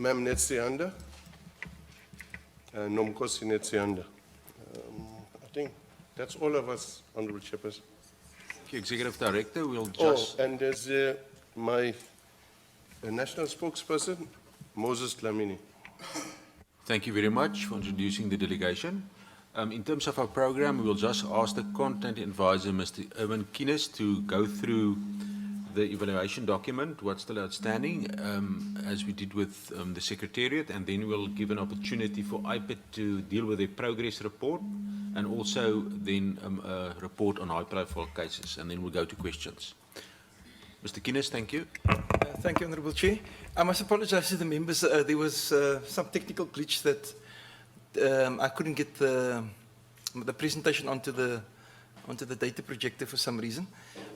Ma'am Netsianda, Nomkosi Netsianda. I think that's all of us, Honorable Chairperson. Thank you, Executive Director. We'll Oh, just... and there's my national spokesperson, Moses Dlamini. Thank you very much for introducing the delegation. In terms of our program, we'll just ask the content advisor, Mr. Erwin Kines, to go through the evaluation document, what's still outstanding, as we did with the Secretariat, and then we'll give an opportunity for IPID to deal with a progress report, and also then a report on high-profile cases, and then we'll go to questions. Mr. Kines, thank you. Thank you, Honourable Chair. I must apologise to the members. There was some technical glitch that I couldn't get the presentation onto the data projector for some reason.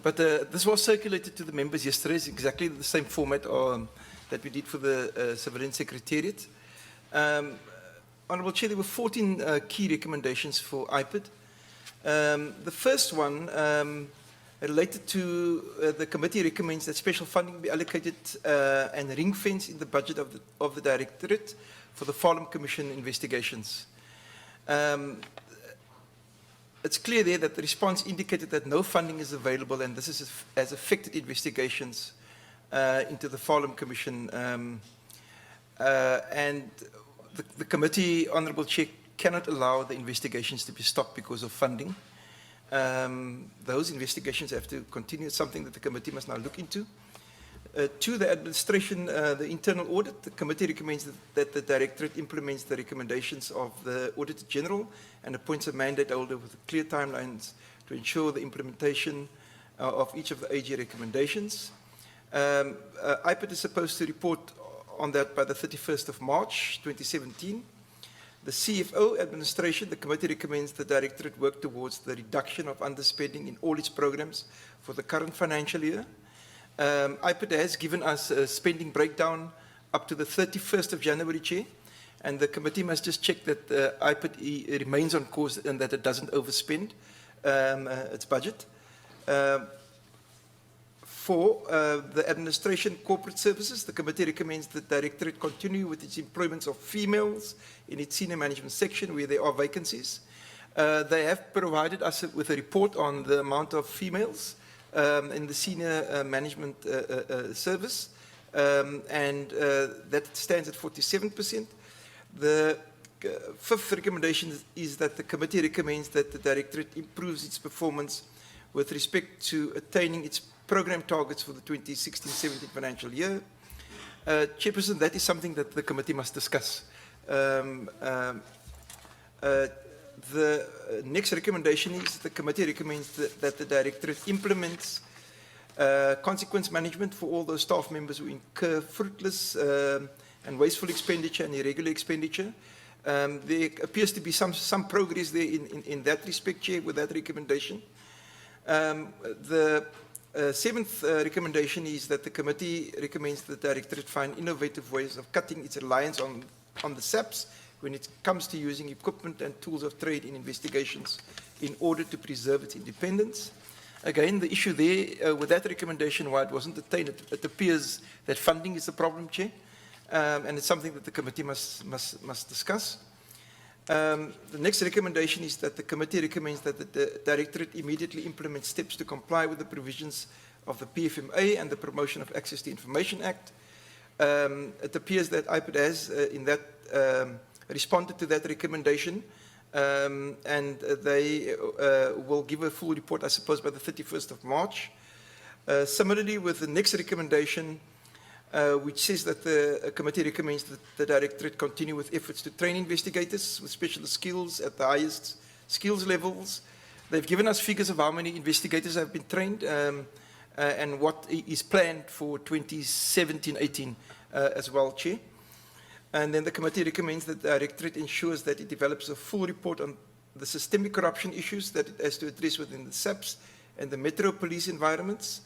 But this was circulated to the members yesterday. It's exactly the same format that we did for the Civilian Secretariat. Honourable Chair, there were 14 key recommendations for IPID. The first one related to the committee recommends that special funding be allocated and ring-fenced in the budget of the Directorate for the Farnham Commission investigations. It's clear there that the response indicated that no funding is available, and this has affected investigations into the Farnham Commission. And the committee, Honourable Chair, cannot allow the investigations to be stopped because of funding. Those investigations have to continue. It's something that the committee must now look into. To the administration, the internal audit, the committee recommends that the Directorate implements the recommendations of the Auditor General and appoints a mandate holder with clear timelines to ensure the implementation of each of the AG recommendations. IPID is supposed to report on that by the 31st of March 2017. The CFO administration, the committee recommends the Directorate work towards the reduction of underspending in all its programs for the current financial year. IPID has given us a spending breakdown up to the 31st of January, Chair, and the committee must just check that IPID remains on course and that it doesn't overspend its budget. For the administration corporate services, the committee recommends the Directorate continue with its employments of females in its senior management section where there are vacancies. They have provided us with a report on the amount of females in the senior management service, and that stands at 47%. The fifth recommendation is that the committee recommends that the Directorate improves its performance with respect to attaining its program targets for the 2016-17 financial year. Chairperson, that is something that the committee must discuss. The next recommendation is the committee recommends that the Directorate implements consequence management for all those staff members who incur fruitless and wasteful expenditure and irregular expenditure. There appears to be some progress there in that respect, Chair, with that recommendation. The seventh recommendation is that the committee recommends the Directorate find innovative ways of cutting its reliance on the SAPs when it comes to using equipment and tools of trade in investigations in order to preserve its independence. Again, the issue there with that recommendation, why it wasn't attained, it appears that funding is the problem, Chair, and it's something that the committee must discuss. The next recommendation is that the committee recommends that the Directorate immediately implement steps to comply with the provisions of the PFMA and the Promotion of Access to Information Act. It appears that IPID has, in that, responded to that recommendation, and they will give a full report, I suppose, by the 31st of March. Similarly, with the next recommendation, which says that the committee recommends that the Directorate continue with efforts to train investigators with specialist skills at the highest skills levels. They've given us figures of how many investigators have been trained and what is planned for 2017-18 as well, Chair. And then the committee recommends that the Directorate ensures that it develops a full report on the systemic corruption issues that it has to address within the SAPs and the Metro Police environments.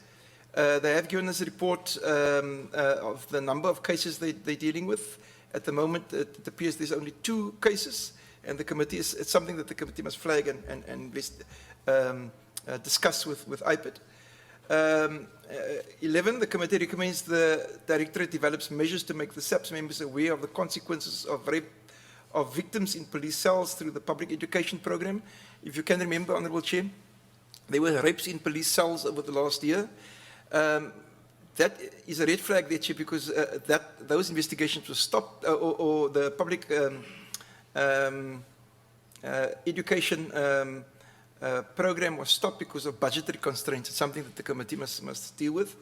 They have given us a report of the number of cases they're dealing with. At the moment, it appears there's only 2 cases, and the committee it's something that the committee must flag and discuss with IPID. 11, the committee recommends the Directorate develops measures to make the SAPS members aware of the consequences of rape of victims in police cells through the public education program. If you can remember, Honourable Chair, there were rapes in police cells over the last year. That is a red flag there, Chair, because those investigations were stopped, or the public education program was stopped because of budgetary constraints. It's something that the committee must deal with.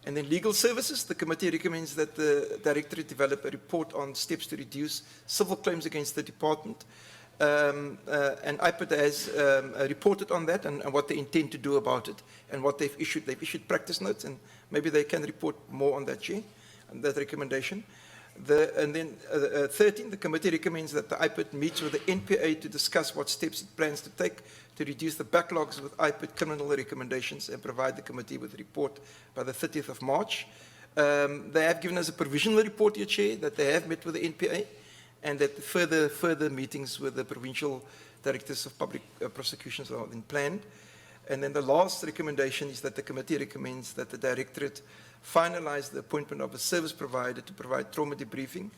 And then legal services, the committee recommends that the Directorate develop a report on steps to reduce civil claims against the department. And IPID has reported on that and what they intend to do about it and what they've issued. They've issued practice notes, and maybe they can report more on that, Chair, on that recommendation. And then 13, the committee recommends that the IPID meets with the NPA to discuss what steps it plans to take to reduce the backlogs with IPID criminal recommendations and provide the committee with a report by the 30th of March. They have given us a provisional report here, Chair, that they have met with the NPA and that further meetings with the provincial directors of public prosecutions are then planned. And then the last recommendation is that the committee recommends that the Directorate finalize the appointment of a service provider to provide trauma debriefing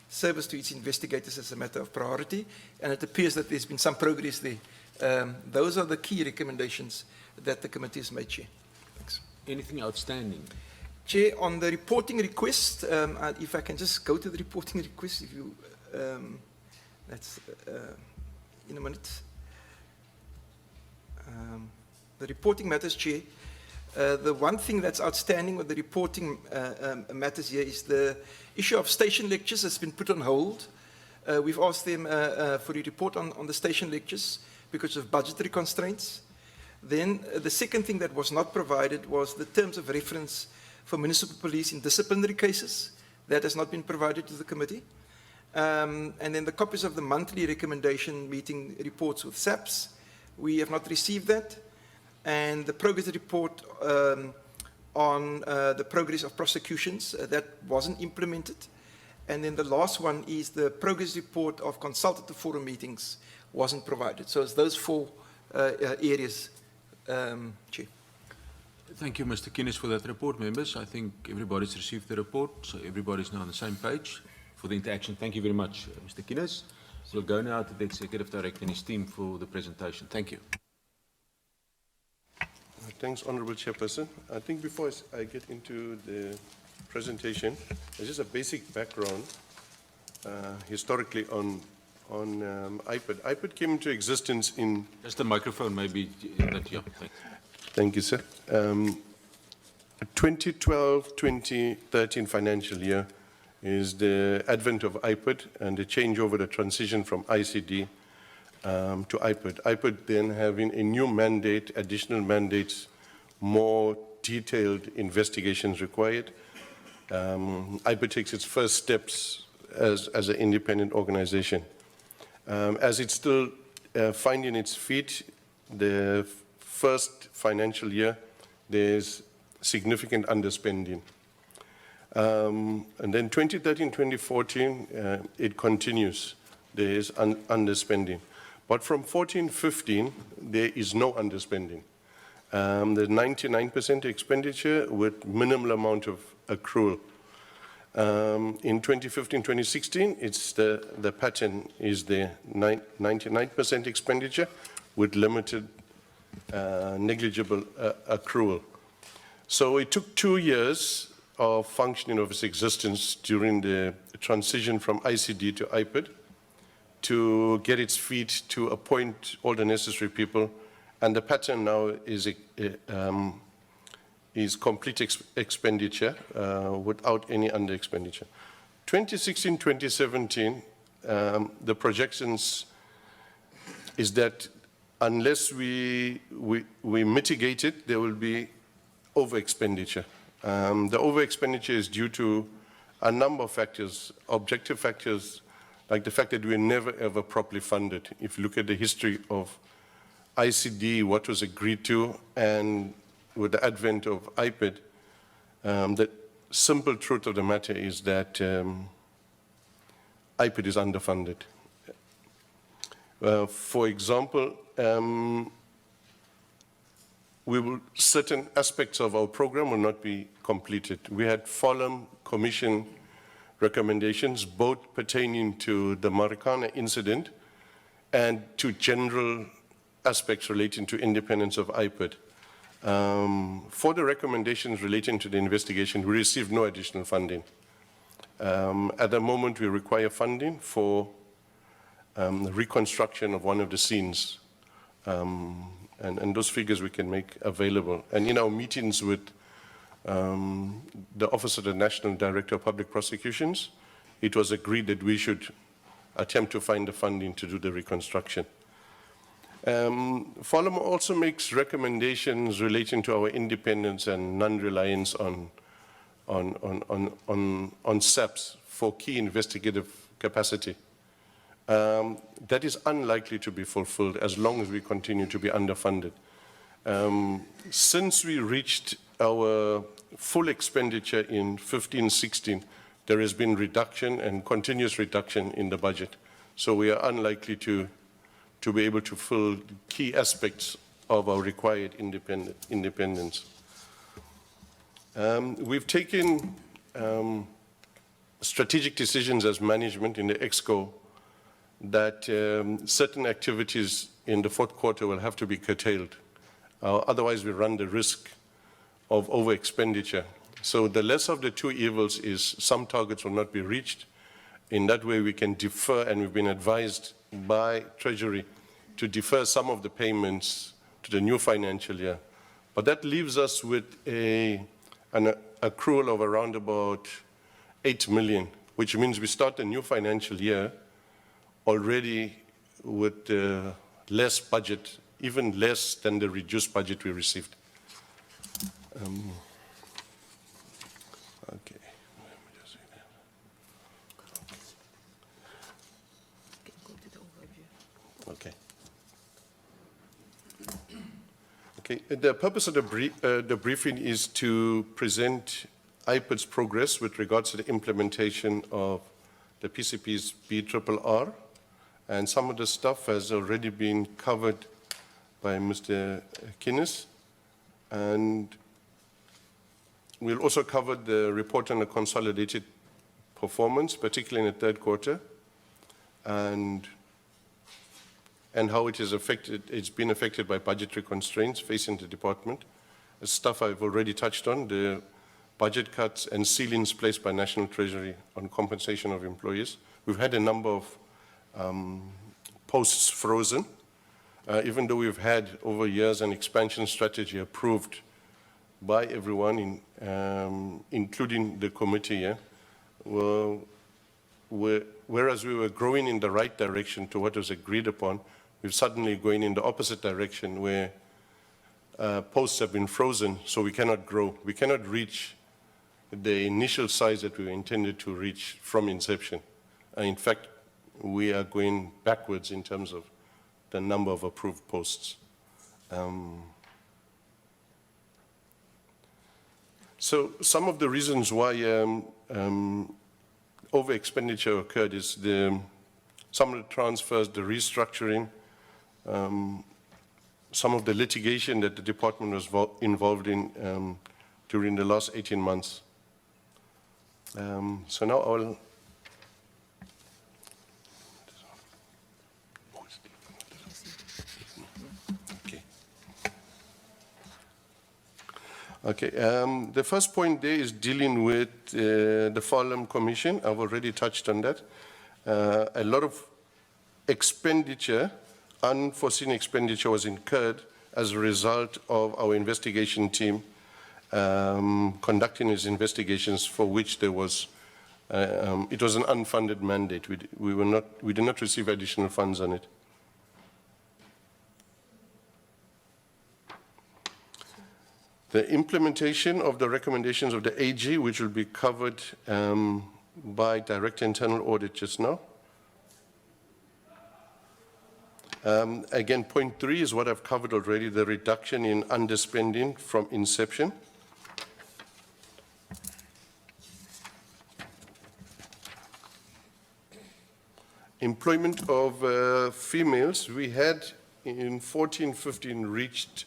service to its investigators as a matter of priority, and it appears that there's been some progress there. Those are the key recommendations that the committee has made, Chair. Thanks. Anything outstanding? Chair, on the reporting request, if I can just go to the reporting request, if you, that's in a minute. The reporting matters, Chair. The one thing that's outstanding with the reporting matters here is the issue of station lectures has been put on hold. We've asked them for a report on the station lectures because of budgetary constraints. Then the second thing that was not provided was the terms of reference for municipal police in disciplinary cases. That has not been provided to the committee. And then the copies of the monthly recommendation meeting reports with SAPS. We have not received that. And the progress report on the progress of prosecutions, that wasn't implemented. And then the last one is the progress report of consultative forum meetings wasn't provided. So it's those four areas, Chair. Thank you, Mr. Guinness, for that report, members. I think everybody's received the report, so everybody's now on the same page for the interaction. Thank you very much, Mr. Guinness. We'll go now to the Executive Director and his team for the presentation. Thank you. Thanks, Honourable Chairperson. I think before I get into the presentation, there's just a basic background historically on IPID. IPID came into existence in... Just the microphone, maybe. That, yeah, thanks. Thank you, sir. 2012-2013 financial year is the advent of IPID and the changeover, the transition from ICD to IPID. IPID then having a new mandate, additional mandates, more detailed investigations required. IPID takes its first steps as an independent organization. As it's still finding its feet, the first financial year, there's significant underspending. And then 2013-2014, it continues. There is underspending. But from 14-15, there is no underspending. The 99% expenditure with minimal amount of accrual. In 2015-2016, it's the pattern is the 99% expenditure with limited negligible accrual. So it took 2 years of functioning of its existence during the transition from ICD to IPID to get its feet, to appoint all the necessary people, and the pattern now is complete expenditure without any under expenditure. 2016-2017, the projections is that unless we mitigate it, there will be over expenditure. The over expenditure is due to a number of factors, objective factors, like the fact that we were never ever properly funded. If you look at the history of ICD, what was agreed to, and with the advent of IPID, the simple truth of the matter is that IPID is underfunded. For example, certain aspects of our program will not be completed. We had fallen commission recommendations, both pertaining to the Marikana incident and to general aspects relating to independence of IPID. For the recommendations relating to the investigation, we received no additional funding. At the moment, we require funding for reconstruction of one of the scenes. And those figures we can make available. And in our meetings with the Office of the National Director of Public Prosecutions, it was agreed that we should attempt to find the funding to do the reconstruction. Follow also makes recommendations relating to our independence and non-reliance on SAPs for key investigative capacity. That is unlikely to be fulfilled as long as we continue to be underfunded. Since we reached our full expenditure in 15-16, there has been reduction and continuous reduction in the budget. So we are unlikely to be able to fill key aspects of our required independence. We've taken strategic decisions as management in the EXCO that certain activities in the fourth quarter will have to be curtailed. Otherwise, we run the risk of over-expenditure. So the less of the two evils is some targets will not be reached. In that way, we can defer, and we've been advised by Treasury to defer some of the payments to the new financial year. But that leaves us with an accrual of around about 8 million, which means we start the new financial year already with less budget, even less than the reduced budget we received. Okay. Okay. Okay. The purpose of the briefing is to present IPID's progress with regards to the implementation of the PCP's BRRR. And some of the stuff has already been covered by Mr. Kinnis. And we'll also cover the report on the consolidated performance, particularly in the third quarter, and how it is affected. It's been affected by budgetary constraints facing the department. The stuff I've already touched on, the budget cuts and ceilings placed by National Treasury on compensation of employees. We've had a number of posts frozen, even though we've had over years an expansion strategy approved by everyone, including the committee. Yeah? Well, whereas we were growing in the right direction to what was agreed upon, we're suddenly going in the opposite direction where posts have been frozen, so we cannot grow. We cannot reach the initial size that we were intended to reach from inception. In fact, we are going backwards in terms of the number of approved posts. So some of the reasons why over-expenditure occurred is some of the transfers, the restructuring, some of the litigation that the department was involved in during the last 18 months. So now I'll... Okay, the first point there is dealing with the Farlam Commission. I've already touched on that. A lot of expenditure, unforeseen expenditure was incurred as a result of our investigation team conducting its investigations for which there was, it was an unfunded mandate. We did not receive additional funds on it. The implementation of the recommendations of the AG, which will be covered by direct internal audit just now. Again, point 3 is what I've covered already, the reduction in underspending from inception. Employment of females, we had in 14-15 reached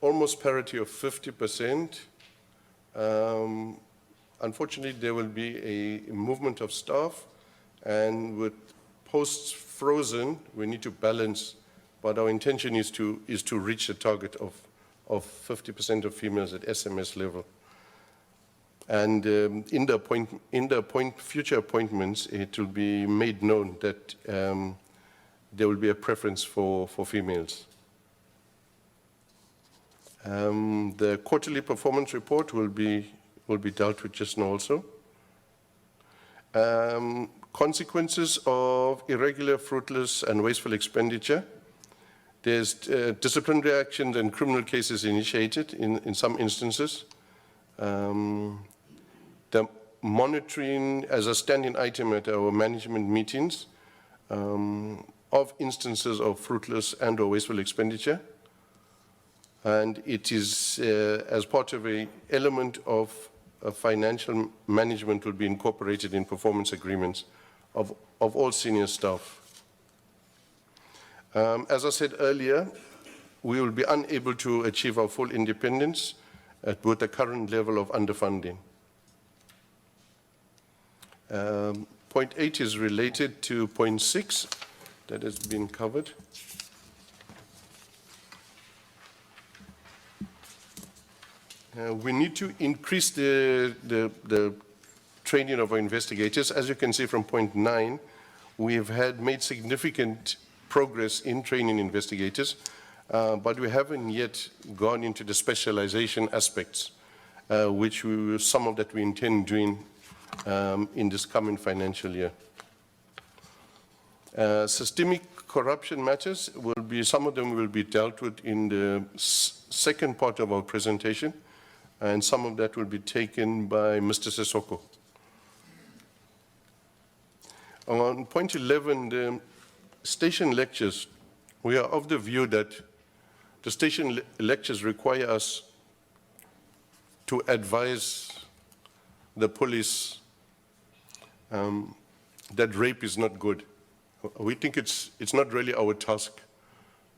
almost parity of 50%. Unfortunately, there will be a movement of staff, and with posts frozen, we need to balance, but our intention is to reach the target of 50% of females at SMS level. And in the future appointments, it will be made known that there will be a preference for females. The quarterly performance report will be dealt with just now also. Consequences of irregular, fruitless, and wasteful expenditure. There's disciplinary actions and criminal cases initiated in some instances. The monitoring as a standing item at our management meetings of instances of fruitless and or wasteful expenditure. And it is as part of an element of financial management will be incorporated in performance agreements of all senior staff. As I said earlier, we will be unable to achieve our full independence with the current level of underfunding. Point 8 is related to point 6 that has been covered. We need to increase the training of our investigators. As you can see from point 9, we have made significant progress in training investigators, but we haven't yet gone into the specialization aspects, which some of that we intend doing in this coming financial year. Systemic corruption matters will be, some of them will be dealt with in the second part of our presentation, and some of that will be taken by Mr. Sissoko. On point 11, the station lectures, we are of the view that the station lectures require us to advise the police that rape is not good. We think it's not really our task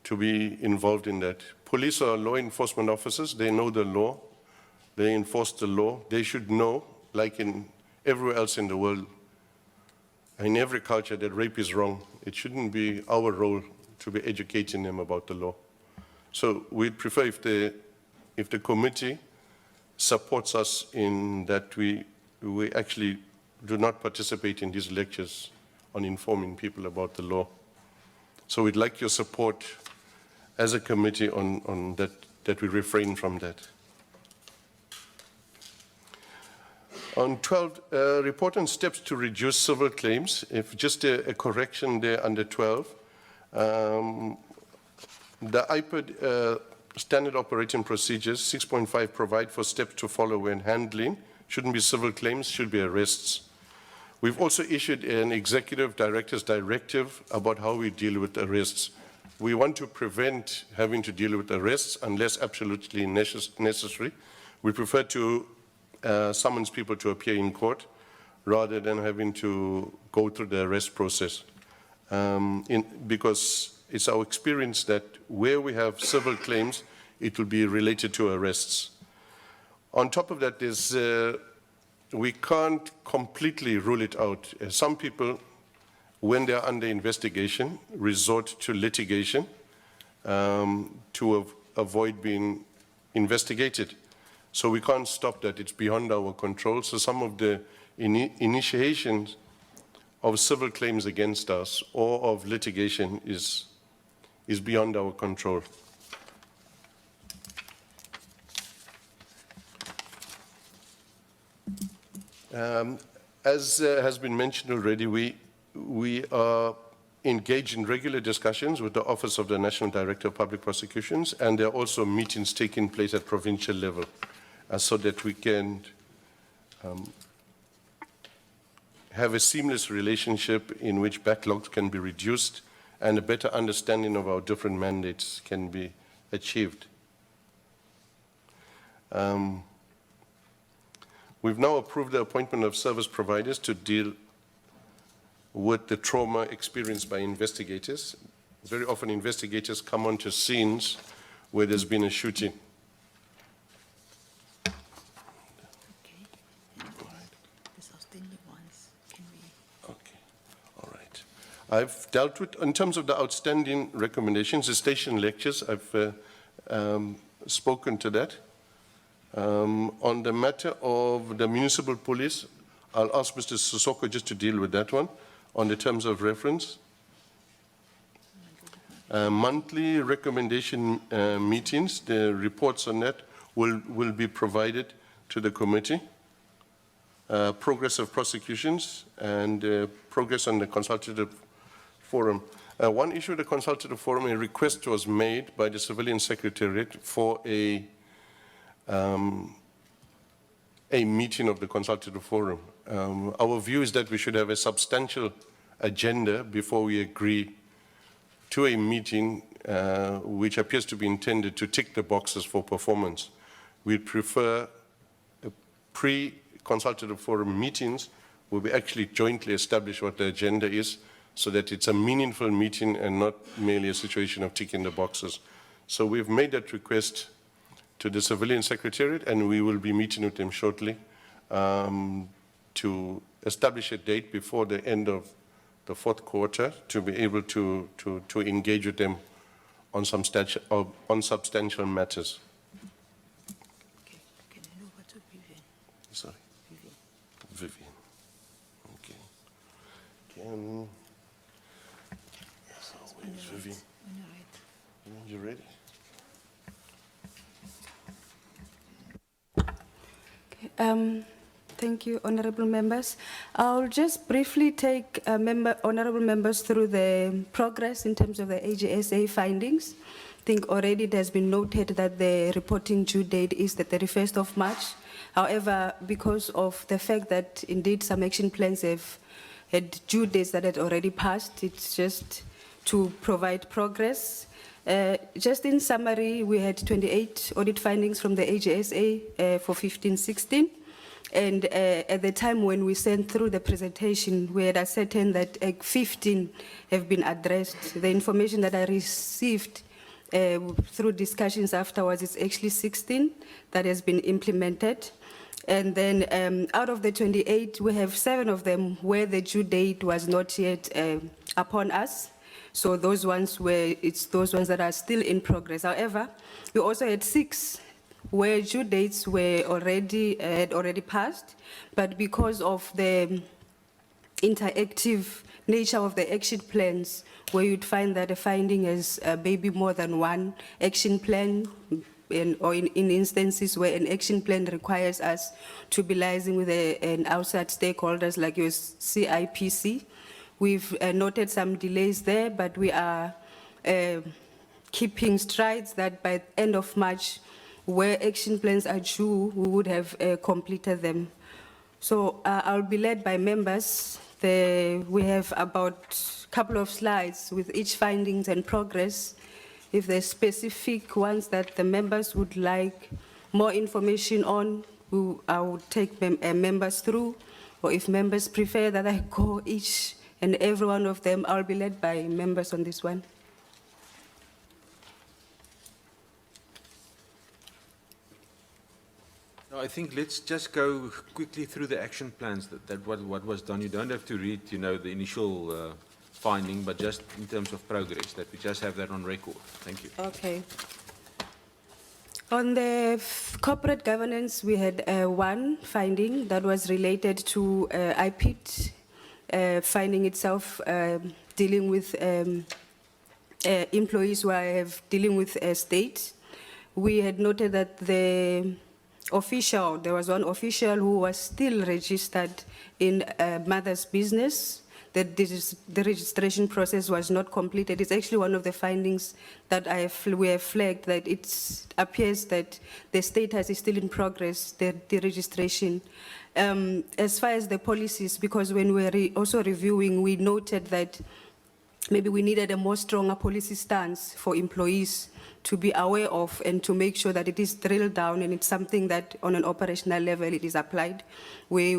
to be involved in that. Police are law enforcement officers. They know the law. They enforce the law. They should know, like in everywhere else in the world, in every culture, that rape is wrong. It shouldn't be our role to be educating them about the law. So we'd prefer if the committee supports us in that we actually do not participate in these lectures on informing people about the law. So we'd like your support as a committee on that we refrain from that. On 12, report on steps to reduce civil claims, if just a correction there under 12. The IPID standard operating procedures, 6.5, provide for steps to follow when handling. Shouldn't be civil claims, should be arrests. We've also issued an executive director's directive about how we deal with arrests. We want to prevent having to deal with arrests unless absolutely necessary. We prefer to summons people to appear in court rather than having to go through the arrest process. Because it's our experience that where we have civil claims, it will be related to arrests. On top of that, we can't completely rule it out. Some people, when they're under investigation, resort to litigation to avoid being investigated. So we can't stop that, it's beyond our control. So some of the initiations of civil claims against us or of litigation is beyond our control. As has been mentioned already, we are engaged in regular discussions with the Office of the National Director of Public Prosecutions, and there are also meetings taking place at provincial level so that we can have a seamless relationship in which backlogs can be reduced and a better understanding of our different mandates can be achieved. We've now approved the appointment of service providers to deal with the trauma experienced by investigators. Very often investigators come onto scenes where there's been a shooting, I've dealt with, in terms of the outstanding recommendations, the station lectures, I've spoken to that. On the matter of the municipal police, I'll ask Mr. Sissoko just to deal with that one on the terms of reference. Monthly recommendation meetings, the reports on that will be provided to the committee. Progress of prosecutions and progress on the consultative forum. One issue of the consultative forum, a request was made by the Civilian Secretariat for a meeting of the consultative forum. Our view is that we should have a substantial agenda before we agree to a meeting which appears to be intended to tick the boxes for performance. We'd prefer pre-consultative forum meetings where we actually jointly establish what the agenda is so that it's a meaningful meeting and not merely a situation of ticking the boxes. So we've made that request to the Civilian Secretariat, and we will be meeting with them shortly to establish a date before the end of the fourth quarter to be able to engage with them on substantial matters. Okay, can I know what to Vivian? Sorry. Vivian. Vivian. Okay. Can... So, where's Vivian? You ready? Thank you, honorable members. I'll just briefly take honorable members through the progress in terms of the AGSA findings. I think already it has been noted that the reporting due date is the 31st of March. However, because of the fact that indeed some action plans have had due dates that had already passed, it's just to provide progress. Just in summary, we had 28 audit findings from the AGSA for 15-16. And at the time when we sent through the presentation, we had ascertained that 15 have been addressed. The information that I received through discussions afterwards is actually 16 that has been implemented. And then out of the 28, we have 7 of them where the due date was not yet upon us. So those ones it's those ones that are still in progress. However, we also had 6 where due dates were had already passed, but because of the interactive nature of the action plans, where you'd find that a finding has maybe more than one action plan, or in instances where an action plan requires us to be liaising with an outside stakeholders like your CIPC. We've noted some delays there, but we are keeping strides that by the end of March, where action plans are due, we would have completed them. So I'll be led by members. We have about a couple of slides with each findings and progress. If there's specific ones that the members would like more information on, I would take members through, or if members prefer that I go each and every one of them, I'll be led by members on this one. I think let's just go quickly through the action plans, what was done. You don't have to read, the initial finding, but just in terms of progress, that we just have that on record. Thank you. Okay. On the corporate governance, we had one finding that was related to IPID, finding itself dealing with employees who are dealing with state. We had noted that there was one official who was still registered in mother's business. The registration process was not completed. It's actually one of the findings that we have flagged, that it appears that the status is still in progress, the registration. As far as the policies, because when we were also reviewing, we noted that maybe we needed a more stronger policy stance for employees to be aware of and to make sure that it is drilled down and it's something that on an operational level it is applied. We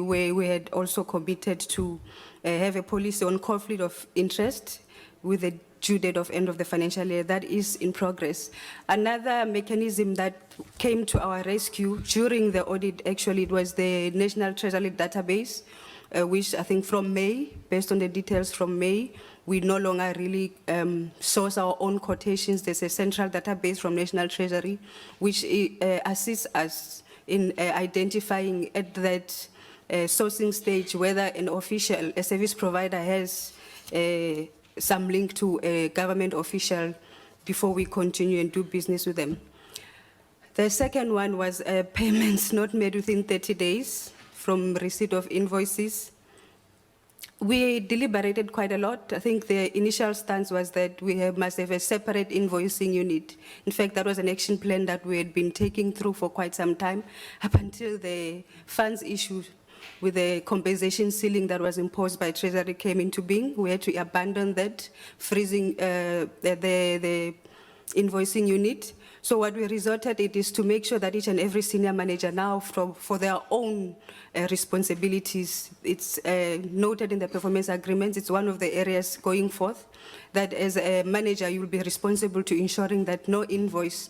had also committed to have a policy on conflict of interest with the due date of end of the financial year. That is in progress. Another mechanism that came to our rescue during the audit, actually, it was the National Treasury Database, which I think from May, based on the details from May, we no longer really source our own quotations. There's a central database from National Treasury, which assists us in identifying at that sourcing stage whether an official, a service provider has some link to a government official before we continue and do business with them. The second one was payments not made within 30 days from receipt of invoices. We deliberated quite a lot. I think the initial stance was that we must have a separate invoicing unit. In fact, that was an action plan that we had been taking through for quite some time, up until the funds issue with the compensation ceiling that was imposed by Treasury came into being. We had to abandon that, freezing the invoicing unit. So what we resorted it is to make sure that each and every senior manager now, for their own responsibilities, it's noted in the performance agreements. It's one of the areas going forth that as a manager, you will be responsible to ensuring that no invoice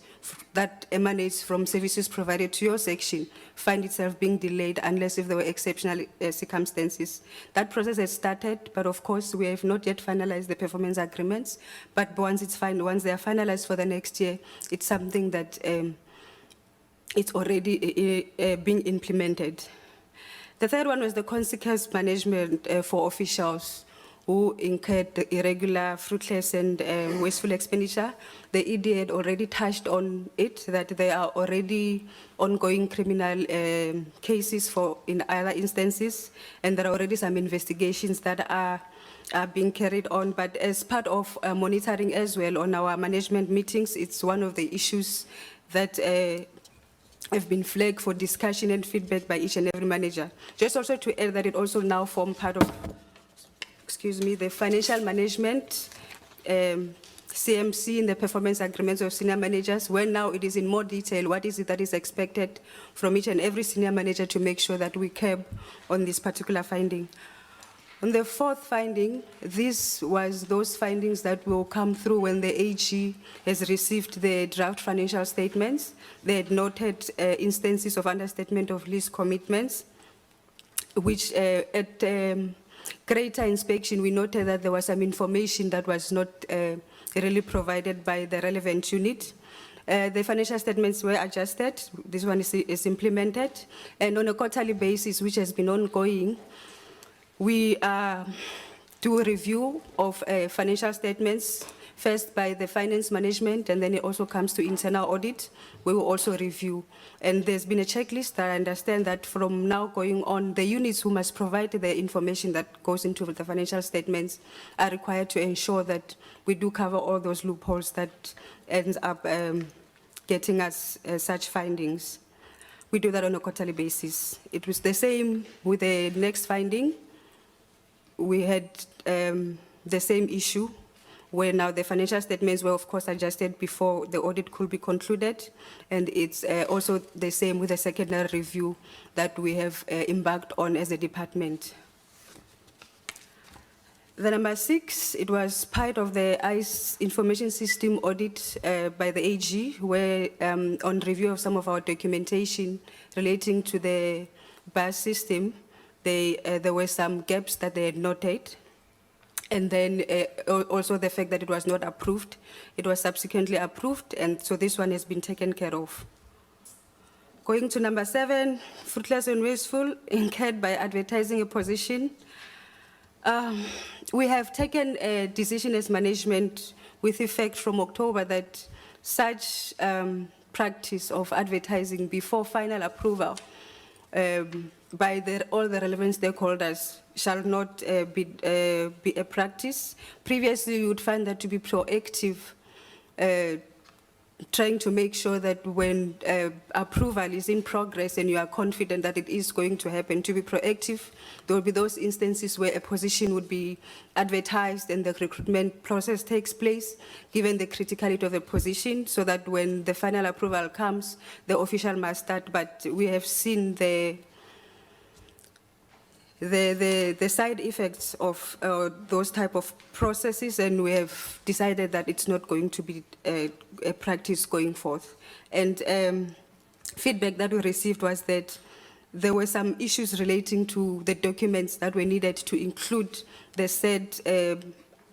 that emanates from services provided to your section find itself being delayed unless if there were exceptional circumstances. That process has started, but of course we have not yet finalized the performance agreements. But once they are finalized for the next year, it's something that it's already being implemented. The third one was the consequence management for officials who incurred the irregular, fruitless, and wasteful expenditure. The ED had already touched on it, that there are already ongoing criminal cases in other instances, and there are already some investigations that are being carried on. But as part of monitoring as well on our management meetings, it's one of the issues that have been flagged for discussion and feedback by each and every manager. Just also to add that it also now forms part of the financial management, CMC in the performance agreements of senior managers, where now it is in more detail what is it that is expected from each and every senior manager to make sure that we curb on this particular finding. On the fourth finding, this was those findings that will come through when the AG has received the draft financial statements. They had noted instances of understatement of lease commitments, which at greater inspection, we noted that there was some information that was not really provided by the relevant unit. The financial statements were adjusted. This one is implemented. And on a quarterly basis, which has been ongoing, we do a review of financial statements, first by the finance management, and then it also comes to internal audit. We will also review. And there's been a checklist. I understand that from now going on, the units who must provide the information that goes into the financial statements are required to ensure that we do cover all those loopholes that ends up getting us such findings. We do that on a quarterly basis. It was the same with the next finding. We had the same issue, where now the financial statements were, of course, adjusted before the audit could be concluded. And it's also the same with the secondary review that we have embarked on as a department. The number 6, it was part of the ICE information system audit by the AG, where on review of some of our documentation relating to the bus system, there were some gaps that they had noted. And then also the fact that it was not approved. It was subsequently approved, and so this one has been taken care of. Going to number 7, fruitless and wasteful, incurred by advertising a position. We have taken a decision as management with effect from October that such practice of advertising before final approval by all the relevant stakeholders shall not be a practice. Previously, you would find that to be proactive, trying to make sure that when approval is in progress and you are confident that it is going to happen, to be proactive. There will be those instances where a position would be advertised and the recruitment process takes place, given the criticality of the position, so that when the final approval comes, the official must start. But we have seen the side effects of those type of processes, and we have decided that it's not going to be a practice going forth. And feedback that we received was that there were some issues relating to the documents that were needed to include the said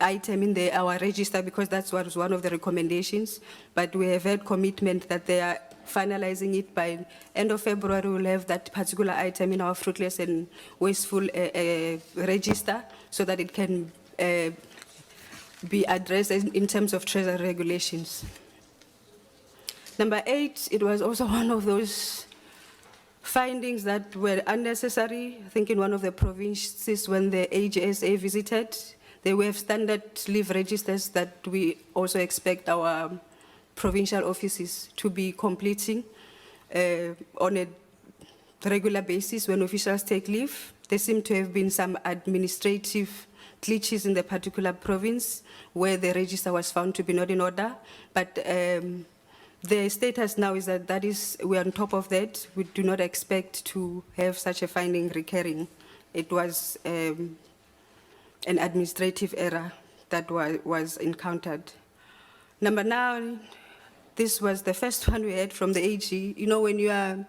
item in our register because that was one of the recommendations. But we have had commitment that they are finalizing it by end of February. We'll have that particular item in our fruitless and wasteful register so that it can be addressed in terms of treasury regulations. Number 8, it was also one of those findings that were unnecessary. I think in one of the provinces when the AGSA visited, they have standard leave registers that we also expect our provincial offices to be completing on a regular basis when officials take leave. There seem to have been some administrative glitches in the particular province where the register was found to be not in order, but the status now is that we're on top of that. We do not expect to have such a finding recurring. It was an administrative error that was encountered. Number 9, this was the first one we had from the AG. You know, when you are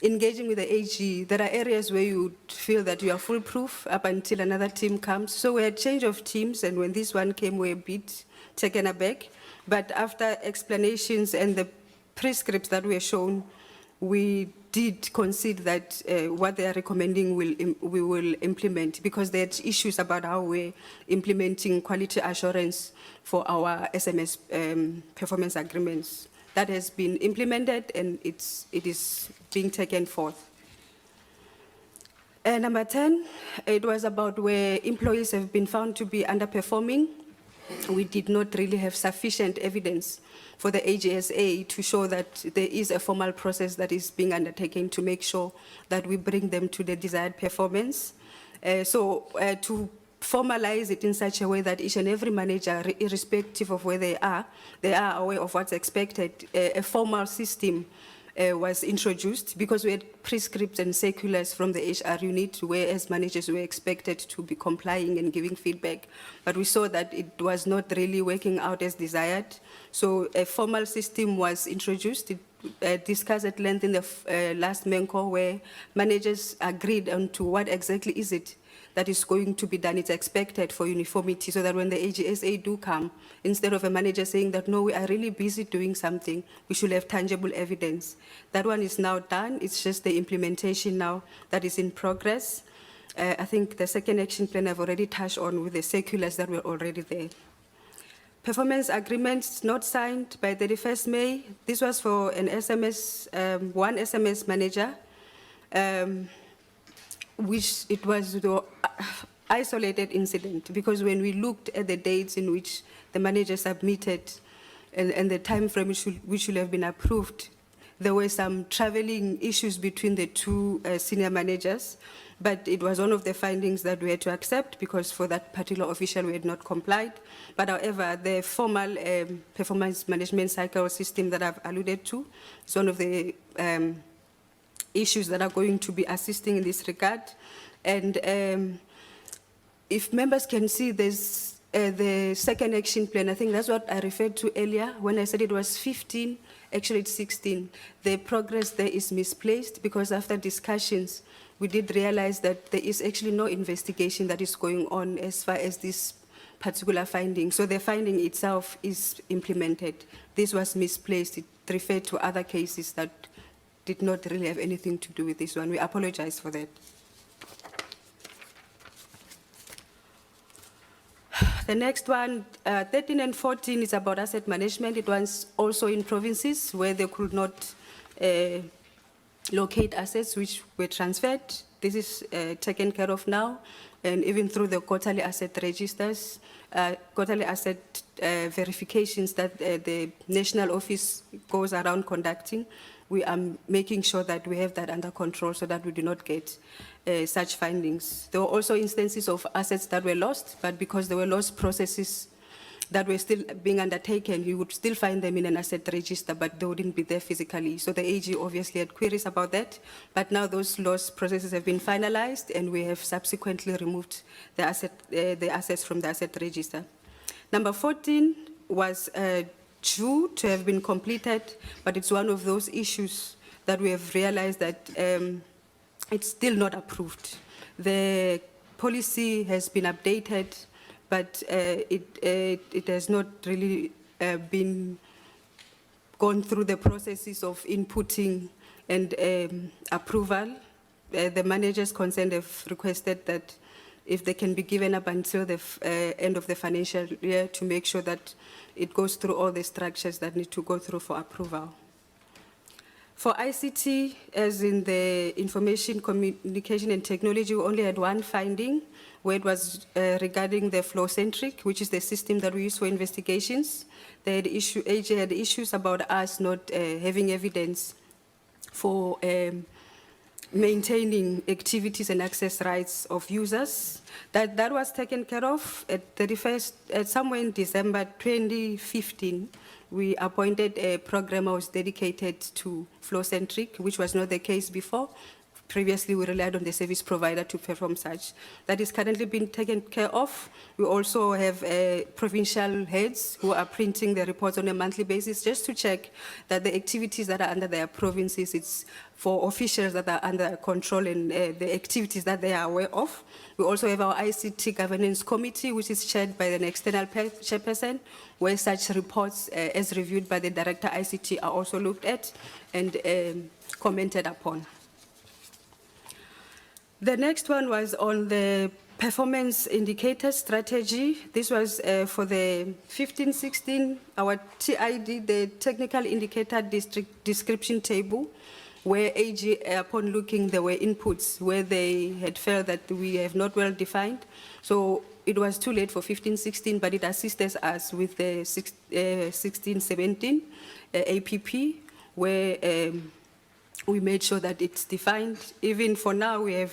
engaging with the AG, there are areas where you feel that you are foolproof up until another team comes. So we had change of teams, and when this one came, we were a bit taken aback. But after explanations and the prescripts that were shown, we did concede that what they are recommending we will implement, because there are issues about how we're implementing quality assurance for our SMS performance agreements. That has been implemented and it is being taken forth. Number 10, it was about where employees have been found to be underperforming. We did not really have sufficient evidence for the AGSA to show that there is a formal process that is being undertaken to make sure that we bring them to the desired performance. To formalize it in such a way that each and every manager, irrespective of where they are aware of what's expected. A formal system was introduced because we had prescripts and circulars from the HR unit where as managers we were expected to be complying and giving feedback. But we saw that it was not really working out as desired. So a formal system was introduced, discussed at length in the last MENCO, where managers agreed on to what exactly is it that is going to be done. It's expected for uniformity, so that when the AGSA do come, instead of a manager saying that, no, we are really busy doing something, we should have tangible evidence. That one is now done. It's just the implementation now that is in progress. I think the second action plan I've already touched on with the circulars that were already there. Performance agreements not signed by 31st May. This was for an SMS, one SMS manager, which it was the isolated incident, because when we looked at the dates in which the manager submitted and the time frame which should have been approved, there were some traveling issues between the two senior managers, but it was one of the findings that we had to accept because for that particular official we had not complied. But however, the formal performance management cycle system that I've alluded to is one of the issues that are going to be assisting in this regard. And if members can see, there's the second action plan. I think that's what I referred to earlier when I said it was 15, actually it's 16. The progress there is misplaced because after discussions, we did realize that there is actually no investigation that is going on as far as this particular finding. So the finding itself is implemented. This was misplaced. It referred to other cases that did not really have anything to do with this one. We apologize for that. The next one, 13 and 14, is about asset management. It was also in provinces where they could not locate assets which were transferred. This is taken care of now, and even through the quarterly asset registers, quarterly asset verifications that the national office goes around conducting, we are making sure that we have that under control so that we do not get such findings. There were also instances of assets that were lost, but because there were lost processes that were still being undertaken, you would still find them in an asset register, but they wouldn't be there physically. So the AG obviously had queries about that, but now those lost processes have been finalized and we have subsequently removed the assets from the asset register. Number 14 was due to have been completed, but it's one of those issues that we have realized that it's still not approved. The policy has been updated, but it has not really been gone through the processes of inputting and approval. The managers concerned have requested that if they can be given up until the end of the financial year to make sure that it goes through all the structures that need to go through for approval. For ICT, as in the information, communication and technology, we only had one finding where it was regarding the flow-centric, which is the system that we use for investigations. They had AG had issues about us not having evidence for maintaining activities and access rights of users. That was taken care of at 31st, somewhere in December 2015. We appointed a program that was dedicated to flow-centric, which was not the case before. Previously, we relied on the service provider to perform such. That is currently being taken care of. We also have provincial heads who are printing the reports on a monthly basis just to check that the activities that are under their provinces, it's for officials that are under control and the activities that they are aware of. We also have our ICT governance committee, which is chaired by an external chairperson, where such reports, as reviewed by the director ICT, are also looked at and commented upon. The next one was on the performance indicator strategy. This was for the 15-16, our TID, the technical indicator description table, where AG, upon looking, there were inputs where they had felt that we have not well defined. So it was too late for 15-16, but it assisted us with the 16-17 APP, where we made sure that it's defined. Even for now, we had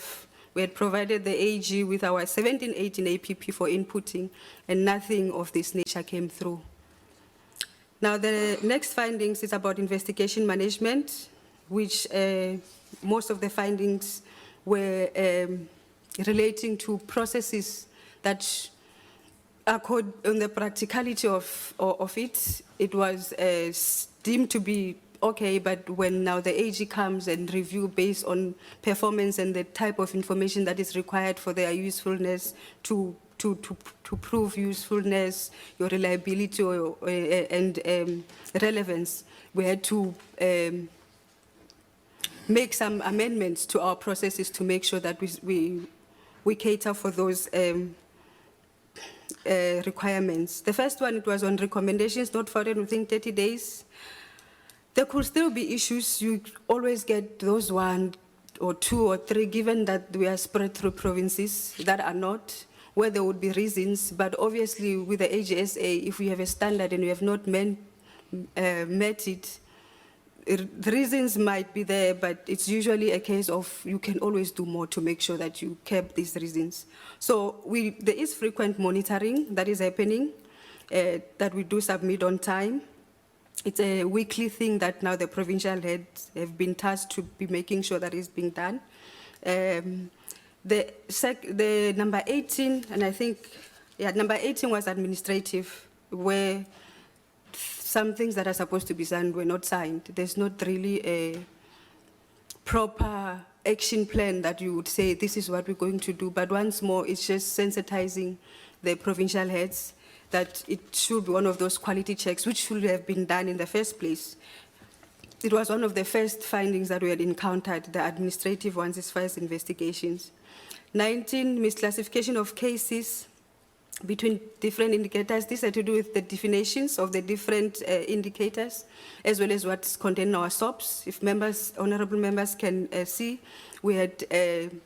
provided the AG with our 17-18 APP for inputting, and nothing of this nature came through. Now, the next findings is about investigation management, which most of the findings were relating to processes that are on the practicality of it. It was deemed to be okay, but when now the AG comes and review based on performance and the type of information that is required for their usefulness to prove usefulness, your reliability and relevance, we had to make some amendments to our processes to make sure that we cater for those requirements. The first one, it was on recommendations not forwarded within 30 days. There could still be issues. You always get those 1 or 2 or 3, given that we are spread through provinces that are not, where there would be reasons. But obviously, with the AGSA, if we have a standard and we have not met it, the reasons might be there, but it's usually a case of you can always do more to make sure that you keep these reasons. So there is frequent monitoring that is happening, that we do submit on time. It's a weekly thing that now the provincial heads have been tasked to be making sure that it's being done. The number 18, and I think, number 18 was administrative, where some things that are supposed to be signed were not signed. There's not really a proper action plan that you would say, this is what we're going to do. But once more, it's just sensitizing the provincial heads that it should be one of those quality checks which should have been done in the first place. It was one of the first findings that we had encountered, the administrative ones as far as investigations. 19, misclassification of cases between different indicators. These are to do with the definitions of the different indicators, as well as what's contained in our SOPs. If honorable members can see, we had done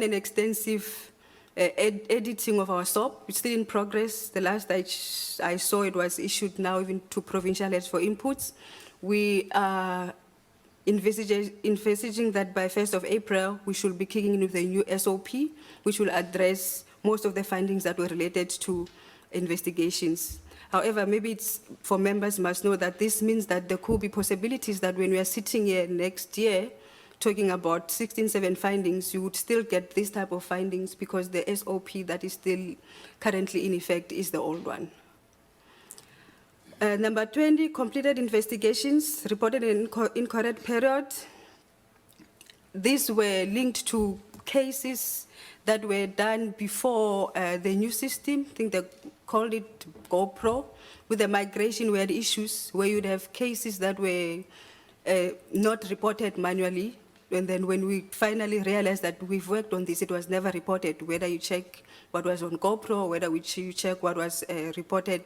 an extensive editing of our SOP. It's still in progress. The last I saw it was issued now even to provincial heads for inputs. We are envisaging that by 1st of April, we should be kicking in with a new SOP, which will address most of the findings that were related to investigations. However, maybe it's for members must know that this means that there could be possibilities that when we are sitting here next year, talking about 16-7 findings, you would still get this type of findings because the SOP that is still currently in effect is the old one. Number 20, completed investigations reported in incorrect period. These were linked to cases that were done before the new system. I think they called it GoPro. With the migration, we had issues where you'd have cases that were not reported manually. And then when we finally realized that we've worked on this, it was never reported, whether you check what was on GoPro, whether you check what was reported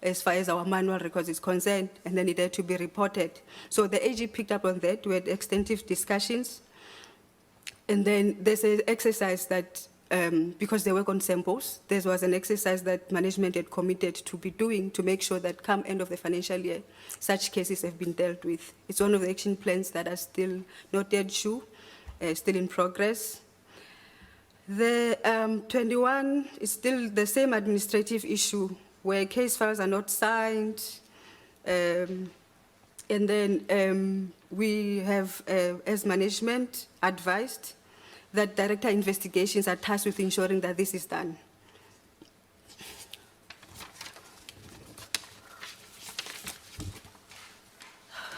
as far as our manual records is concerned, and then it had to be reported. So the AG picked up on that. We had extensive discussions. And then there's an exercise that, because they work on samples, there was an exercise that management had committed to be doing to make sure that come end of the financial year, such cases have been dealt with. It's one of the action plans that are still not yet due, still in progress. The 21 is still the same administrative issue where case files are not signed. And then we have, as management, advised that director investigations are tasked with ensuring that this is done.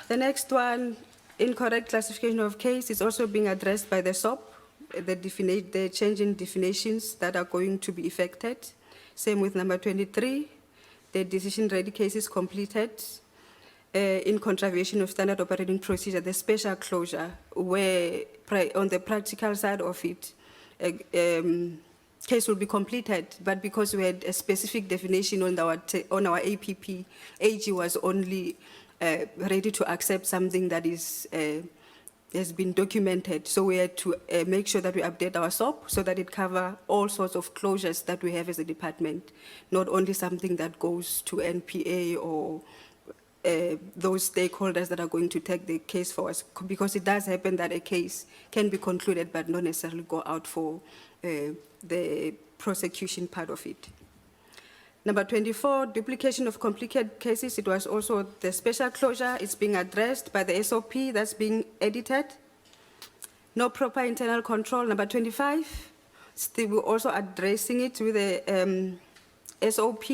The next one, incorrect classification of case, is also being addressed by the SOP, the change in definitions that are going to be effected. Same with number 23, the decision-ready cases completed. In contravention of standard operating procedure, the special closure, where on the practical side of it, case will be completed, but because we had a specific definition on our APP, AG was only ready to accept something that is has been documented. So we had to make sure that we update our SOP so that it covers all sorts of closures that we have as a department, not only something that goes to NPA or those stakeholders that are going to take the case for us, because it does happen that a case can be concluded but not necessarily go out for the prosecution part of it. Number 24, duplication of complicated cases. It was also the special closure. It's being addressed by the SOP that's being edited. No proper internal control. Number 25, still we're also addressing it with the SOP.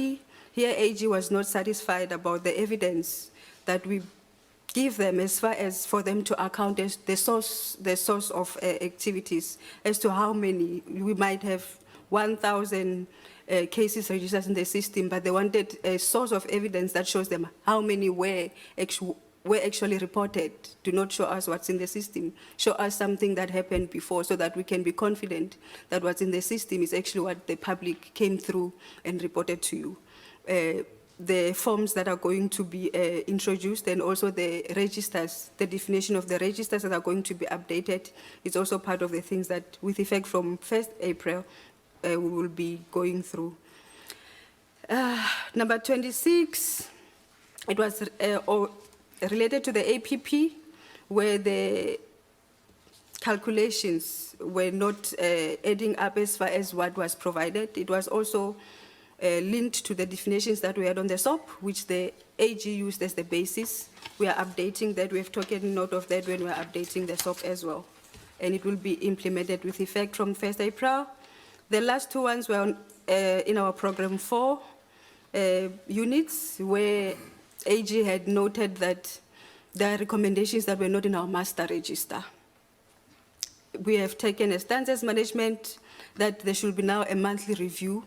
Here, AG was not satisfied about the evidence that we give them as far as for them to account as the source of activities, as to how many. We might have 1,000 cases registered in the system, but they wanted a source of evidence that shows them how many were actually reported. Do not show us what's in the system. Show us something that happened before so that we can be confident that what's in the system is actually what the public came through and reported to you. The forms that are going to be introduced, and also the registers, the definition of the registers that are going to be updated, is also part of the things that, with effect from 1st April, we will be going through. Number 26, it was related to the APP, where the calculations were not adding up as far as what was provided. It was also linked to the definitions that we had on the SOP, which the AG used as the basis. We are updating that. We have taken note of that when we are updating the SOP as well. And it will be implemented with effect from 1st April. The last two ones were on, in our program 4 units, where AG had noted that there are recommendations that were not in our master register. We have taken a stance as management that there should be now a monthly review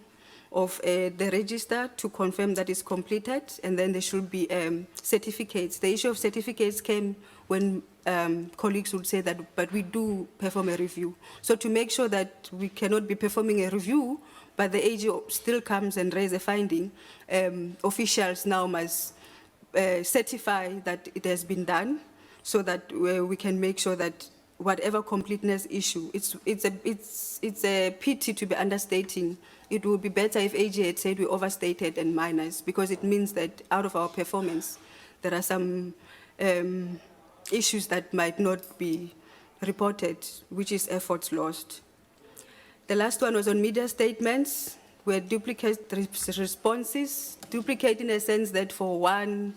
of the register to confirm that it's completed, and then there should be certificates. The issue of certificates came when colleagues would say that, but we do perform a review. So to make sure that we cannot be performing a review, but the AG still comes and raises a finding, officials now must certify that it has been done, so that we can make sure that whatever completeness issue, it's a pity to be understating. It would be better if AG had said we overstated and minus, because it means that out of our performance, there are some issues that might not be reported, which is efforts lost. The last one was on media statements, where duplicate responses, duplicate in the sense that for one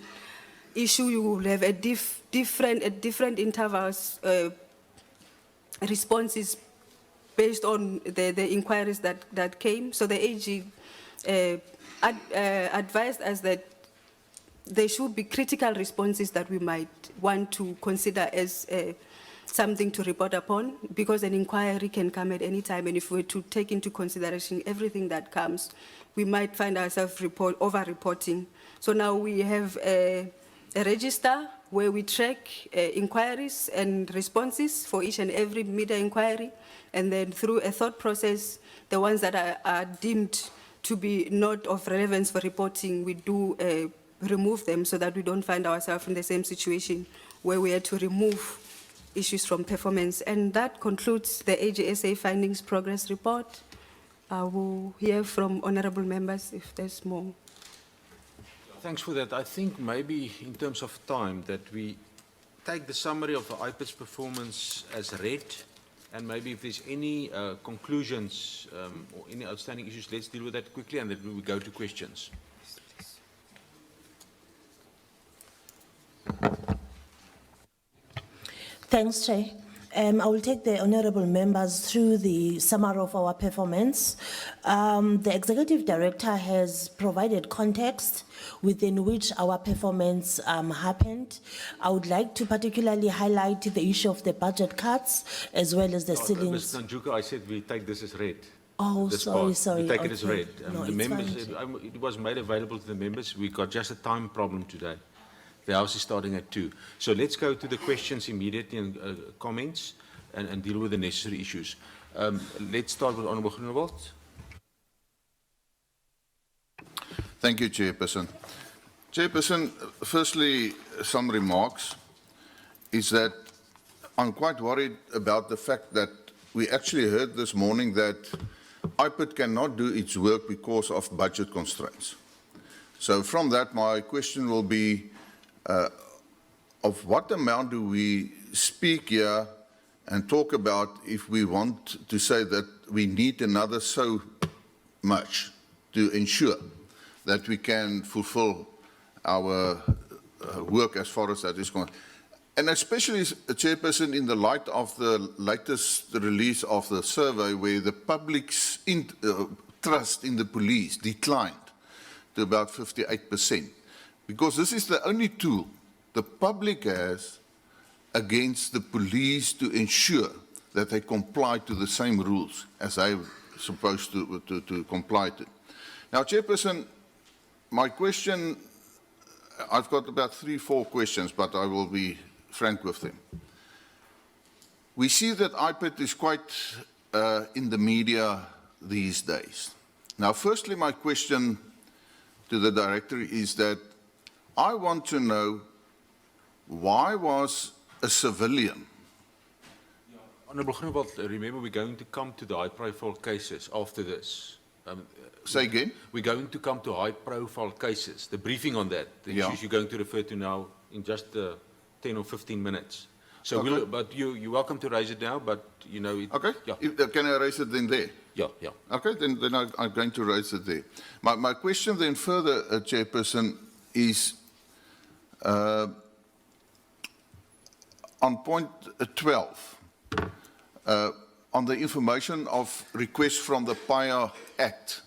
issue you will have at different intervals responses based on the inquiries that came. So the AG advised us that there should be critical responses that we might want to consider as something to report upon, because an inquiry can come at any time, and if we were to take into consideration everything that comes, we might find ourselves over-reporting. So now we have a register where we track inquiries and responses for each and every media inquiry, and then through a thought process, the ones that are deemed to be not of relevance for reporting, we do remove them so that we don't find ourselves in the same situation where we had to remove issues from performance. And that concludes the AGSA findings progress report. I will hear from honorable members if there's more. Thanks for that. I think maybe in terms of time that we take the summary of the IPID's performance as read, and maybe if there's any conclusions or any outstanding issues, let's deal with that quickly, and then we will go to questions. Thanks, Chair. I will take the honourable members through the summary of our performance. The Executive Director has provided context within which our performance happened. I would like to particularly highlight the issue of the budget cuts as well as the ceilings. Ms. Nanjuka, I said we take this as read. Oh, This sorry, part. sorry. We take it as okay. read. No, The it's members, fine. it was made available to the members. We got just a time problem today. The House is starting at 2. So let's go to the questions immediately and comments and deal with the necessary issues. Let's start with Honourable Groenewald. Thank you, Chairperson. Chairperson, firstly, some remarks is that I'm quite worried about the fact that we actually heard this morning that IPID cannot do its work because of budget constraints. So from that, my question will be, of what amount do we speak here and talk about if we want to say that we need another so much to ensure that we can fulfill our work as far as that is concerned? And especially, Chairperson, in the light of the latest release of the survey where the public's trust in the police declined to about 58%. Because this is the only tool the public has against the police to ensure that they comply to the same rules as they're supposed to comply to. Now, Chairperson, my question, I've got about 3-4 questions, but I will be frank with them. We see that IPID is quite in the media these days. Now, firstly, my question to the Director is that I want to know why was a civilian. Honourable Groenewald, remember we're going to come to the high-profile cases after this. Say again? We're going to come to high-profile cases. The briefing on that, the issues you're going to refer to now in just 10 or 15 minutes. So, okay. But you're welcome to raise it now, but you know it. Okay. Yeah. Can I raise it then there? Yeah, yeah. Okay, then I'm going to raise it there. My question then further, Chairperson, is on point 12, on the information of requests from the PIA Act.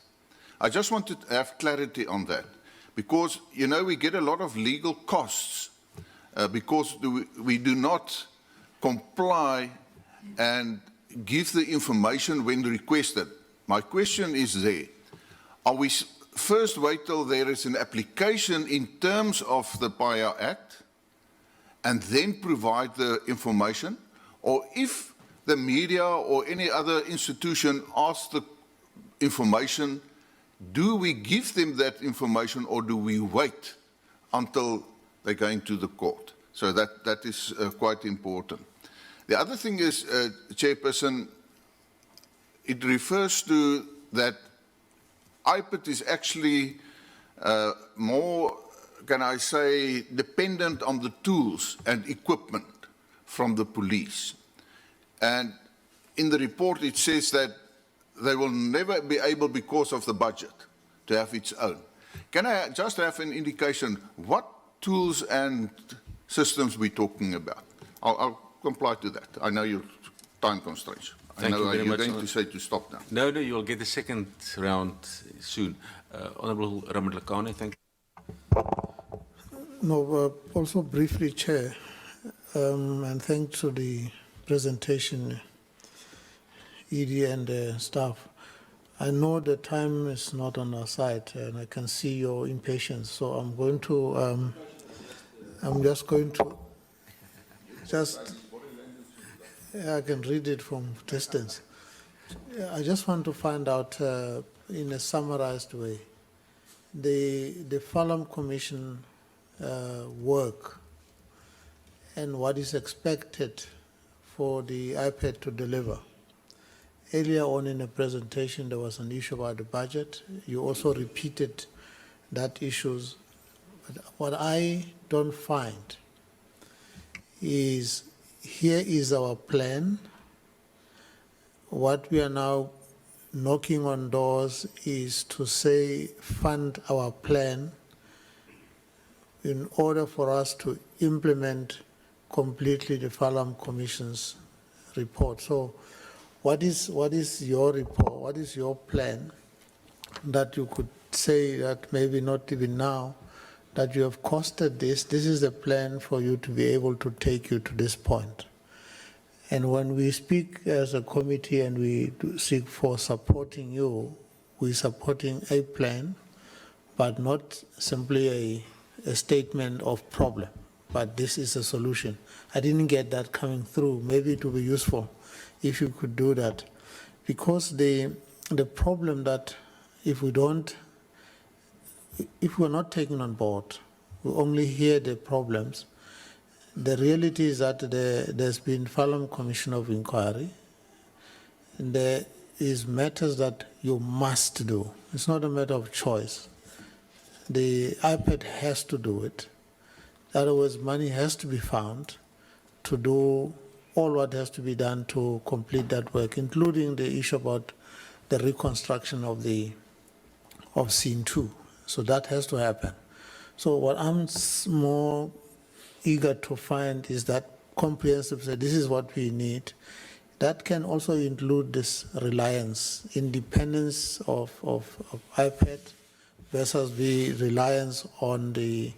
I just want to have clarity on that, because, you know, we get a lot of legal costs because we do not comply and give the information when requested. My question is there. Are we first wait till there is an application in terms of the PIA Act and then provide the information? Or if the media or any other institution asks the information, do we give them that information or do we wait until they're going to the court? So that is quite important. The other thing is, Chairperson, it refers to that IPID is actually more, can I say, dependent on the tools and equipment from the police. And in the report it says that they will never be able, because of the budget, to have its own. Can I just have an indication what tools and systems we're talking about? I'll comply to that. I know your time constraints. Thank you very much. You're going to say to stop now. No, you'll get the second round soon. Honourable Ramatlakane, thank you. No, also briefly, Chair, and thanks to the presentation, Edie and staff. I know the time is not on our side, and I can see your impatience. So I'm going to, I'm just going to, I can read it from distance. I just want to find out, in a summarized way, the Farlam Commission work and what is expected for the IPID to deliver. Earlier on in the presentation, there was an issue about the budget. You also repeated that issues. But what I don't find is, here is our plan. What we are now knocking on doors is to say, fund our plan in order for us to implement completely the Farlam Commission's report. So what is your report? What is your plan that you could say that maybe not even now, that you have costed this, this is the plan for you to be able to take you to this point? And when we speak as a committee and we seek for supporting you, we're supporting a plan, but not simply a statement of problem, but this is a solution. I didn't get that coming through. Maybe it would be useful if you could do that. Because the problem that if we're not taken on board, we only hear the problems. The reality is that there's been Farlam Commission of Inquiry, and there is matters that you must do. It's not a matter of choice. The IPID has to do it. In other words, money has to be found to do all what has to be done to complete that work, including the issue about the reconstruction of Scene 2. So that has to happen. So what I'm more eager to find is that comprehensive, say, this is what we need. That can also include this reliance, independence of IPID versus the reliance on the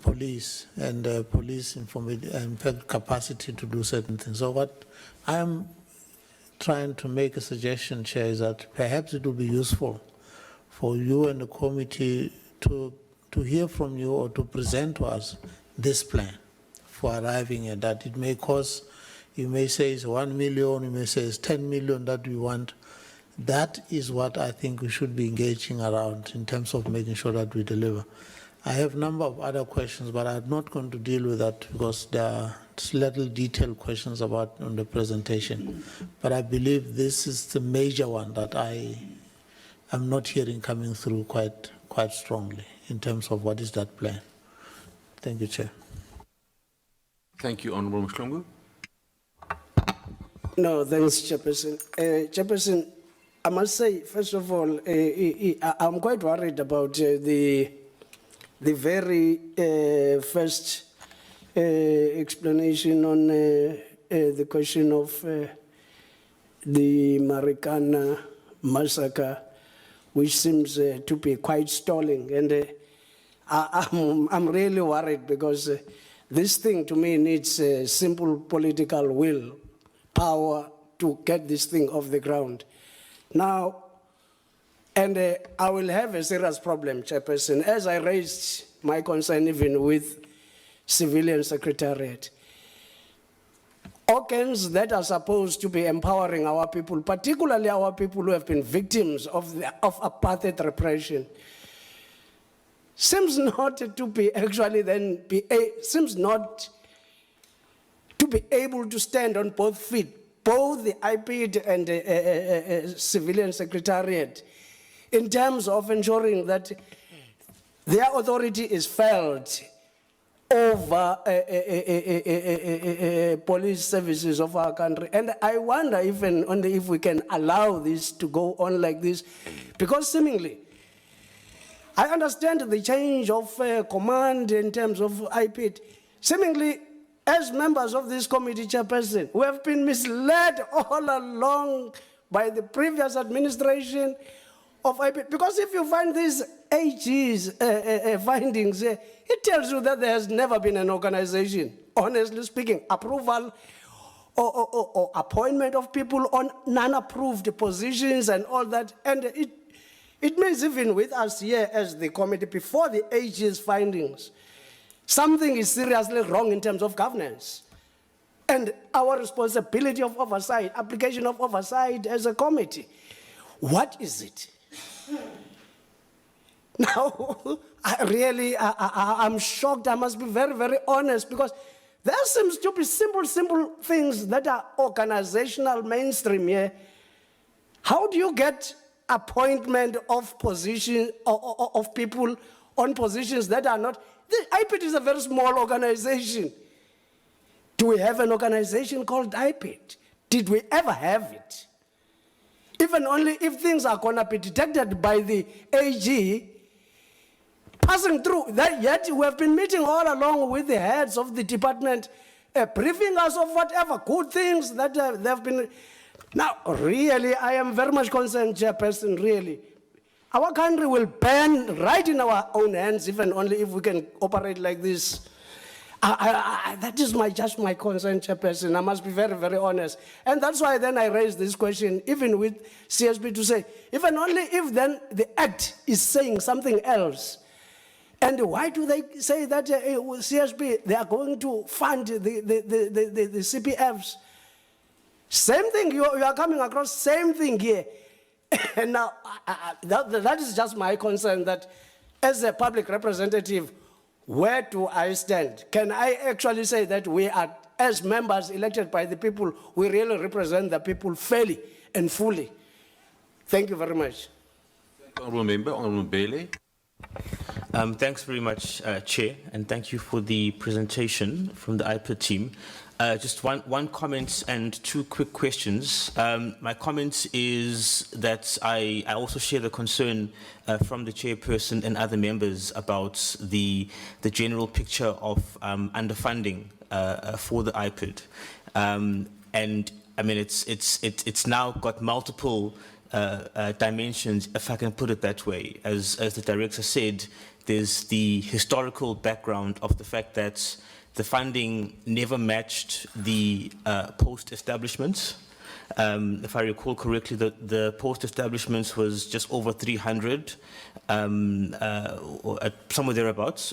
police and the police and capacity to do certain things. So what I'm trying to make a suggestion, Chair, is that perhaps it would be useful for you and the committee to hear from you or to present to us this plan for arriving at that. It may cost, you may say it's 1 million, you may say it's 10 million that we want. That is what I think we should be engaging around in terms of making sure that we deliver. I have a number of other questions, but I'm not going to deal with that because there are little detailed questions about on the presentation. But I believe this is the major one that I'm not hearing coming through quite strongly in terms of what is that plan. Thank you, Chair. Thank you, Honourable Mhlongo. No, thanks, Chairperson. Chairperson, I must say, first of all, I'm quite worried about the very first explanation on the question of the Marikana massacre, which seems to be quite stalling. And I'm really worried because this thing to me needs simple political will, power to get this thing off the ground. Now, and I will have a serious problem, Chairperson, as I raised my concern even with Civilian Secretariat. Organs that are supposed to be empowering our people, particularly our people who have been victims of apartheid repression, seems not to be actually then seems not to be able to stand on both feet, both the IPID and the Civilian Secretariat, in terms of ensuring that their authority is felt over police services of our country. And I wonder even if we can allow this to go on like this, because seemingly, I understand the change of command in terms of IPID. Seemingly, as members of this committee, Chairperson, we have been misled all along by the previous administration of IPID. Because if you find these AG's findings, it tells you that there has never been an organization, honestly speaking, approval or appointment of people on non-approved positions and all that. And it means even with us here as the committee, before the AG's findings, something is seriously wrong in terms of governance. And our responsibility of oversight, application of oversight as a committee. What is it? Now, I'm shocked. I must be very, very honest, because there seems to be simple things that are organizational mainstream here. How do you get appointment of position of people on positions that are not? The IPID is a very small organization. Do we have an organization called IPID? Did we ever have it? Even only if things are going to be detected by the AG, passing through that, yet we have been meeting all along with the heads of the department, briefing us of whatever good things that they have been. Now, really, I am very much concerned, Chairperson, really. Our country will burn right in our own hands, even only if we can operate like this. That is just my concern, Chairperson. I must be very, very honest. And that's why then I raised this question, even with CSB, to say, even only if then the Act is saying something else. And why do they say that CSB, they are going to fund the CPFs? Same thing, you are coming across, same thing here. And now, that is just my concern, that as a public representative, where do I stand? Can I actually say that we are, as members elected by the people, we really represent the people fairly and fully? Thank you very much. Honourable Member, Honourable Bailey. Thanks very much, Chair, and thank you for the presentation from the IPID team. Just one comment and two quick questions. My comment is that I also share the concern from the chairperson and other members about the general picture of underfunding for the IPID, and I mean it's now got multiple dimensions, if I can put it that way. As the director said, there's the historical background of the fact that the funding never matched the post-establishments. If I recall correctly, the post-establishments was just over 300, or somewhere thereabouts,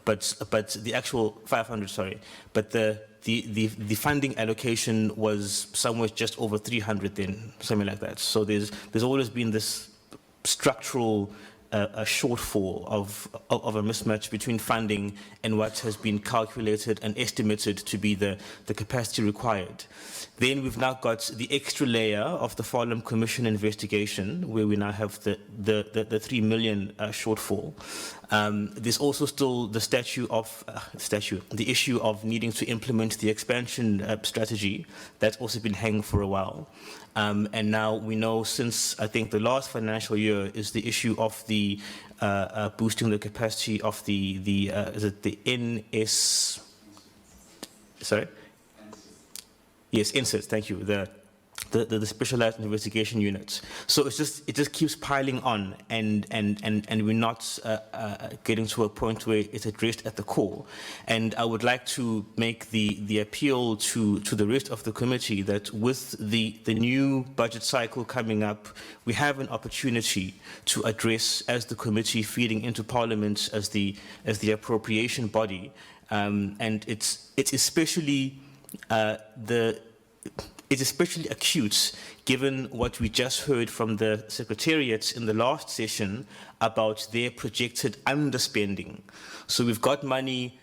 but the actual 500, sorry, but the funding allocation was somewhere just over 300 then, something like that. So there's always been this structural a shortfall of a mismatch between funding and what has been calculated and estimated to be the capacity required. Then we've now got the extra layer of the Farnham Commission investigation, where we now have the 3 million shortfall. There's also still the the issue of needing to implement the expansion strategy. That's also been hanging for a while. And now we know, since I think the last financial year, is the issue of the boosting the capacity of is it the NS? Sorry. Yes, INSIT. Thank you. The specialized investigation units. So it just keeps piling on, and we're not getting to a point where it's addressed at the core. And I would like to make the appeal to the rest of the committee that with the new budget cycle coming up, we have an opportunity to address, as the committee feeding into Parliament as the appropriation body, and it's especially it's especially acute given what we just heard from the secretariats in the last session about their projected underspending. So we've got money,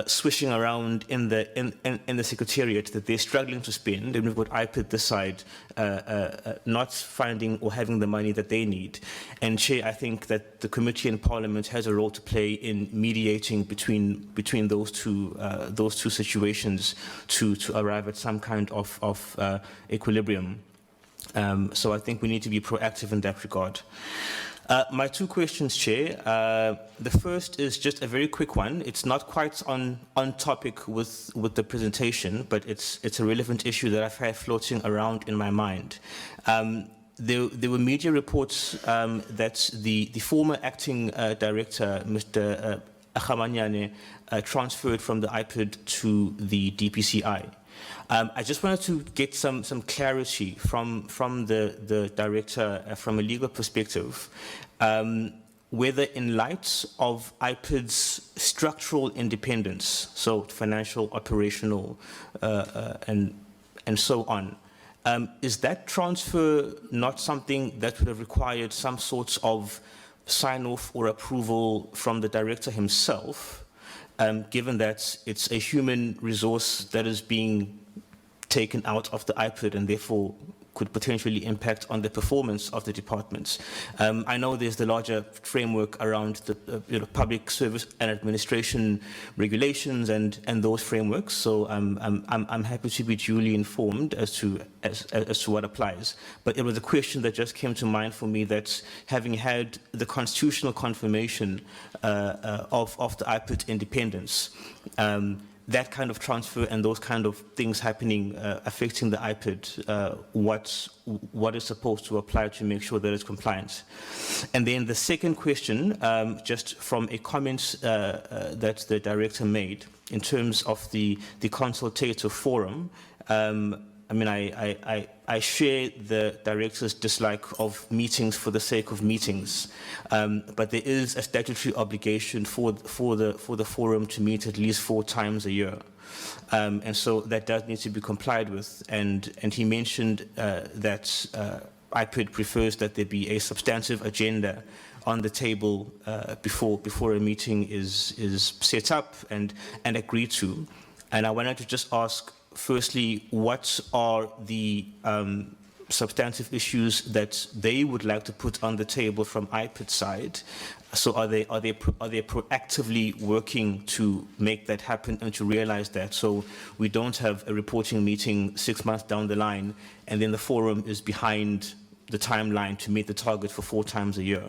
swishing around in the secretariat that they're struggling to spend, and we've got IPID this side not finding or having the money that they need. And Chair, I think that the committee and Parliament has a role to play in mediating between those two situations to arrive at some kind of equilibrium. So I think we need to be proactive in that regard. My two questions, Chair. The first is just a very quick one. It's not quite on topic with the presentation, but it's a relevant issue that I've had floating around in my mind. There were media reports that the former acting director, Mr. Akhamanyane, transferred from the IPID to the DPCI. I just wanted to get some clarity from the director from a legal perspective, whether in light of IPID's structural independence, so financial, operational, and so on, is that transfer not something that would have required some sorts of sign-off or approval from the director himself, given that it's a human resource that is being taken out of the IPID and therefore could potentially impact on the performance of the departments? I know there's the larger framework around the public service and administration regulations and those frameworks. So I'm happy to be duly informed as to what applies. But it was a question that just came to mind for me, that having had the constitutional confirmation of the IPID independence, that kind of transfer and those kind of things happening affecting the IPID, what is supposed to apply to make sure that it's compliant? And then the second question, just from a comment that the director made in terms of the consultative forum, I mean, I share the director's dislike of meetings for the sake of meetings, but there is a statutory obligation for the forum to meet at least 4 times a year, and so that does need to be complied with. And he mentioned that IPID prefers that there be a substantive agenda on the table before a meeting is set up and agreed to. And I wanted to just ask, firstly, what are the substantive issues that they would like to put on the table from IPID side? So are they proactively working to make that happen and to realize that, so we don't have a reporting meeting 6 months down the line and then the forum is behind the timeline to meet the target for 4 times a year?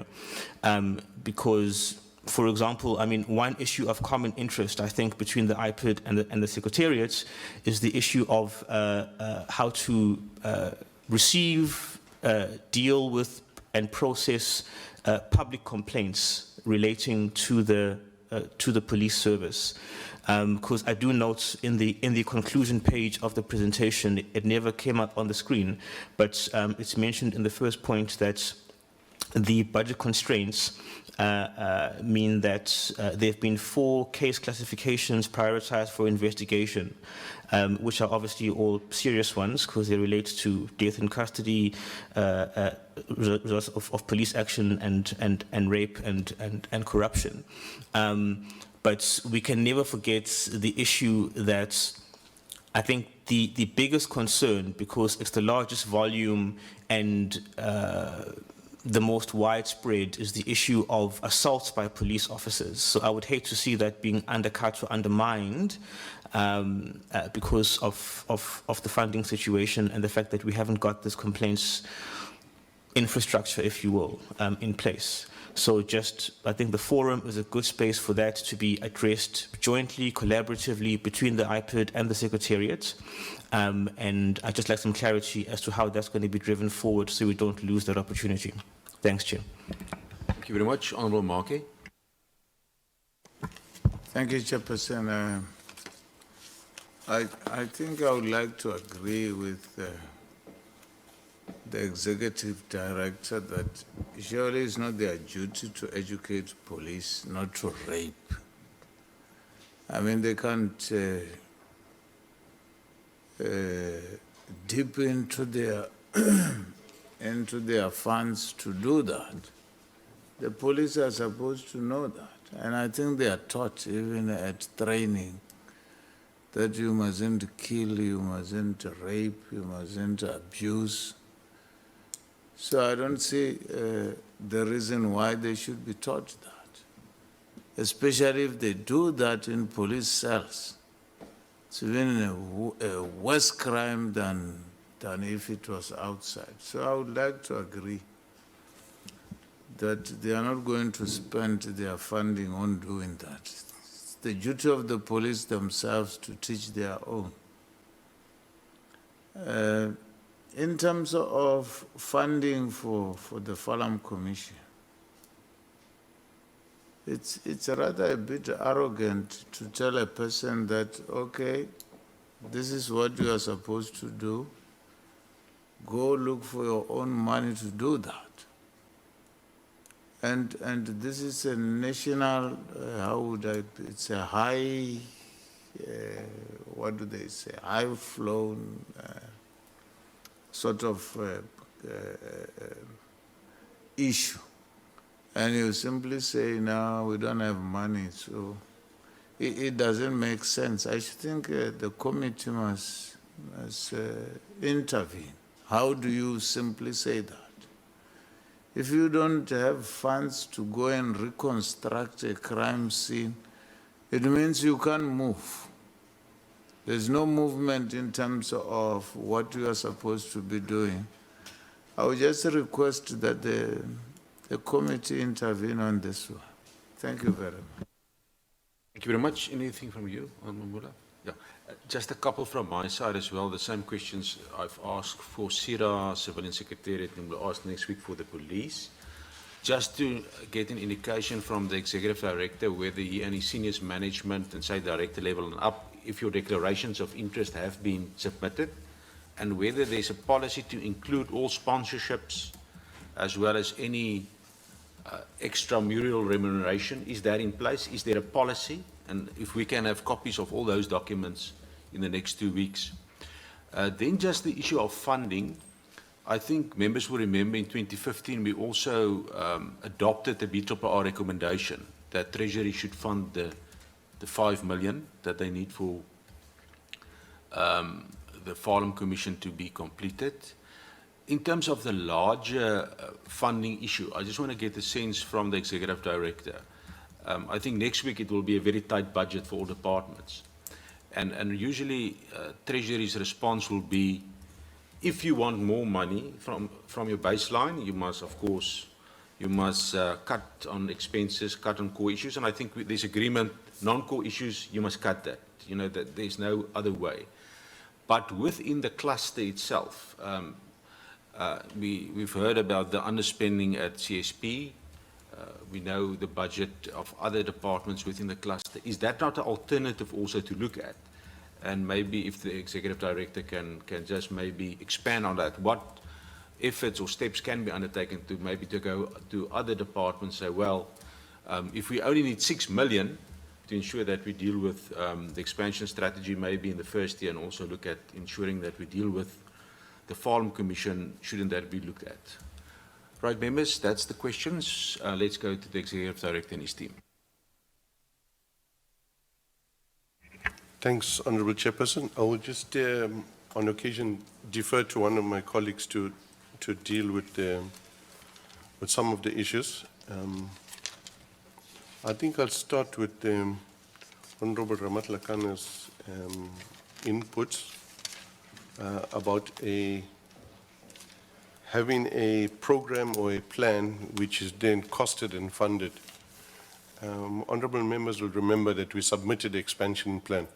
Because, for example, I mean, one issue of common interest, I think, between the IPID and the Secretariat is the issue of how to receive, deal with, and process public complaints relating to the police service. Because I do note in the conclusion page of the presentation, it never came up on the screen, but it's mentioned in the first point that the budget constraints mean that there have been 4 case classifications prioritized for investigation, which are obviously all serious ones because they relate to death in custody, results of police action, and rape and corruption. But we can never forget the issue that I think the biggest concern, because it's the largest volume and the most widespread, is the issue of assaults by police officers. So I would hate to see that being undercut or undermined because of the funding situation and the fact that we haven't got this complaints infrastructure, if you will, in place. So I think the forum is a good space for that to be addressed jointly, collaboratively between the IPID and the Secretariat. And I'd just like some clarity as to how that's going to be driven forward so we don't lose that opportunity. Thanks, Chair. Thank you very much. Honourable Markey. Thank you, Chairperson. I think I would like to agree with the Executive Director that surely it's not their duty to educate police not to rape. I mean, they can't dip into their into their funds to do that. The police are supposed to know that, and I think they are taught even at training that you mustn't kill, you mustn't rape, you mustn't abuse. So I don't see the reason why they should be taught that, especially if they do that in police cells. It's even a worse crime than if it was outside. So I would like to agree that they are not going to spend their funding on doing that. It's the duty of the police themselves to teach their own. In terms of funding for the Falam Commission, it's rather a bit arrogant to tell a person that, okay, this is what you are supposed to do. Go look for your own money to do that. And this is a national, how would I, it's a high, what do they say, high flown sort of issue. And you simply say, no, we don't have money, so it doesn't make sense. I think the committee must intervene. How do you simply say that? If you don't have funds to go and reconstruct a crime scene, it means you can't move. There's no movement in terms of what you are supposed to be doing. I would just request that the committee intervene on this one. Thank you very much. Thank you very much. Anything from you, Mamula? Yeah, just a couple from my side as well. The same questions I've asked for CIRA, Civilian Secretariat, and we'll ask next week for the police. Just to get an indication from the Executive Director whether he and his senior management and say Director level and up, if your declarations of interest have been submitted, and whether there's a policy to include all sponsorships as well as any extramural remuneration. Is that in place? Is there a policy? And if we can have copies of all those documents in the next 2 weeks. Then just the issue of funding. I think members will remember in 2015 we also adopted the BRRR recommendation that Treasury should fund the 5 million that they need for the Farnham Commission to be completed. In terms of the larger funding issue, I just want to get a sense from the Executive Director. I think next week it will be a very tight budget for all departments. And usually Treasury's response will be, if you want more money from your baseline, you must, of course, cut on expenses, cut on core issues. And I think there's agreement, non-core issues, you must cut that. You know, that there's no other way. But within the cluster itself, we've heard about the underspending at CSP. We know the budget of other departments within the cluster. Is that not an alternative also to look at? And maybe if the Executive Director can just maybe expand on that, what efforts or steps can be undertaken to maybe to go to other departments and say, well, if we only need 6 million to ensure that we deal with the expansion strategy maybe in the first year, and also look at ensuring that we deal with the Farm Commission, shouldn't that be looked at? Right, members, that's the questions. Let's go to the Executive Director and his team. Thanks, Honourable Chairperson. I will just, on occasion, defer to one of my colleagues to deal with some of the issues. I think I'll start with Honourable Ramatlakana's inputs about having a program or a plan which is then costed and funded. Honourable members will remember that we submitted the expansion plan,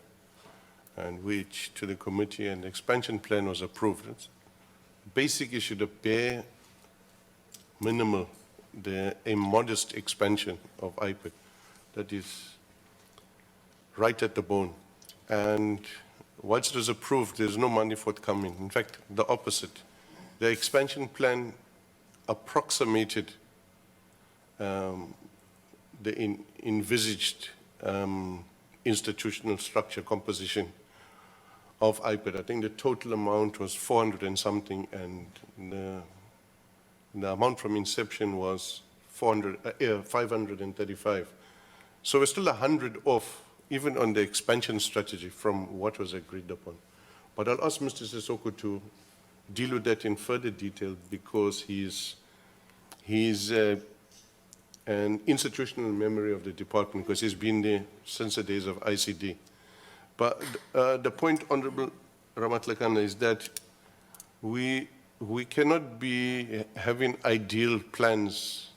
and which to the committee, and the expansion plan was approved. It's basic issue, the bare minimal, a modest expansion of IPID that is right at the bone. And once it was approved, there's no money forthcoming. In fact, the opposite. The expansion plan approximated the envisaged institutional structure composition of IPID. I think the total amount was 400 and something, and the amount from inception was 535. So we're still 100 off, even on the expansion strategy from what was agreed upon. But I'll ask Mr. Sissoko to deal with that in further detail, because he's an institutional memory of the department, because he's been there since the days of ICD. But the point, Honourable Ramatlakana, is that we cannot be having ideal plans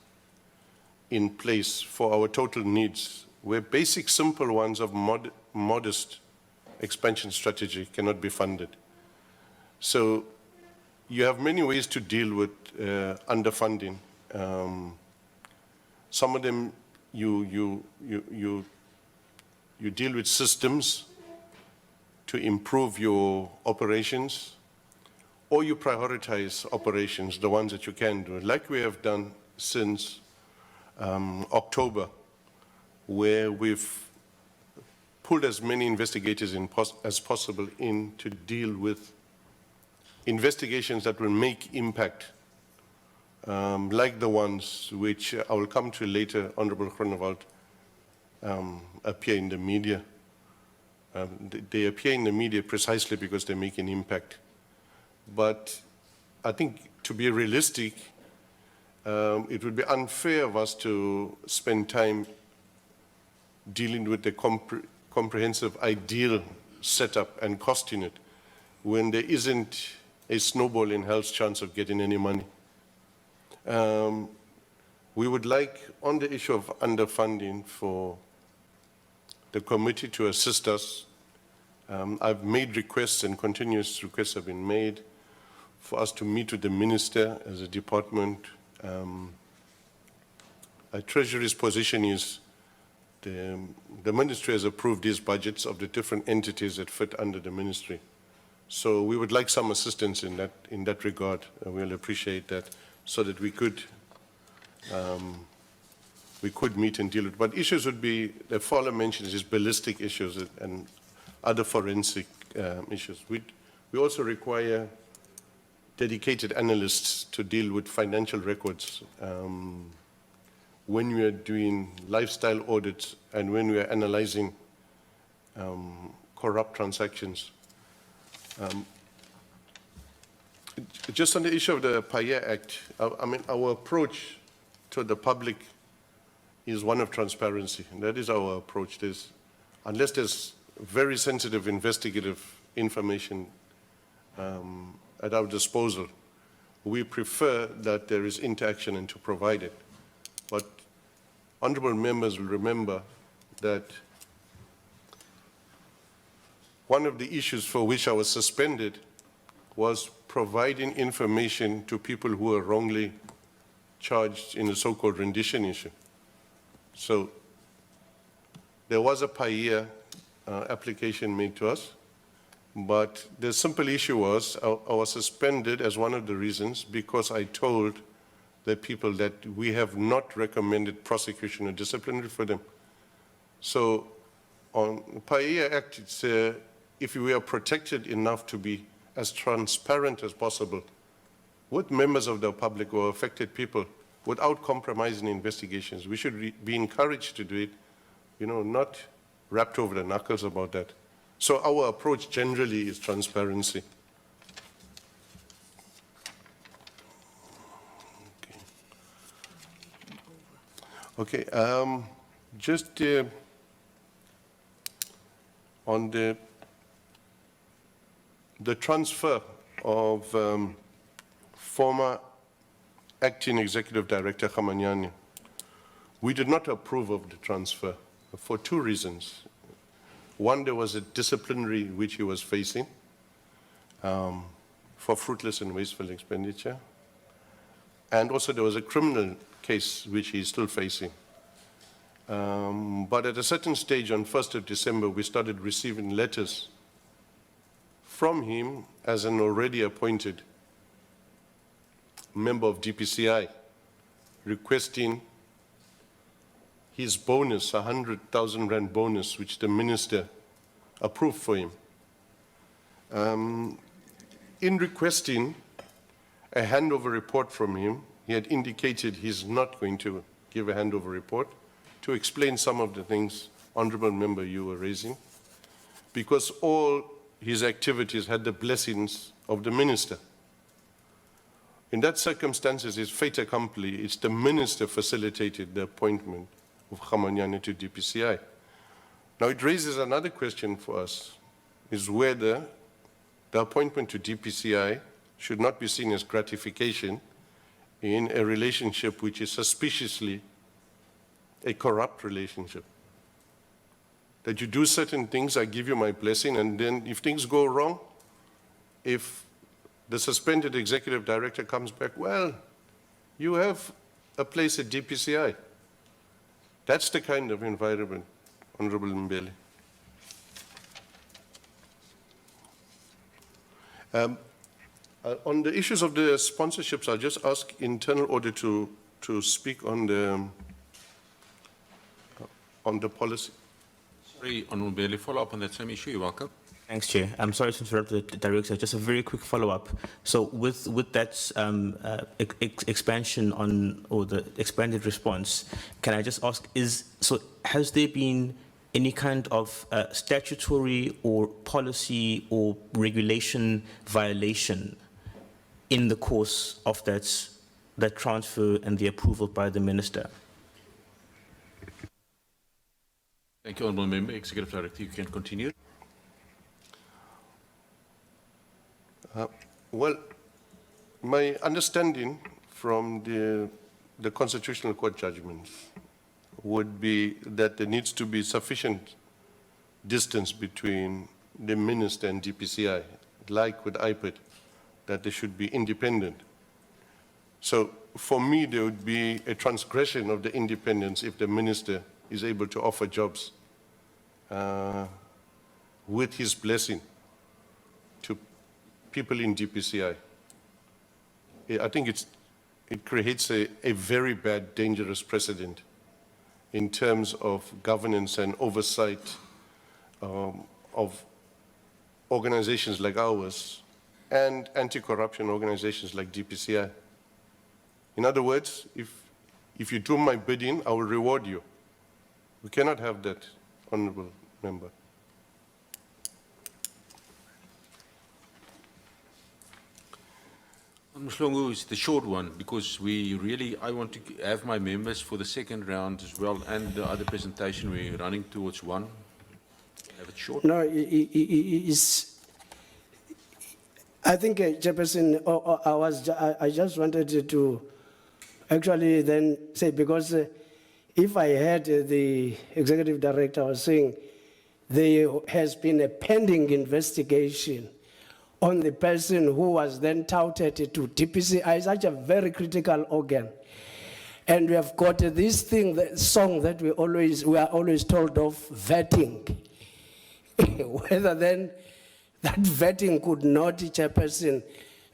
in place for our total needs, where basic, simple ones of modest expansion strategy cannot be funded. So you have many ways to deal with underfunding. Some of them you deal with systems to improve your operations, or you prioritize operations, the ones that you can do, like we have done since October, where we've pulled as many investigators as possible in to deal with investigations that will make impact, like the ones which I will come to later, Honorable Groenewald, appear in the media. They appear in the media precisely because they make an impact. But I think to be realistic, it would be unfair of us to spend time dealing with the comprehensive ideal setup and costing it when there isn't a snowball in hell's chance of getting any money. We would like, on the issue of underfunding, for the committee to assist us. I've made requests, and continuous requests have been made for us to meet with the minister as a department. Our Treasury's position is the ministry has approved these budgets of the different entities that fit under the ministry. So we would like some assistance in that regard, and we'll appreciate that, so that we could meet and deal with. But issues would be, the Fowler mentioned, is ballistic issues and other forensic issues. We also require dedicated analysts to deal with financial records when we are doing lifestyle audits and when we are analyzing corrupt transactions. Just on the issue of the PAIA Act, I mean, our approach to the public is one of transparency, and that is our approach. Unless there's very sensitive investigative information at our disposal, we prefer that there is interaction and to provide it. But honorable members will remember that one of the issues for which I was suspended was providing information to people who were wrongly charged in the so-called rendition issue. So there was a PAIA application made to us, but the simple issue was I was suspended as one of the reasons because I told the people that we have not recommended prosecution or disciplinary for them. So on the PAIA Act, it's, if we are protected enough to be as transparent as possible with members of the public or affected people without compromising investigations, we should be encouraged to do it, you know, not wrapped over the knuckles about that. So our approach generally is transparency. Okay, just on the transfer of former Acting Executive Director Khamanyani, we did not approve of the transfer for two reasons. One, there was a disciplinary which he was facing for fruitless and wasteful expenditure. And also there was a criminal case which he is still facing. But at a certain stage on 1st of December, we started receiving letters from him as an already appointed member of DPCI requesting his bonus, 100,000 Rand bonus, which the minister approved for him. In requesting a handover report from him, he had indicated he's not going to give a handover report to explain some of the things, honorable member, you were raising, because all his activities had the blessings of the minister. In that circumstances, it's fait accompli. It's the minister facilitated the appointment of Khamanyani to DPCI. Now it raises another question for us, is whether the appointment to DPCI should not be seen as gratification in a relationship which is suspiciously a corrupt relationship. That you do certain things, I give you my blessing, and then if things go wrong, if the suspended executive director comes back, well, you have a place at DPCI. That's the kind of environment, Honorable Mbele. On the issues of the sponsorships, I'll just ask internal audit to speak on the policy. Sorry, Honourable Bailey, follow up on that same issue. You're welcome. Thanks, Chair. I'm sorry to interrupt the Director. Just a very quick follow-up. So with that expansion on, or the expanded response, can I just ask, has there been any kind of statutory or policy or regulation violation in the course of that transfer and the approval by the Minister? Thank you, Honourable Member. Executive Director, you can continue. Well, my understanding from the Constitutional Court judgments would be that there needs to be sufficient distance between the Minister and DPCI, like with IPID, that they should be independent. So for me, there would be a transgression of the independence if the Minister is able to offer jobs with his blessing to people in DPCI. I think it creates a very bad, dangerous precedent in terms of governance and oversight of organizations like ours and anti-corruption organizations like DPCI. In other words, if you do my bidding, I will reward you. We cannot have that, Honourable Member. Mhlongo is the short one because I want to have my members for the second round as well, and the other presentation we're running towards one. Have it short. No, I think, Chairperson, I just wanted to actually then say, because if I heard the Executive Director was saying there has been a pending investigation on the person who was then touted to DPCI, such a very critical organ. And we have got this song that we are always told of, vetting. Whether then that vetting could not, Chairperson,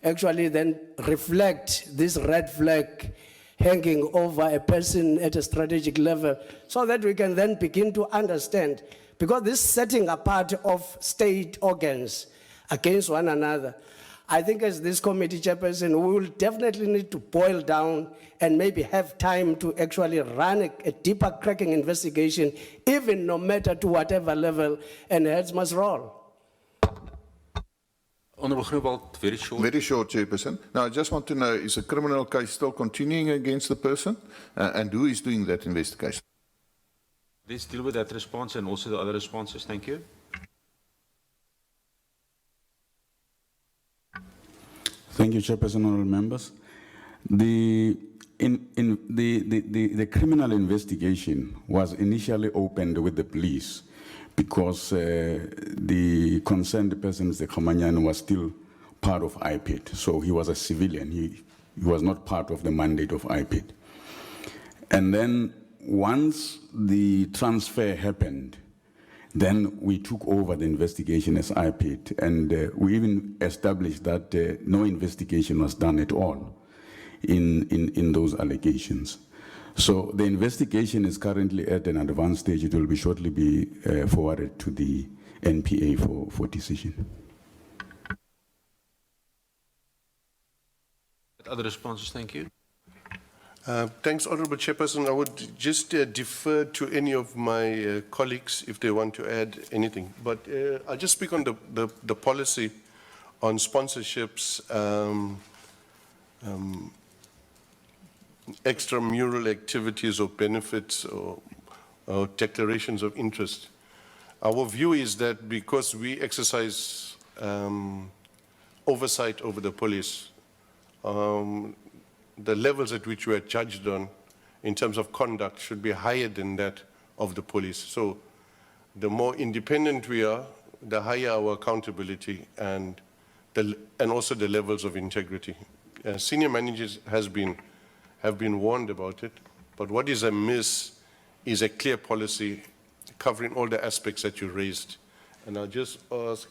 actually then reflect this red flag hanging over a person at a strategic level, so that we can then begin to understand, because this setting apart of state organs against one another, I think as this committee chairperson, we will definitely need to boil down and maybe have time to actually run a deeper cracking investigation, even no matter to whatever level, and heads must roll. Honourable Groenewald, very short. Very short, Chairperson. Now, I just want to know, is the criminal case still continuing against the person? And who is doing that investigation? Let's deal with that response and also the other responses. Thank you. Thank you, Chairperson, honourable members. The criminal investigation was initially opened with the police because the concerned person, Mr. Khamanyan, was still part of IPID. So he was a civilian. He was not part of the mandate of IPID. And then once the transfer happened, then we took over the investigation as IPID, and we even established that no investigation was done at all in those allegations. So the investigation is currently at an advanced stage. It will be shortly be forwarded to the NPA for decision. Other responses, thank you. Thanks, Honourable Chairperson. I would just defer to any of my colleagues if they want to add anything. But I'll just speak on the policy on sponsorships, extramural activities or benefits or declarations of interest. Our view is that because we exercise oversight over the police, the levels at which we are judged on in terms of conduct should be higher than that of the police. So the more independent we are, the higher our accountability and also the levels of integrity. Senior managers have been warned about it, but what is amiss is a clear policy covering all the aspects that you raised. And I'll just ask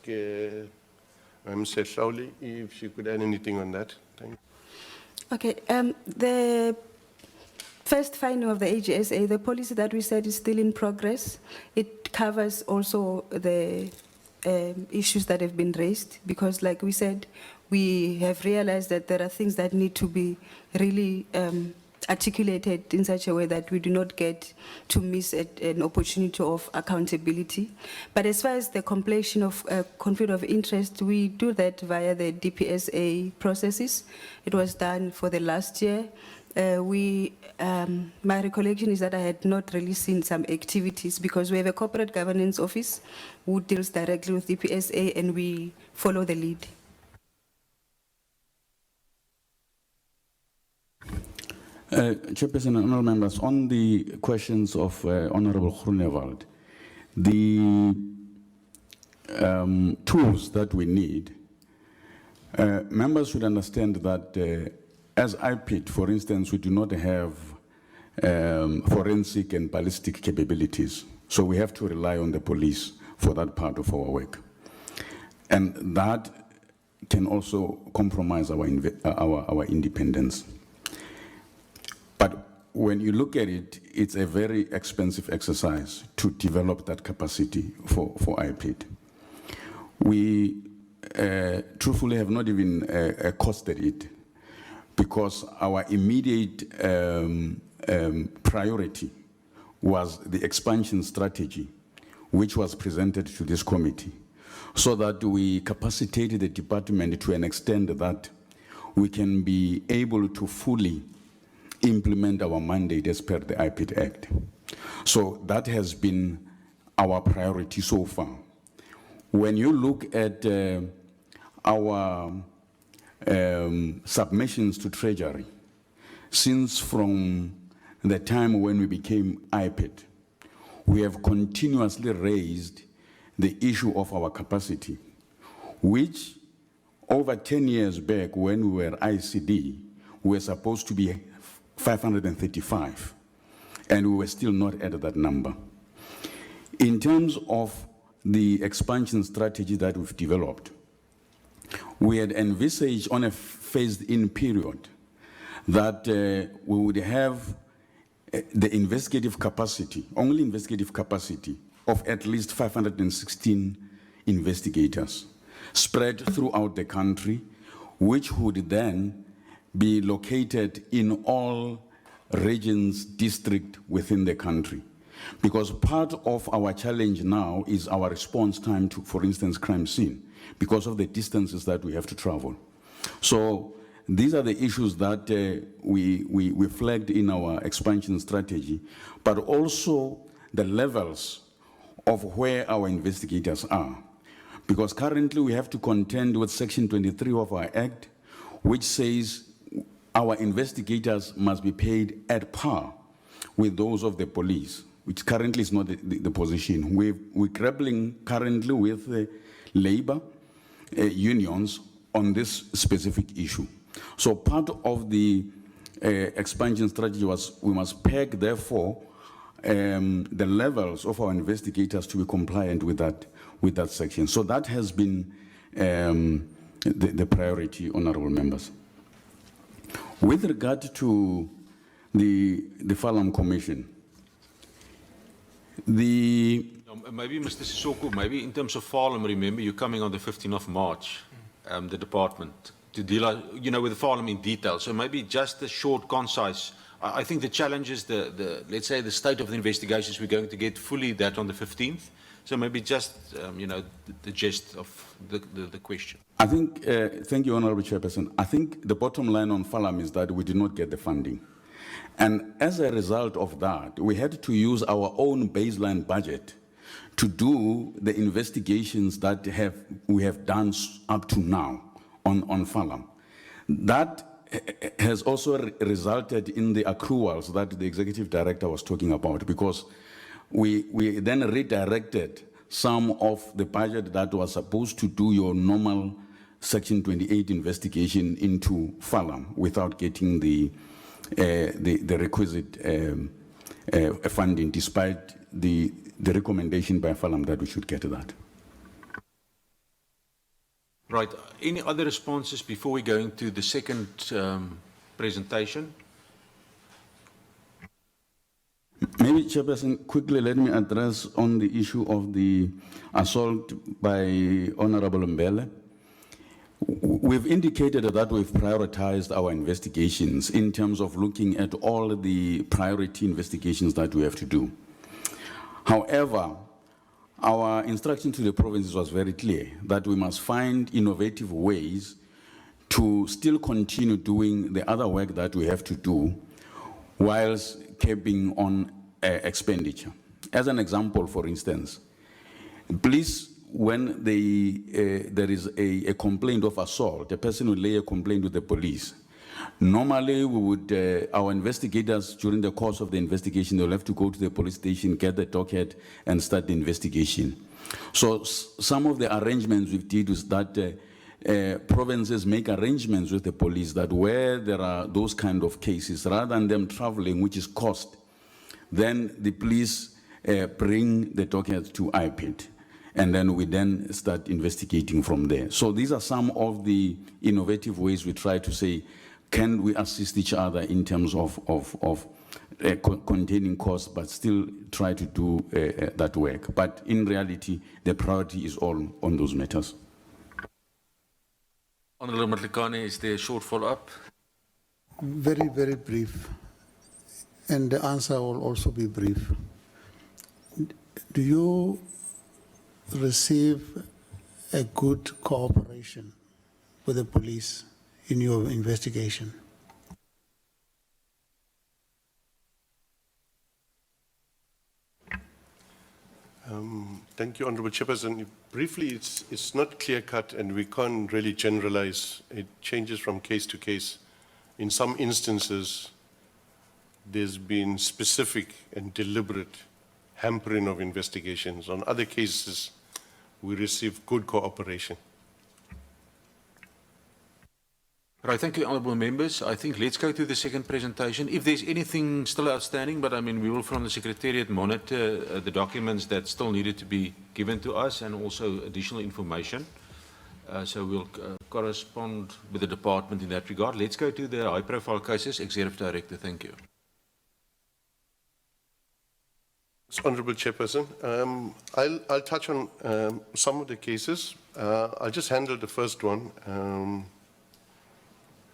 Sehlauli, if she could add anything on that. Thank you. Okay, the first finding of the AGSA, the policy that we said is still in progress. It covers also the issues that have been raised, because like we said, we have realized that there are things that need to be really articulated in such a way that we do not get to miss an opportunity of accountability. But as far as the completion of conflict of interest, we do that via the DPSA processes. It was done for the last year. My recollection is that I had not really seen some activities, because we have a corporate governance office who deals directly with DPSA, and we follow the lead. Chairperson and honourable members, on the questions of Honourable Groenewald, the tools that we need, members should understand that as IPID, for instance, we do not have forensic and ballistic capabilities, so we have to rely on the police for that part of our work. And that can also compromise our independence. But when you look at it, it's a very expensive exercise to develop that capacity for IPID. We truthfully have not even costed it, because our immediate priority was the expansion strategy, which was presented to this committee, so that we capacitated the department to an extent that we can be able to fully implement our mandate as per the IPID Act. So that has been our priority so far. When you look at our submissions to Treasury, since from the time when we became IPID, we have continuously raised the issue of our capacity, which over 10 years back when we were ICD, we were supposed to be 535, and we were still not at that number. In terms of the expansion strategy that we've developed, we had envisaged on a phased-in period that we would have the investigative capacity, only investigative capacity, of at least 516 investigators spread throughout the country, which would then be located in all regions, districts within the country. Because part of our challenge now is our response time to, for instance, crime scene, because of the distances that we have to travel. So these are the issues that we flagged in our expansion strategy, but also the levels of where our investigators are. Because currently we have to contend with Section 23 of our Act, which says our investigators must be paid at par with those of the police, which currently is not the position. We're grappling currently with labor unions on this specific issue. So part of the expansion strategy was we must peg, therefore, the levels of our investigators to be compliant with that section. So that has been the priority, honourable members. With regard to the Falam Commission, maybe Mr. Sissoko, maybe in terms of Farlam, remember you're coming on the 15th of March, the department, to deal with the Farlam in detail. So maybe just a short, concise. I think the challenge is let's say the state of the investigations. We're going to get fully that on the 15th. So maybe just the gist of the question. I think, thank you, Honourable Chairperson. I think the bottom line on Falam is that we did not get the funding. And as a result of that, we had to use our own baseline budget to do the investigations that we have done up to now on Falam. That has also resulted in the accruals that the Executive Director was talking about, because we then redirected some of the budget that was supposed to do your normal Section 28 investigation into Falam without getting the requisite funding, despite the recommendation by Falam that we should get that. Right. Any other responses before we go into the second presentation? Maybe, Chairperson, quickly let me address on the issue of the assault by Honorable Mbele. We've indicated that we've prioritized our investigations in terms of looking at all the priority investigations that we have to do. However, our instruction to the provinces was very clear that we must find innovative ways to still continue doing the other work that we have to do whilst keeping on expenditure. As an example, for instance, police, when there is a complaint of assault, a person will lay a complaint with the police. Normally, we would, our investigators, during the course of the investigation, they'll have to go to the police station, get the docket, and start the investigation. So some of the arrangements we did was that provinces make arrangements with the police that where there are those kind of cases, rather than them traveling, which is cost, then the police bring the docket to IPID. And then we then start investigating from there. So these are some of the innovative ways we try to say, can we assist each other in terms of containing costs, but still try to do that work. But in reality, the priority is all on those matters. Honourable Matlakane, is there a short follow-up? Very, very brief. And the answer will also be brief. Do you receive a good cooperation with the police in your investigation? Thank you, Honourable Chairperson. Briefly, it's not clear-cut and we can't really generalize. It changes from case to case. In some instances, there's been specific and deliberate hampering of investigations. On other cases, we receive good cooperation. Right, thank you, honourable members. I think let's go to the second presentation. If there's anything still outstanding, but I mean, we will from the Secretariat monitor the documents that still needed to be given to us and also additional information. So we'll correspond with the department in that regard. Let's go to the high-profile cases. Executive Director, thank you. Honourable Chairperson, I'll touch on some of the cases. I'll just handle the first one.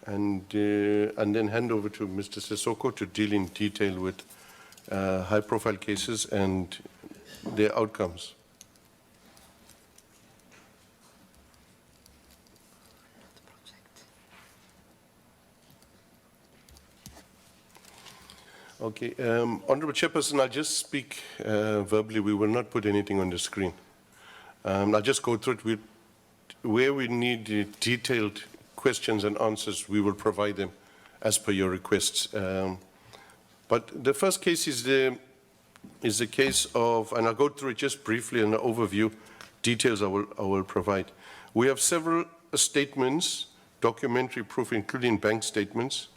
And then hand over to Mr. Sissoko to deal in detail with high-profile cases and their outcomes. Okay, Honourable Chairperson, I'll just speak verbally. We will not put anything on the screen. I'll just go through it. Where we need detailed questions and answers, we will provide them as per your requests. But the first case is the case of, and I'll go through it just briefly in an overview, details I will provide. We have several statements, documentary proof, including bank statements,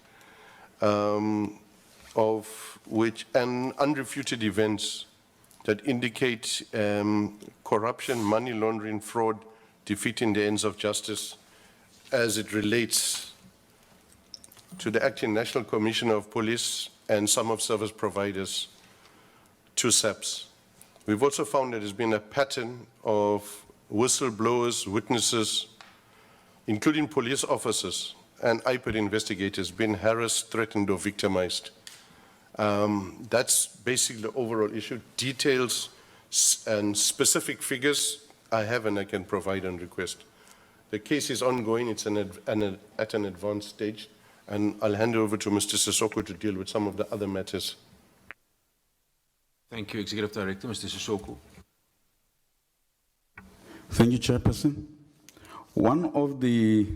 of which, and unrefuted events that indicate corruption, money laundering, fraud, defeating the ends of justice, as it relates to the Acting National Commissioner of Police and some of service providers to SAPS. We've also found that there's been a pattern of whistleblowers, witnesses, including police officers and IPID investigators being harassed, threatened, or victimized. That's basically the overall issue. Details and specific figures I have and I can provide on request. The case is ongoing, it's at an advanced stage, and I'll hand over to Mr. Sissoko to deal with some of the other matters. Thank you, Executive Director. Mr. Sissoko. Thank you, Chairperson. One of the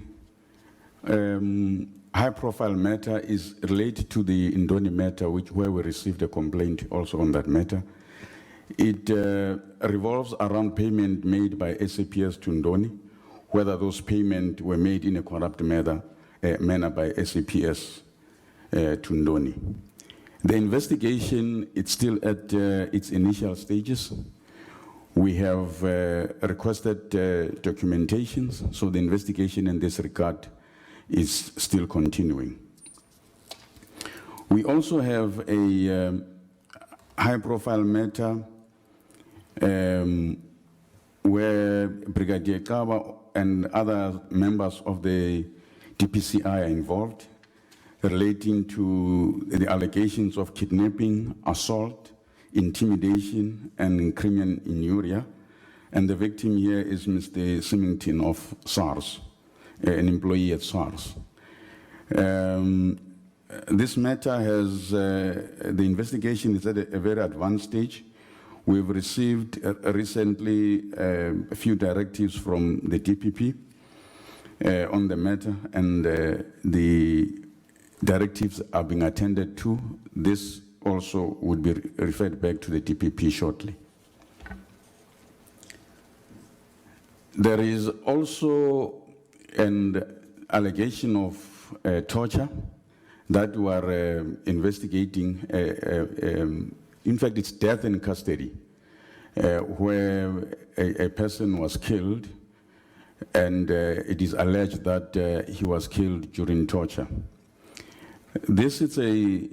high-profile matter is related to the Indoni matter, where we received a complaint also on that matter. It revolves around payment made by SAPS to Indoni, whether those payments were made in a corrupt manner by SAPS to Indoni. The investigation is still at its initial stages. We have requested documentations, so the investigation in this regard is still continuing. We also have a high-profile matter where Brigadier Kaba and other members of the DPCI are involved, relating to the allegations of kidnapping, assault, intimidation, and criminal injury. And the victim here is Mr. Symington of SARS, an employee at SARS. This matter has, the investigation is at a very advanced stage. We've received recently a few directives from the DPP on the matter, and the directives are being attended to. This also would be referred back to the DPP shortly. There is also an allegation of torture that we are investigating. In fact, it's death in custody, where a person was killed, and it is alleged that he was killed during torture. This is a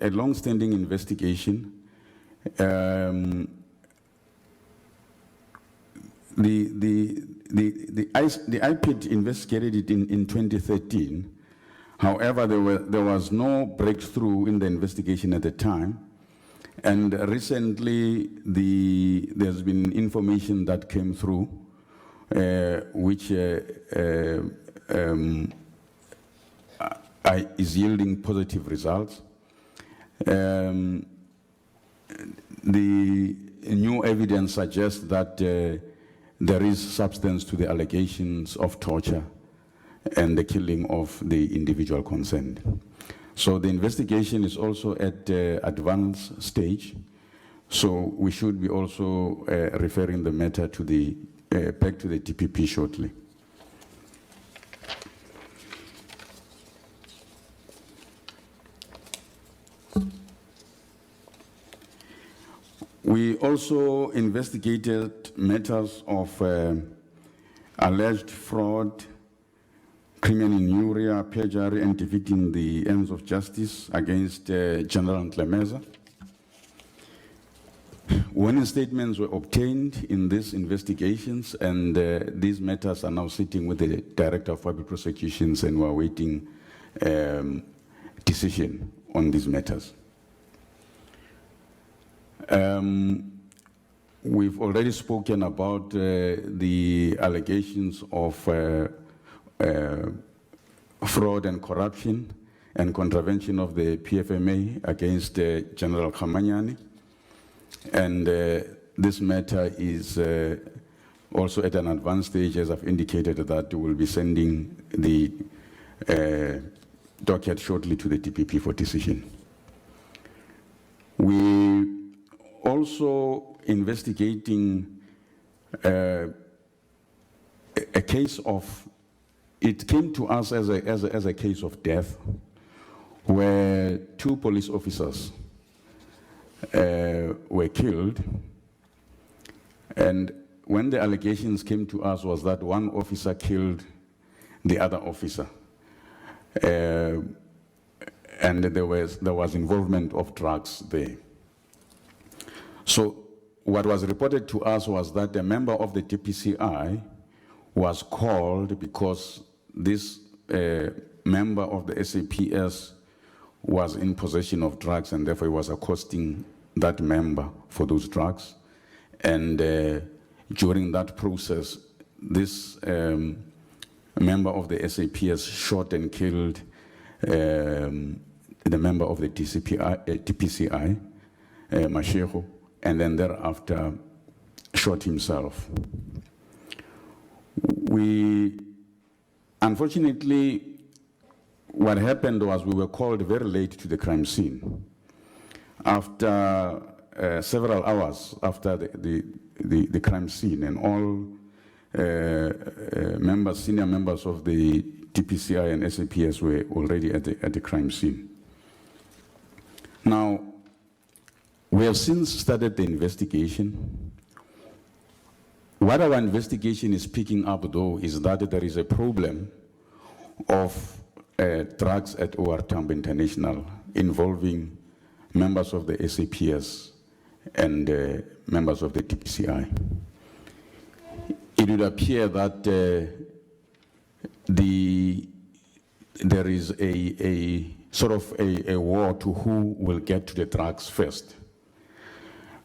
long-standing investigation. The IPID investigated it in 2013. However, there was no breakthrough in the investigation at the time. And recently, there's been information that came through, which is yielding positive results. The new evidence suggests that there is substance to the allegations of torture and the killing of the individual concerned. So the investigation is also at advanced stage. So we should be also referring the matter to the back to the DPP shortly. We also investigated matters of alleged fraud, criminal injury, perjury, and defeating the ends of justice against General Ntlemeza. Warning statements were obtained in these investigations, and these matters are now sitting with the Director of Public Prosecutions, and we're awaiting decision on these matters. We've already spoken about the allegations of fraud and corruption and contravention of the PFMA against General Khamanyani. And this matter is also at an advanced stage, as I've indicated, that we will be sending the docket shortly to the DPP for decision. We also investigating a case of, it came to us as a case of death, where 2 police officers were killed. And when the allegations came to us was that one officer killed the other officer. And there was involvement of drugs there. So what was reported to us was that a member of the DPCI was called because this member of the SAPS was in possession of drugs, and therefore he was accosting that member for those drugs. And during that process, this member of the SAPS shot and killed the member of the DPCI, Mashego, and then thereafter shot himself. Unfortunately, what happened was we were called very late to the crime scene. After several hours after the crime scene, and all senior members of the DPCI and SAPS were already at the crime scene. Now, we have since started the investigation. What our investigation is picking up, though, is that there is a problem of drugs at OR Tambo International involving members of the SAPS and members of the TPCI. It would appear that there is a sort of a war to who will get to the drugs first.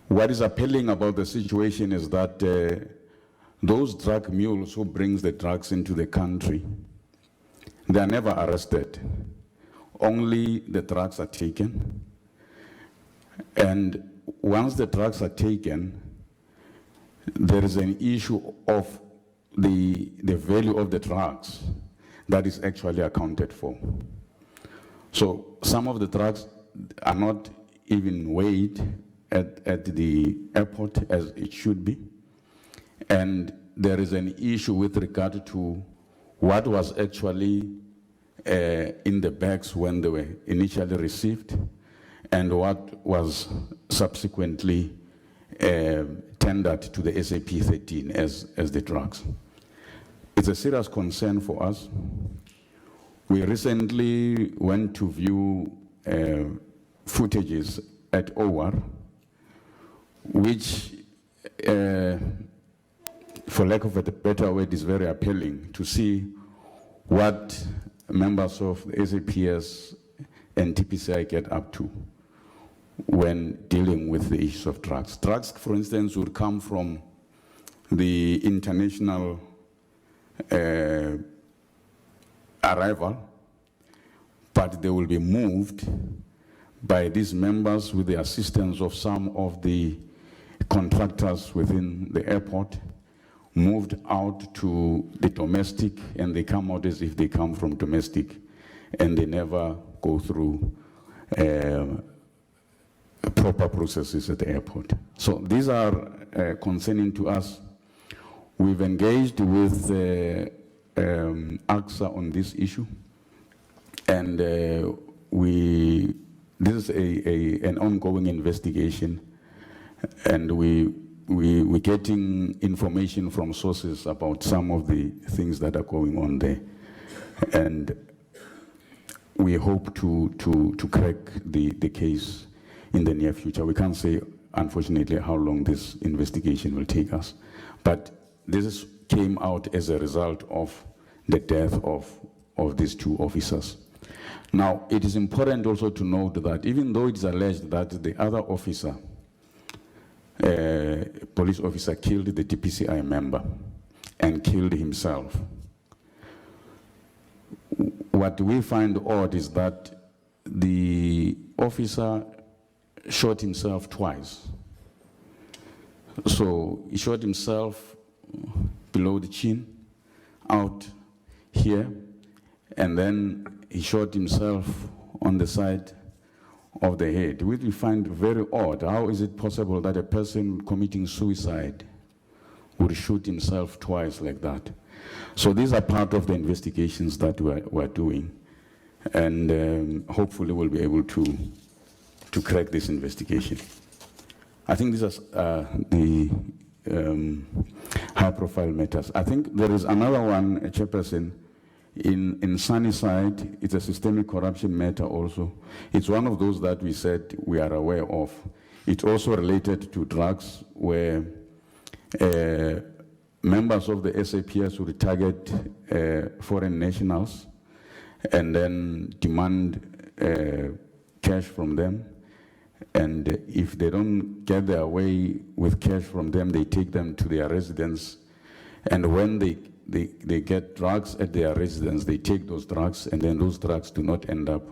What is appealing about the situation is that those drug mules who brings the drugs into the country, they are never arrested. Only the drugs are taken. And once the drugs are taken, there is an issue of the value of the drugs that is actually accounted for. So some of the drugs are not even weighed at the airport as it should be. And there is an issue with regard to what was actually in the bags when they were initially received and what was subsequently tendered to the SAP-13 as the drugs. It's a serious concern for us. We recently went to view footages at OR, which, for lack of a better word, is very appealing to see what members of the SAPS and TPCI get up to when dealing with the issues of drugs. Drugs, for instance, would come from the international arrival, but they will be moved by these members with the assistance of some of the contractors within the airport, moved out to the domestic, and they come out as if they come from domestic, and they never go through proper processes at the airport. So these are concerning to us. We've engaged with AXA on this issue, and this is an ongoing investigation, and we're getting information from sources about some of the things that are going on there. And we hope to crack the case in the near future. We can't say, unfortunately, how long this investigation will take us. But this came out as a result of the death of these two officers. Now, it is important also to note that even though it is alleged that the other officer, police officer, killed the TPCI member and killed himself, what we find odd is that the officer shot himself twice. So he shot himself below the chin, out here, and then he shot himself on the side of the head, which we find very odd. How is it possible that a person committing suicide would shoot himself twice like that? So these are part of the investigations that we're doing, and hopefully we'll be able to crack this investigation. I think these are the high-profile matters. I think there is another one, Chairperson, in Sunnyside. It's a systemic corruption matter also. It's one of those that we said we are aware of. It's also related to drugs, where members of the SAPS would target foreign nationals and then demand cash from them. And if they don't get their way with cash from them, they take them to their residence. And when they get drugs at their residence, they take those drugs, and then those drugs do not end up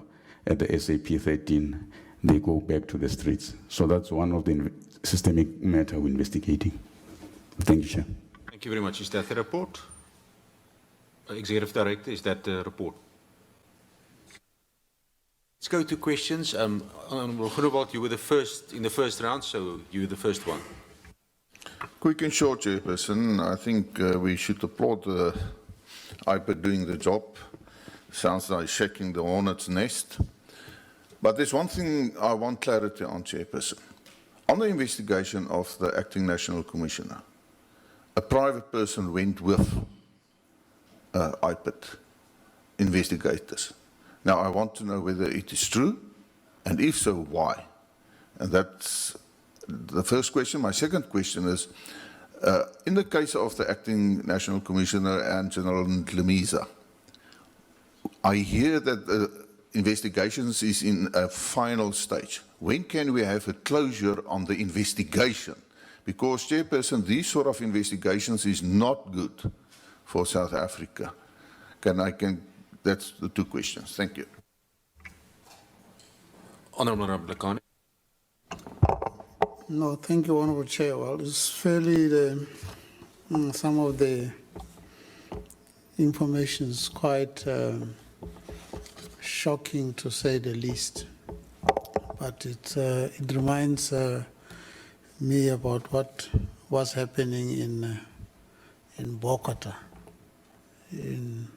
at the SAP-13. They go back to the streets. So that's one of the systemic matter we're investigating. Thank you, Chair. Thank you very much. Is that the report? Executive Director, is that the report? Let's go to questions. Honorable Groenewald, you were the first in the first round, so you're the first one. Quick and short, Chairperson. I think we should applaud the IPID doing the job. Sounds like shaking the hornet's nest. But there's one thing I want clarity on, Chairperson. On the investigation of the Acting National Commissioner, a private person went with IPID investigators. Now, I want to know whether it is true, and if so, why? And that's the first question. My second question is, in the case of the Acting National Commissioner and General Ndlimiza, I hear that the investigations is in a final stage. When can we have a closure on the investigation? Because, Chairperson, these sort of investigations is not good for South Africa. That's the two questions. Thank you. Honourable Rabelakane. No, thank you, Honourable Chair. Well, it's fairly some of the information is quite shocking, to say the least. But it reminds me about what was happening in Bogota, in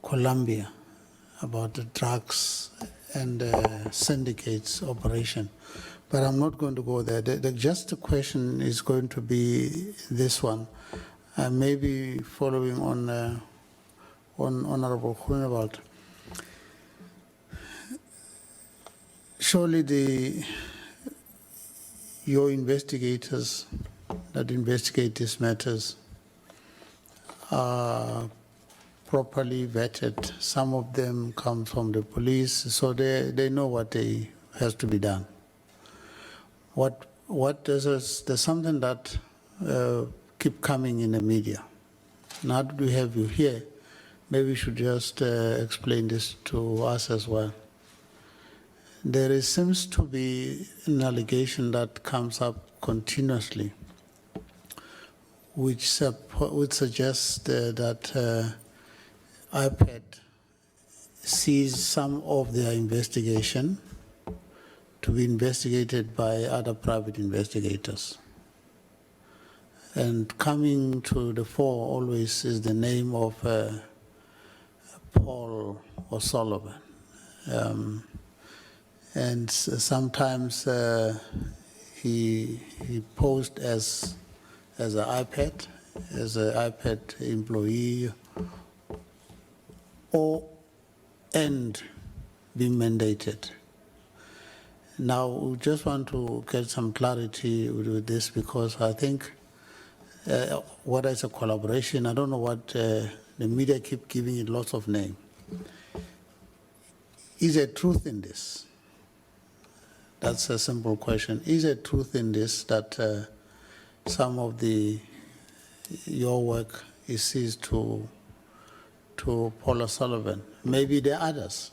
Colombia, about the drugs and syndicates operation. But I'm not going to go there. Just the question is going to be this one. Maybe following on Honourable Groenewald. Surely your investigators that investigate these matters are properly vetted. Some of them come from the police, so they know what has to be done. There's something that keep coming in the media. Now that we have you here, maybe you should just explain this to us as well. There seems to be an allegation that comes up continuously, which suggests that IPID sees some of their investigation to be investigated by other private investigators. And coming to the fore always is the name of Paul O'Sullivan. And sometimes he posed as an IPID, employee, and be mandated. Now, we just want to get some clarity with this, because I think what is a collaboration, I don't know what the media keep giving it lots of names. Is there truth in this? That's a simple question. Is there truth in this that some of your work is seized to Paul O'Sullivan? Maybe there are others.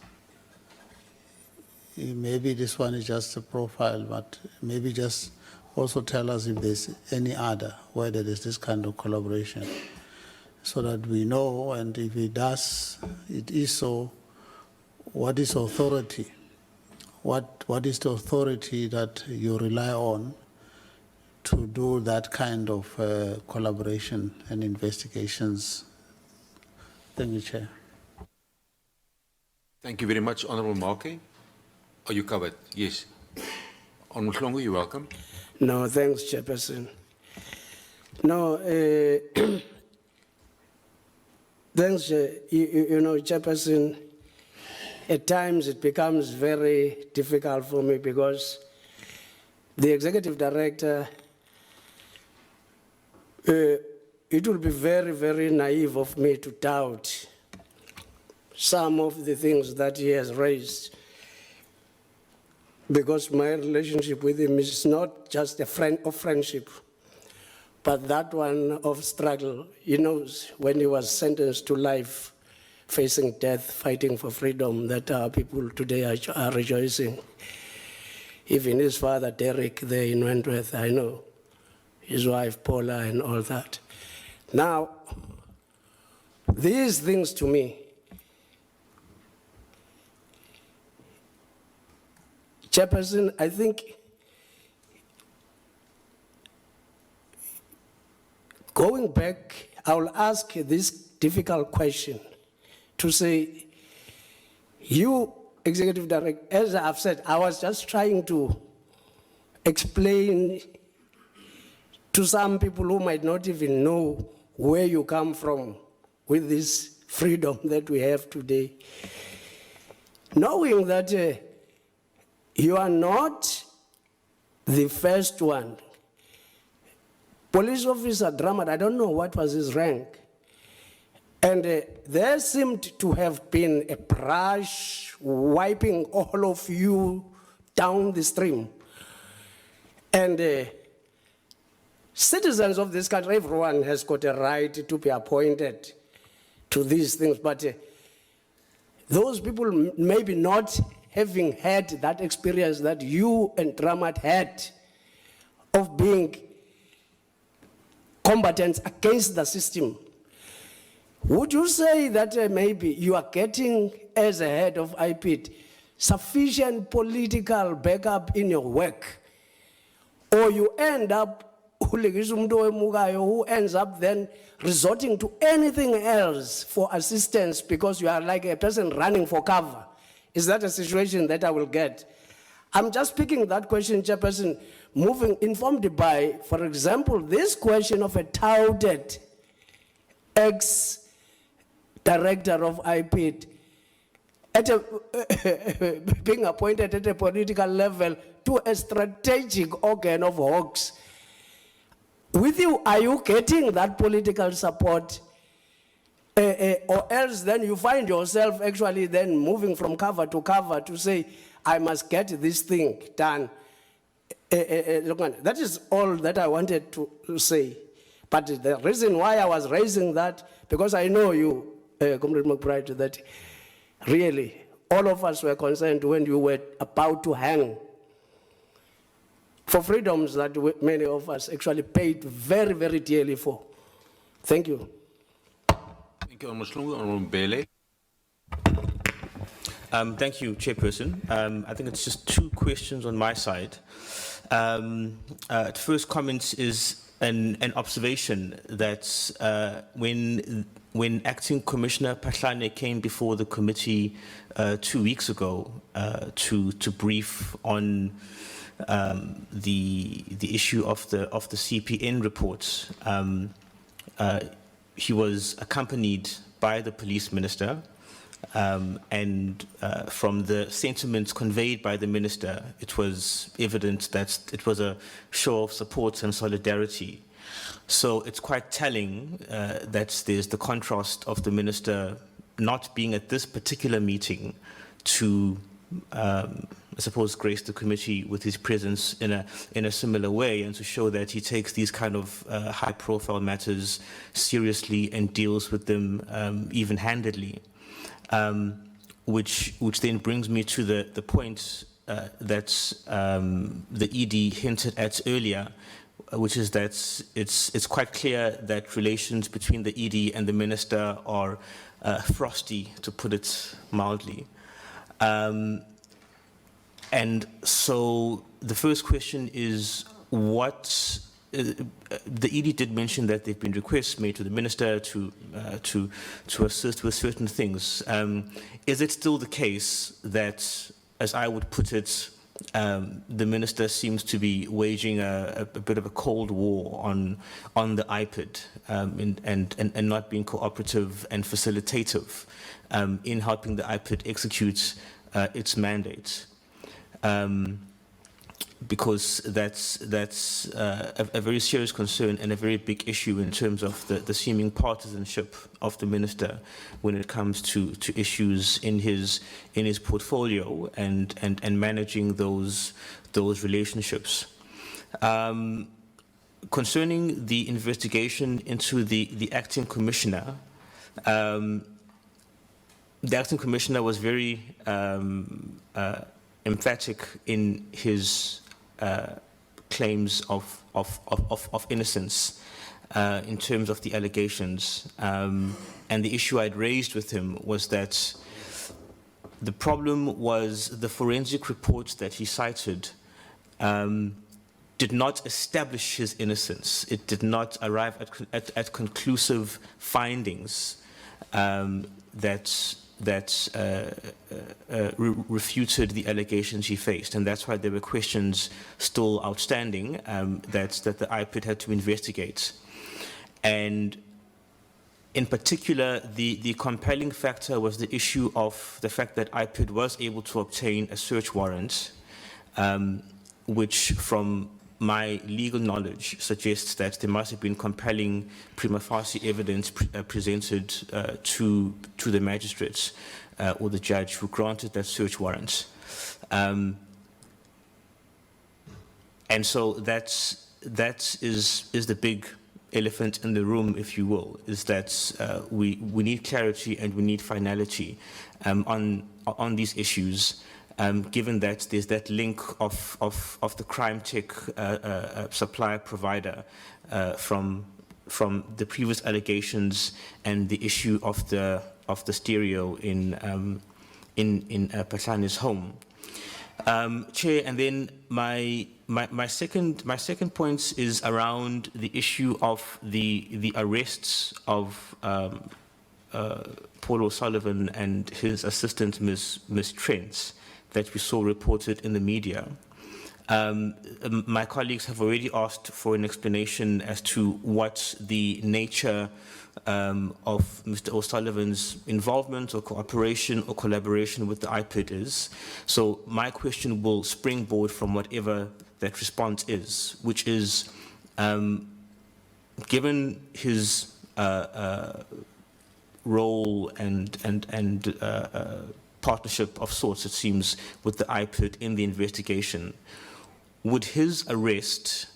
Maybe this one is just a profile, but maybe just also tell us if there's any other, where there is this kind of collaboration, so that we know, and if it is so, what is authority? What is the authority that you rely on to do that kind of collaboration and investigations? Thank you, Chair. Thank you very much, Honourable Markey. Are you covered? Yes. Honourable Mhlongo, you're welcome. No, thanks, Chairperson. No, thanks, you know, Chairperson, at times it becomes very difficult for me, because the Executive Director, it will be very, very naive of me to doubt some of the things that he has raised, because my relationship with him is not just a friend of friendship, but that one of struggle. He knows when he was sentenced to life, facing death, fighting for freedom, that our people today are rejoicing. Even his father, Derek, there in Wentworth, I know, his wife, Paula, and all that. Now, these things to me, Chairperson, I think going back, I will ask this difficult question to say, you, Executive Director, as I've said, I was just trying to explain to some people who might not even know where you come from with this freedom that we have today. Knowing that you are not the first one. Police officer Drummond, I don't know what was his rank. And there seemed to have been a brush wiping all of you down the stream. And citizens of this country, everyone has got a right to be appointed to these things, but those people maybe not having had that experience that you and Drummond had of being combatants against the system. Would you say that maybe you are getting, as a head of IPID, sufficient political backup in your work? Or you end up, who ends up then resorting to anything else for assistance because you are like a person running for cover? Is that a situation that I will get? I'm just picking that question, Chairperson, informed by, for example, this question of a touted ex-director of IPID being appointed at a political level to a strategic organ of hawks. With you, are you getting that political support? Or else then you find yourself actually then moving from cover to say, I must get this thing done. That is all that I wanted to say. But the reason why I was raising that, because I know you, Comrade McBride, that really all of us were concerned when you were about to hang for freedoms that many of us actually paid very, very dearly for. Thank you. Thank you, Honourable Mbele. Thank you, Chairperson. I think it's just two questions on my side. First comment is an observation that when Acting Commissioner Patlane came before the committee 2 weeks ago to brief on the issue of the CPN reports, he was accompanied by the police minister, and from the sentiments conveyed by the minister, it was evident that it was a show of support and solidarity. So it's quite telling that there's the contrast of the minister not being at this particular meeting to, I suppose, grace the committee with his presence in a similar way, and to show that he takes these kind of high-profile matters seriously and deals with them even-handedly. Which then brings me to the point that the ED hinted at earlier, which is that it's quite clear that relations between the ED and the minister are frosty, to put it mildly. And so the first question is, what the ED did mention that there have been requests made to the minister to assist with certain things. Is it still the case that, as I would put it, the minister seems to be waging a bit of a cold war on the IPID and not being cooperative and facilitative in helping the IPID execute its mandate? Because that's a very serious concern and a very big issue in terms of the seeming partisanship of the minister when it comes to issues in his portfolio and managing those relationships. Concerning the investigation into the acting commissioner, the acting commissioner was very emphatic in his claims of innocence in terms of the allegations. And the issue I'd raised with him was that the problem was the forensic reports that he cited did not establish his innocence. It did not arrive at conclusive findings that refuted the allegations he faced, and that's why there were questions still outstanding that the IPID had to investigate. And in particular, the compelling factor was the issue of the fact that IPID was able to obtain a search warrant, which from my legal knowledge suggests that there must have been compelling prima facie evidence presented to the magistrates or the judge who granted that search warrant. And so that is the big elephant in the room, if you will, is that we need clarity and we need finality on these issues. Given that there's that link of the crime tech supplier provider from the previous allegations and the issue of the stereo in Patlane's home. Chair, and then my second point is around the issue of the arrests of Paul O'Sullivan and his assistant, Ms. Trent, that we saw reported in the media. My colleagues have already asked for an explanation as to what the nature of Mr. O'Sullivan's involvement or cooperation or collaboration with the IPID is. So my question will springboard from whatever that response is, which is, given his role and partnership of sorts, it seems, with the IPID in the investigation, would his arrest,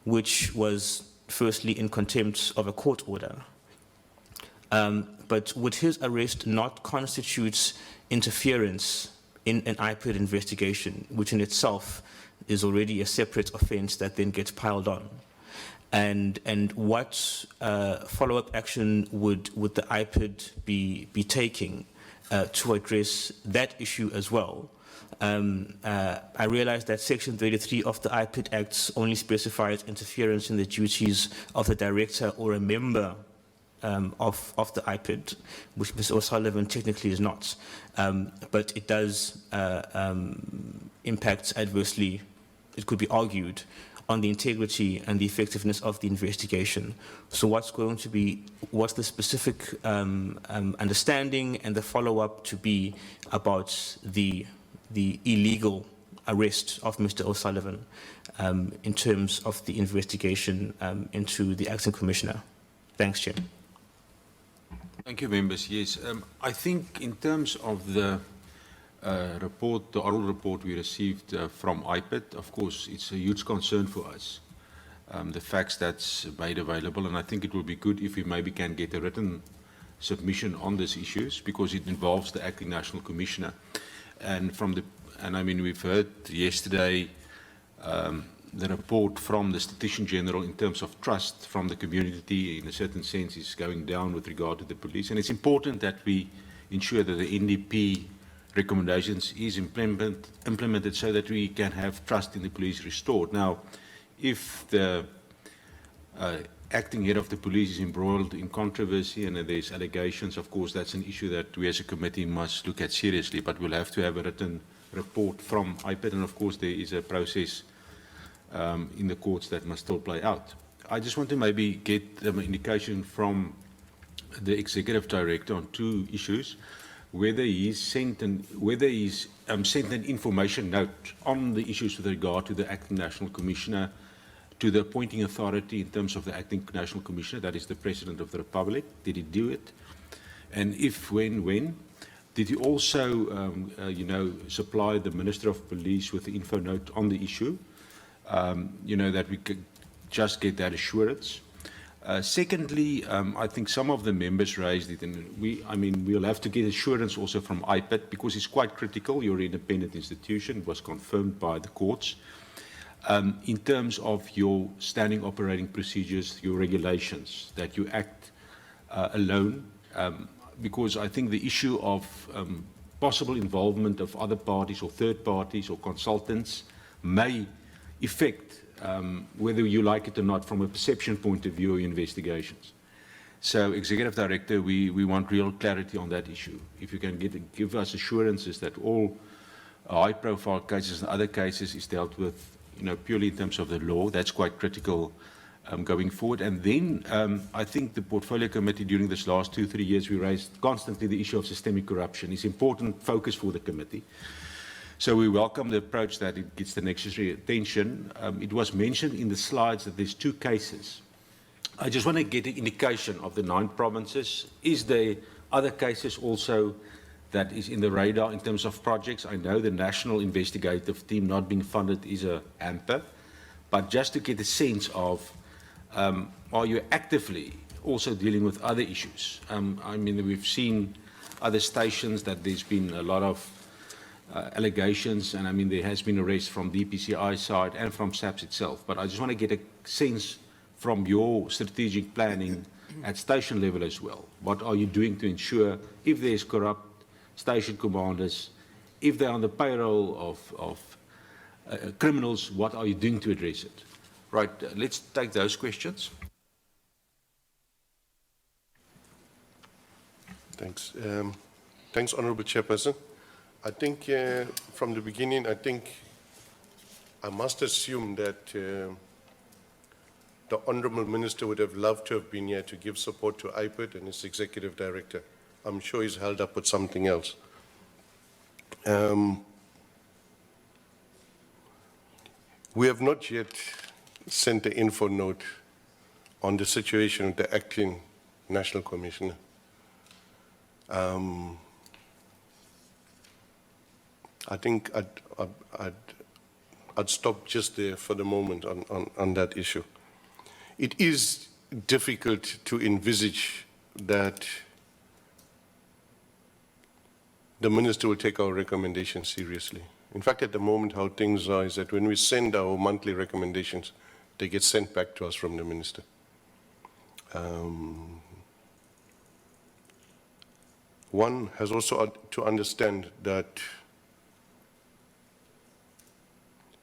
which was firstly in contempt of a court order, but would his arrest not constitute interference in an IPID investigation, which in itself is already a separate offense that then gets piled on? And what follow-up action would the IPID be taking to address that issue as well? I realize that Section 33 of the IPID Act only specifies interference in the duties of the director or a member of the IPID, which Mr. O'Sullivan technically is not. But it does impact adversely, it could be argued, on the integrity and the effectiveness of the investigation. So what's the specific understanding and the follow-up to be about the illegal arrest of Mr. O'Sullivan in terms of the investigation into the acting commissioner? Thanks, Chair. Thank you, members. Yes, I think in terms of the report, the oral report we received from IPID, of course, it's a huge concern for us, the facts that's made available, and I think it will be good if we maybe can get a written submission on these issues, because it involves the acting national commissioner. And I mean, we've heard yesterday the report from the Statistician General in terms of trust from the community, in a certain sense, is going down with regard to the police. And it's important that we ensure that the NDP recommendations is implemented so that we can have trust in the police restored. Now, if the acting head of the police is embroiled in controversy and there's allegations, of course, that's an issue that we as a committee must look at seriously, but we'll have to have a written report from IPID, and of course there is a process in the courts that must still play out. I just want to maybe get an indication from the executive director on two issues, whether he's sent an information note on the issues with regard to the acting national commissioner to the appointing authority in terms of the acting national commissioner, that is the President of the Republic. Did he do it? And if, when? Did he also, supply the Minister of Police with the info note on the issue, that we could just get that assurance? Secondly, I think some of the members raised it, and we'll have to get assurance also from IPID, because it's quite critical. You're an independent institution, it was confirmed by the courts. In terms of your standing operating procedures, your regulations, that you act alone, because I think the issue of possible involvement of other parties or third parties or consultants may affect whether you like it or not from a perception point of view or investigations. So, Executive Director, we want real clarity on that issue. If you can give us assurances that all high-profile cases and other cases is dealt with, purely in terms of the law, that's quite critical going forward. And then I think the Portfolio Committee during this last 2-3 years, we raised constantly the issue of systemic corruption. It's important focus for the committee. So we welcome the approach that it gets the necessary attention. It was mentioned in the slides that there's 2 cases. I just want to get an indication of the 9 provinces. Is there other cases also that is in the radar in terms of projects? I know the National Investigative Team not being funded is a hamper, but just to get a sense of, are you actively also dealing with other issues? I mean, we've seen other stations that there's been a lot of allegations, and I mean, there has been arrest from DPCI side and from SAPS itself, but I just want to get a sense from your strategic planning at station level as well. What are you doing to ensure if there's corrupt station commanders, if they're on the payroll of criminals, what are you doing to address it? Right, let's take those questions. Thanks. Thanks, Honourable Chairperson. I think from the beginning, I must assume that the Honourable Minister would have loved to have been here to give support to IPID and its Executive Director. I'm sure he's held up with something else. We have not yet sent the info note on the situation with the acting National Commissioner. I think I'd stop just there for the moment on that issue. It is difficult to envisage that the Minister will take our recommendations seriously. In fact, at the moment, how things are is that when we send our monthly recommendations, they get sent back to us from the Minister. One has also to understand that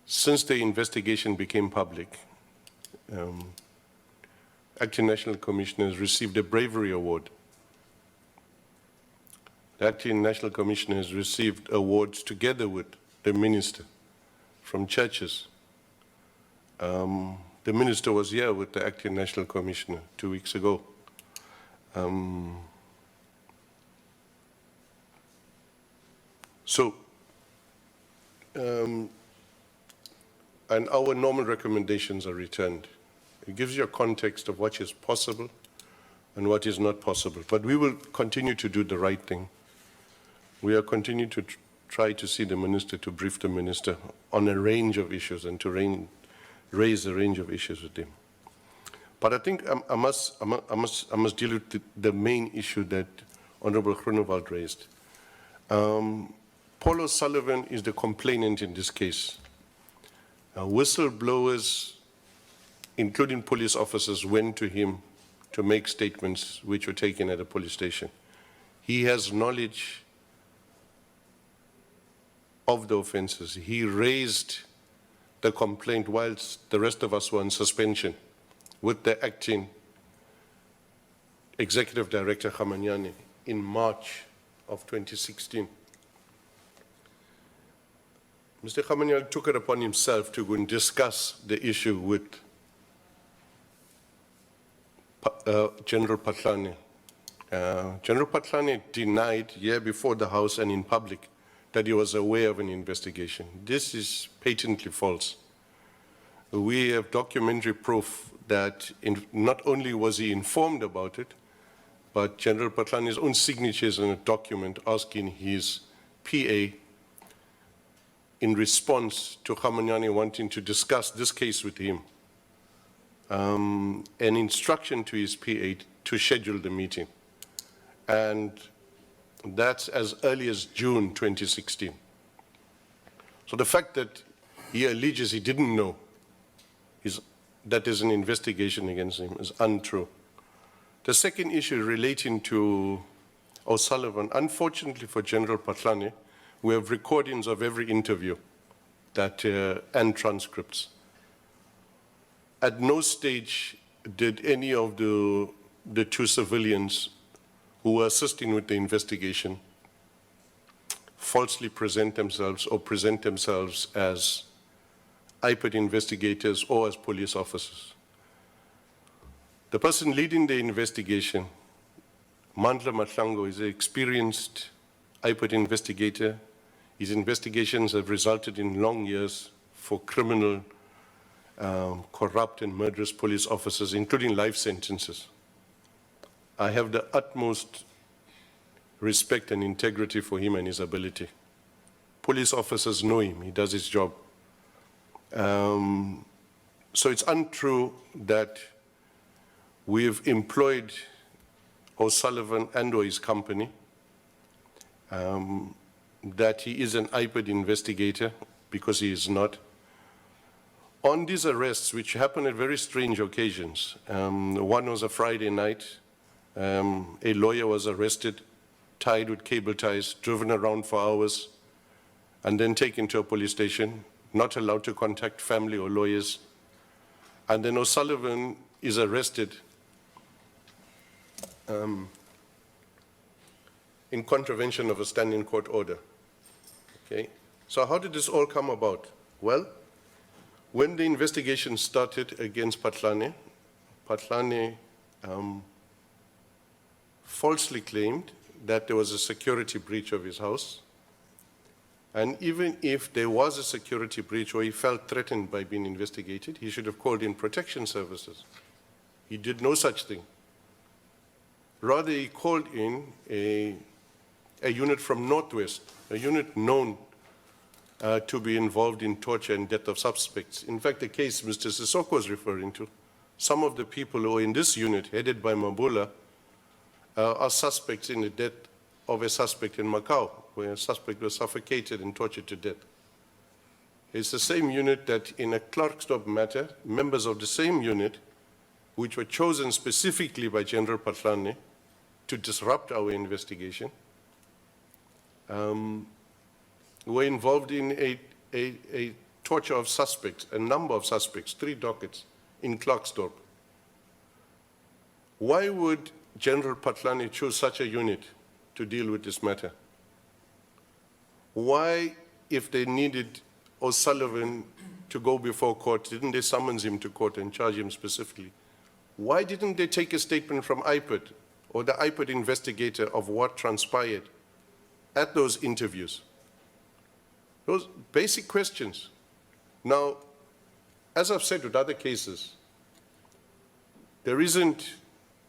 since the investigation became public, Acting National Commissioner has received a bravery award. The Acting National Commissioner has received awards together with the Minister from churches. The Minister was here with the Acting National Commissioner 2 weeks ago. And our normal recommendations are returned. It gives you a context of what is possible and what is not possible. But we will continue to do the right thing. We are continuing to try to see the Minister, to brief the Minister on a range of issues and to raise a range of issues with him. But I think I must deal with the main issue that Honourable Groenewald raised. Paul O'Sullivan is the complainant in this case. Whistleblowers, including police officers, went to him to make statements which were taken at a police station. He has knowledge of the offences. He raised the complaint whilst the rest of us were on suspension with the acting Executive Director Khamanyane in March of 2016. Mr. Khamanyane took it upon himself to go and discuss the issue with General Patlane. General Patlane denied year before the House and in public that he was aware of an investigation. This is patently false. We have documentary proof that not only was he informed about it, but General Patlane's own signatures on a document asking his PA in response to Khamanyane wanting to discuss this case with him, an instruction to his PA to schedule the meeting. And that's as early as June 2016. So the fact that he alleges he didn't know that there's an investigation against him is untrue. The second issue relating to O'Sullivan, unfortunately for General Patlane, we have recordings of every interview and transcripts. At no stage did any of the the two civilians who were assisting with the investigation falsely present themselves as IPID investigators or as police officers. The person leading the investigation, Mandla Mahlango, is an experienced IPID investigator. His investigations have resulted in long years for criminal, corrupt and murderous police officers, including life sentences. I have the utmost respect and integrity for him and his ability. Police officers know him, he does his job. So it's untrue that we've employed O'Sullivan and or his company, that he is an IPID investigator, because he is not. On these arrests, which happen at very strange occasions, one was a Friday night, a lawyer was arrested, tied with cable ties, driven around for hours, and then taken to a police station, not allowed to contact family or lawyers. And then O'Sullivan is arrested in contravention of a standing court order. Okay? So how did this all come about? Well, when the investigation started against Patlane falsely claimed that there was a security breach of his house. And even if there was a security breach or he felt threatened by being investigated, he should have called in protection services. He did no such thing. Rather, he called in a unit from Northwest, a unit known to be involved in torture and death of suspects. In fact, the case Mr. Sissoko was referring to, some of the people who are in this unit, headed by Mabula, are suspects in the death of a suspect in Macau, where a suspect was suffocated and tortured to death. It's the same unit that in a Klerksdorp matter, members of the same unit, which were chosen specifically by General Patlane to disrupt our investigation, were involved in a torture of suspects, a number of suspects, 3 dockets in Klerksdorp. Why would General Patlane choose such a unit to deal with this matter? Why, if they needed O'Sullivan to go before court, didn't they summons him to court and charge him specifically? Why didn't they take a statement from IPID or the IPID investigator of what transpired at those interviews? Those basic questions. Now, as I've said with other cases, there isn't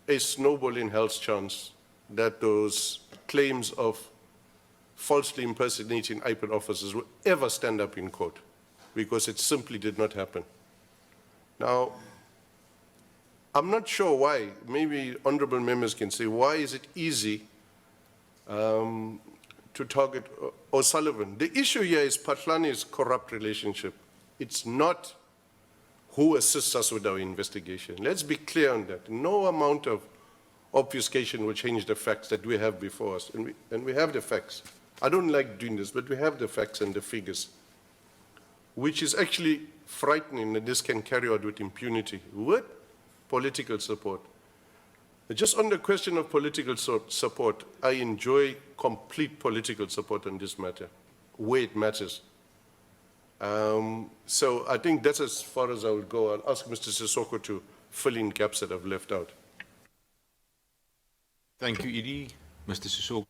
a snowball in hell's chance that those claims of falsely impersonating IPID officers will ever stand up in court, because it simply did not happen. Now, I'm not sure why. Maybe honorable members can say, why is it easy to target O'Sullivan? The issue here is Patlane's corrupt relationship. It's not who assists us with our investigation. Let's be clear on that. No amount of obfuscation will change the facts that we have before us. And we have the facts. I don't like doing this, but we have the facts and the figures, which is actually frightening that this can carry out with impunity, with political support. Just on the question of political support, I enjoy complete political support on this matter, where it matters. So I think that's as far as I would go. I'll ask Mr. Sissoko to fill in gaps that I've left out. Thank you, Edie. Mr. Sissoko.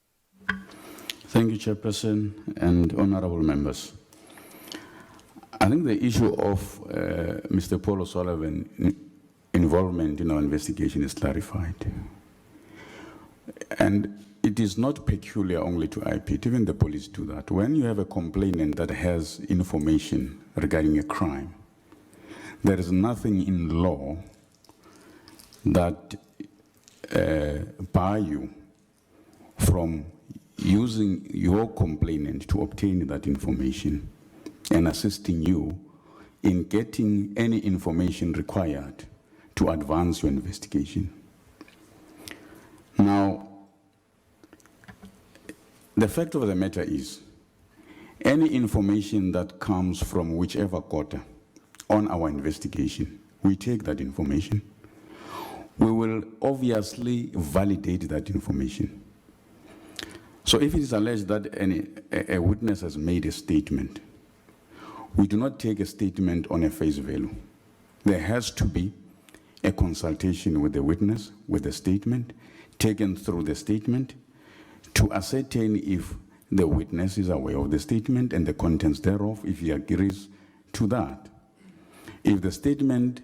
Thank you, Chairperson and honorable members. I think the issue of Mr. Paul O'Sullivan's involvement in our investigation is clarified. And it is not peculiar only to IPID, even the police do that. When you have a complainant that has information regarding a crime, there is nothing in law that bar you from using your complainant to obtain that information and assisting you in getting any information required to advance your investigation. Now, the fact of the matter is, any information that comes from whichever quarter on our investigation, we take that information. we will obviously validate that information. So if it is alleged that a witness has made a statement, we do not take a statement on a face value. There has to be a consultation with the witness, with the statement, taken through the statement, to ascertain if the witness is aware of the statement and the contents thereof, if he agrees to that. If the statement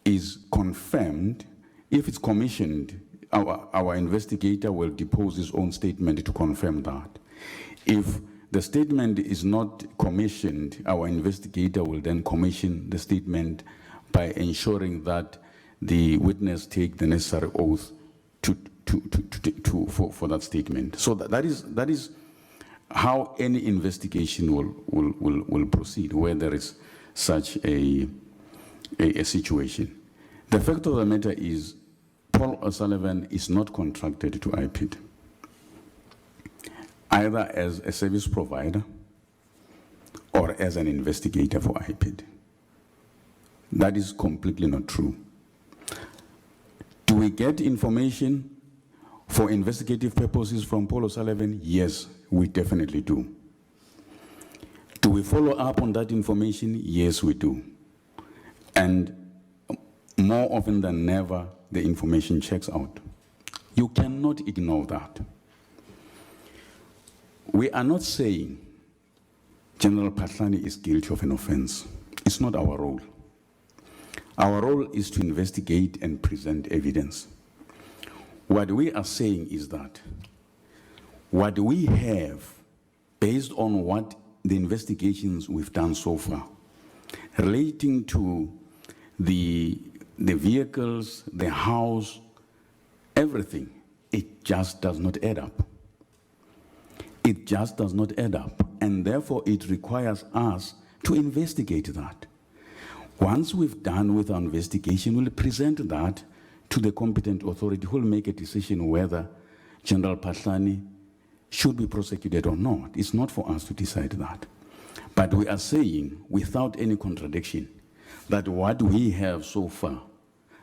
is confirmed, if it's commissioned, our investigator will depose his own statement to confirm that. If the statement is not commissioned, our investigator will then commission the statement by ensuring that the witness take the necessary oath for that statement. So that is how any investigation will proceed, where there is such a situation. The fact of the matter is, Paul O'Sullivan is not contracted to IPID, either as a service provider or as an investigator for IPID. That is completely not true. Do we get information for investigative purposes from Paul O'Sullivan? Yes, we definitely do. Do we follow up on that information? Yes, we do. And more often than never, the information checks out. You cannot ignore that. We are not saying General Patlani is guilty of an offense. It's not our role. Our role is to investigate and present evidence. What we are saying is that what we have, based on what the investigations we've done so far, relating to the vehicles, the house, everything, it just does not add up. It just does not add up, and therefore it requires us to investigate that. Once we've done with our investigation, we'll present that to the competent authority who will make a decision whether General Patlani should be prosecuted or not. It's not for us to decide that. But we are saying, without any contradiction, that what we have so far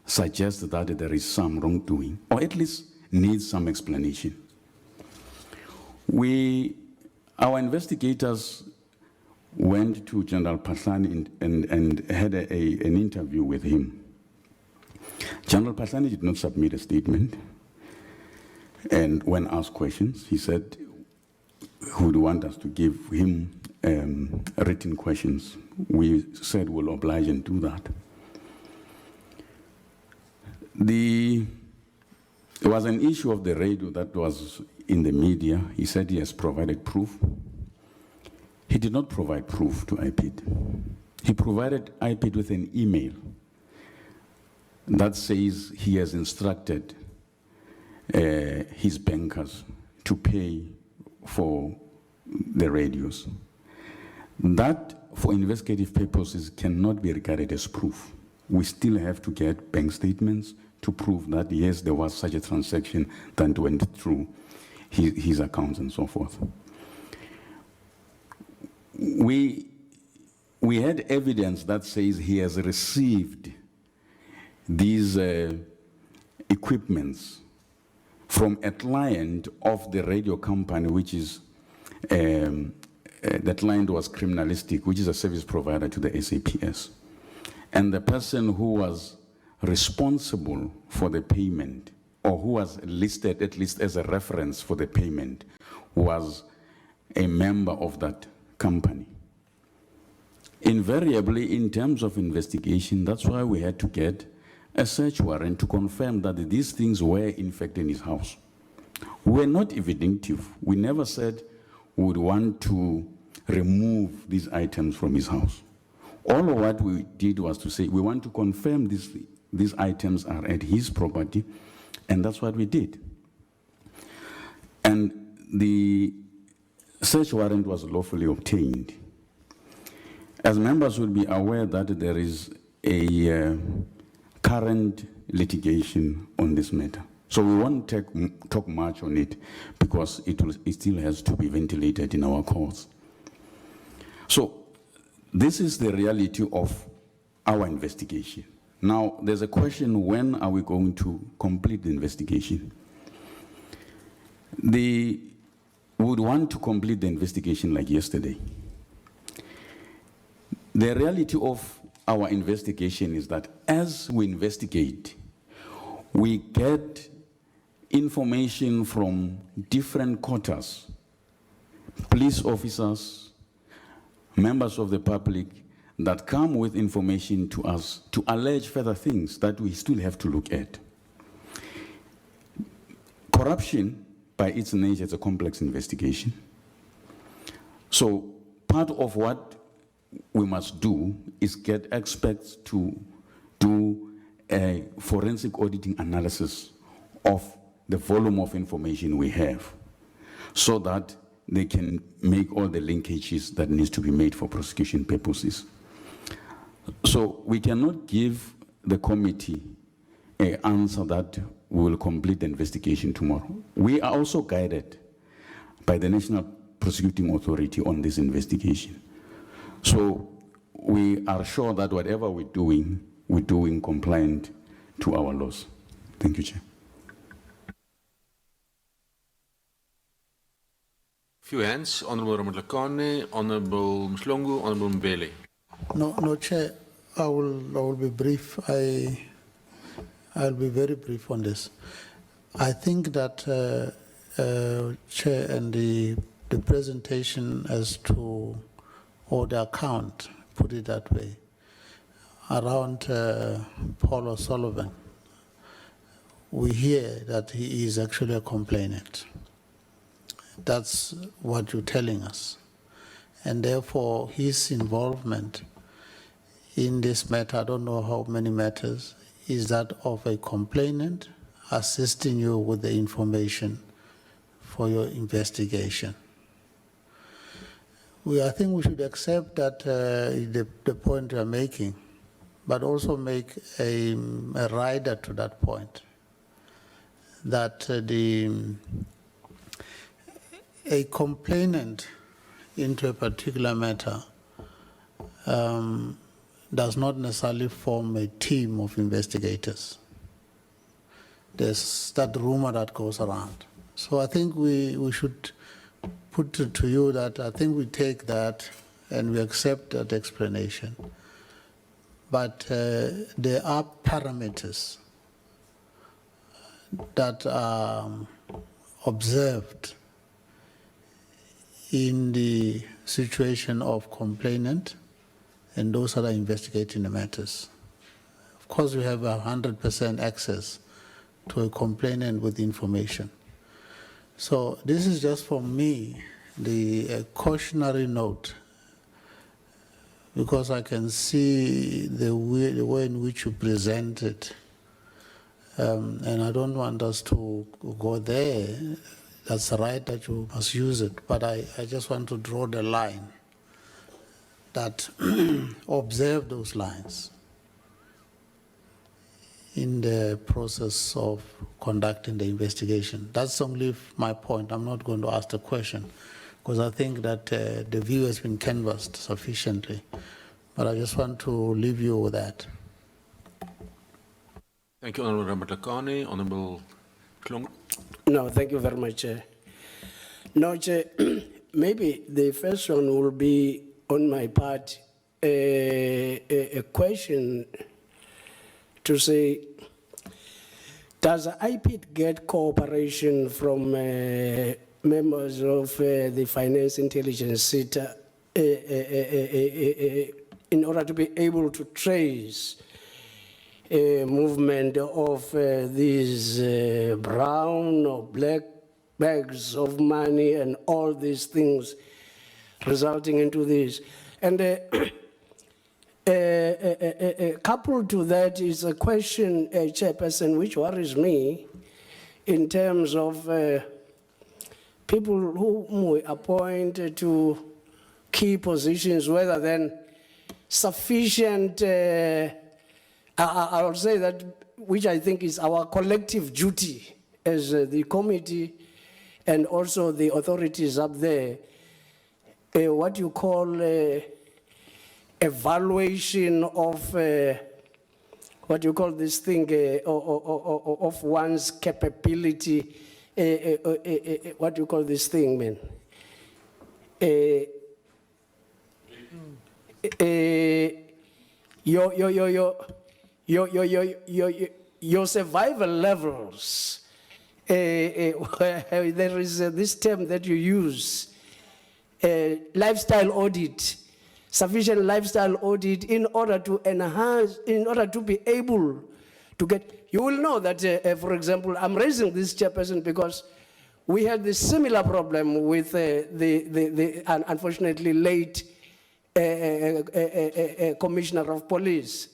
suggests that there is some wrongdoing, or at least needs some explanation. Our investigators went to General Patlani and had an interview with him. General Patlani did not submit a statement, and when asked questions, he said he would want us to give him written questions. We said we'll oblige and do that. There was an issue of the radio that was in the media. He said he has provided proof. He did not provide proof to IPID. He provided IPID with an email that says he has instructed his bankers to pay for the radios. That, for investigative purposes, cannot be regarded as proof. We still have to get bank statements to prove that, yes, there was such a transaction that went through his accounts and so forth. We had evidence that says he has received these equipments from a client of the radio company, which is, the client was Criminalistic, which is a service provider to the SAPS. And the person who was responsible for the payment, or who was listed at least as a reference for the payment, was a member of that company. Invariably, in terms of investigation, that's why we had to get a search warrant to confirm that these things were in fact in his house. We were not vindictive. We never said we would want to remove these items from his house. All of what we did was to say we want to confirm these items are at his property, and that's what we did. And the search warrant was lawfully obtained. As members will be aware that there is a current litigation on this matter. So we won't talk much on it because it still has to be ventilated in our courts. So this is the reality of our investigation. Now, there's a question, when are we going to complete the investigation? We would want to complete the investigation like yesterday. The reality of our investigation is that as we investigate, we get information from different quarters, police officers, members of the public, that come with information to us to allege further things that we still have to look at. Corruption, by its nature, is a complex investigation. So part of what we must do is get experts to do a forensic auditing analysis of the volume of information we have, so that they can make all the linkages that needs to be made for prosecution purposes. So we cannot give the committee an answer that we will complete the investigation tomorrow. We are also guided by the National Prosecuting Authority on this investigation. So we are sure that whatever we're doing compliant to our laws. Thank you, Chair. Few hands, Honorable Ramatlakane, Honorable Mslongo, Honorable Mbele. No, Chair, I will be brief. I'll be very brief on this. I think that, Chair, and the presentation as to, or the account, put it that way, around Paul O'Sullivan, we hear that he is actually a complainant. That's what you're telling us. And therefore, his involvement in this matter, I don't know how many matters, is that of a complainant assisting you with the information for your investigation. I think we should accept that the point you are making, but also make a rider to that point, that a complainant into a particular matter does not necessarily form a team of investigators. There's that rumor that goes around. So I think we should put it to you that I think we take that and we accept that explanation. But there are parameters that are observed in the situation of complainant and those that are investigating the matters. Of course, we have 100% access to a complainant with information. So this is just for me the cautionary note, because I can see the way in which you present it, and I don't want us to go there. That's right that you must use it, but I just want to draw the line that observe those lines in the process of conducting the investigation. That's only my point. I'm not going to ask the question, because I think that the view has been canvassed sufficiently. But I just want to leave you with that. Thank you, Honorable Ramatlakane. Honorable Klong. No, thank you very much, Chair. No, Chair, maybe the first one will be on my part, a question to say, does IPID get cooperation from members of the Finance Intelligence Sector in order to be able to trace movement of these brown or black bags of money and all these things resulting into this? And coupled to that is a question, Chairperson, which worries me in terms of people whom we appoint to key positions, whether then sufficient, I would say that, which I think is our collective duty as the committee and also the authorities up there, what you call evaluation of what you call this thing, of one's capability, what do you call this thing, man? Your survival levels. There is this term that you use, lifestyle audit, sufficient lifestyle audit in order to enhance, in order to be able to get, you will know that, for example, I'm raising this, Chairperson, because we had this similar problem with the unfortunately late Commissioner of Police,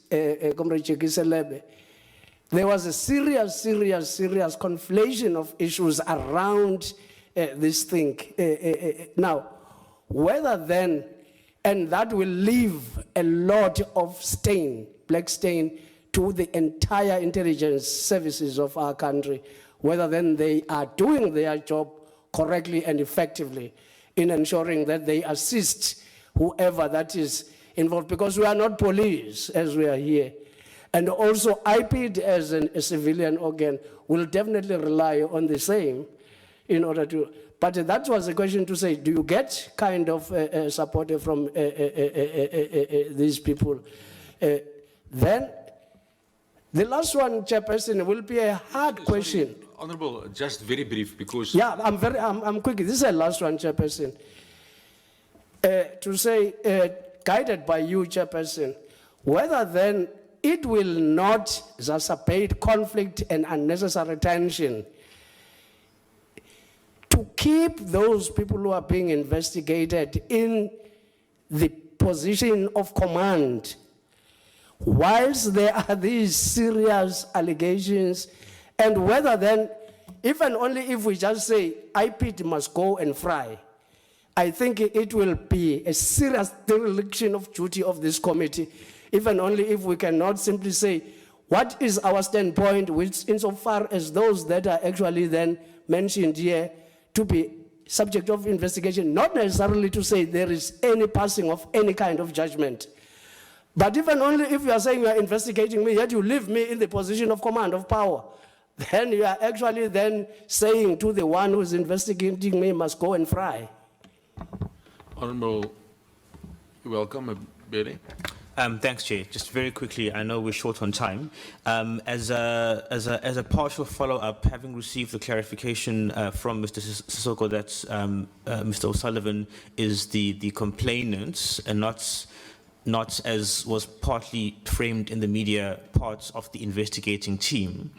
Comrade Chekiselebe. There was a serious conflation of issues around this thing. Now, whether then, and that will leave a lot of stain, black stain, to the entire intelligence services of our country, whether then they are doing their job correctly and effectively in ensuring that they assist whoever that is involved, because we are not police as we are here. And also IPID as a civilian organ will definitely rely on the same in order to, but that was a question to say, do you get kind of support from these people? Then, the last one, Chairperson, will be a hard question. Honorable, just very brief, because... Yeah, I'm quick. This is the last one, Chairperson. To say, guided by you, Chairperson, whether then it will not exacerbate conflict and unnecessary tension to keep those people who are being investigated in the position of command, whilst there are these serious allegations, and whether then, if and only if we just say IPID must go and fry, I think it will be a serious dereliction of duty of this committee, even only if we cannot simply say, what is our standpoint, which insofar as those that are actually then mentioned here to be subject of investigation, not necessarily to say there is any passing of any kind of judgment. But even only if you are saying you are investigating me, yet you leave me in the position of command of power, then you are actually then saying to the one who is investigating me must go and fry. Honorable, you're welcome, Billy. Thanks, Chair. Just very quickly, I know we're short on time. As a partial follow-up, having received the clarification from Mr. Sissoko that Mr. O'Sullivan is the complainant and not as was partly framed in the media, parts of the investigating team,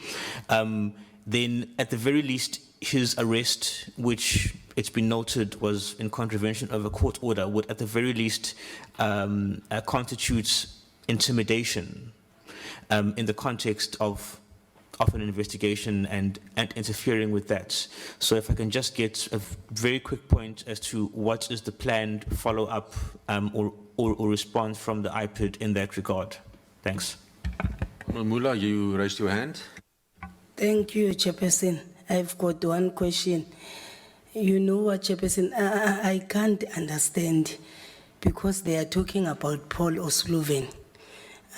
then at the very least, his arrest, which it's been noted was in contravention of a court order, would at the very least constitute intimidation in the context of an investigation and interfering with that. So if I can just get a very quick point as to what is the planned follow-up or response from the IPID in that regard. Thanks. Mula, you raised your hand. Thank you, Chairperson. I've got one question. You know what, Chairperson, I can't understand because they are talking about Paul O'Sullivan.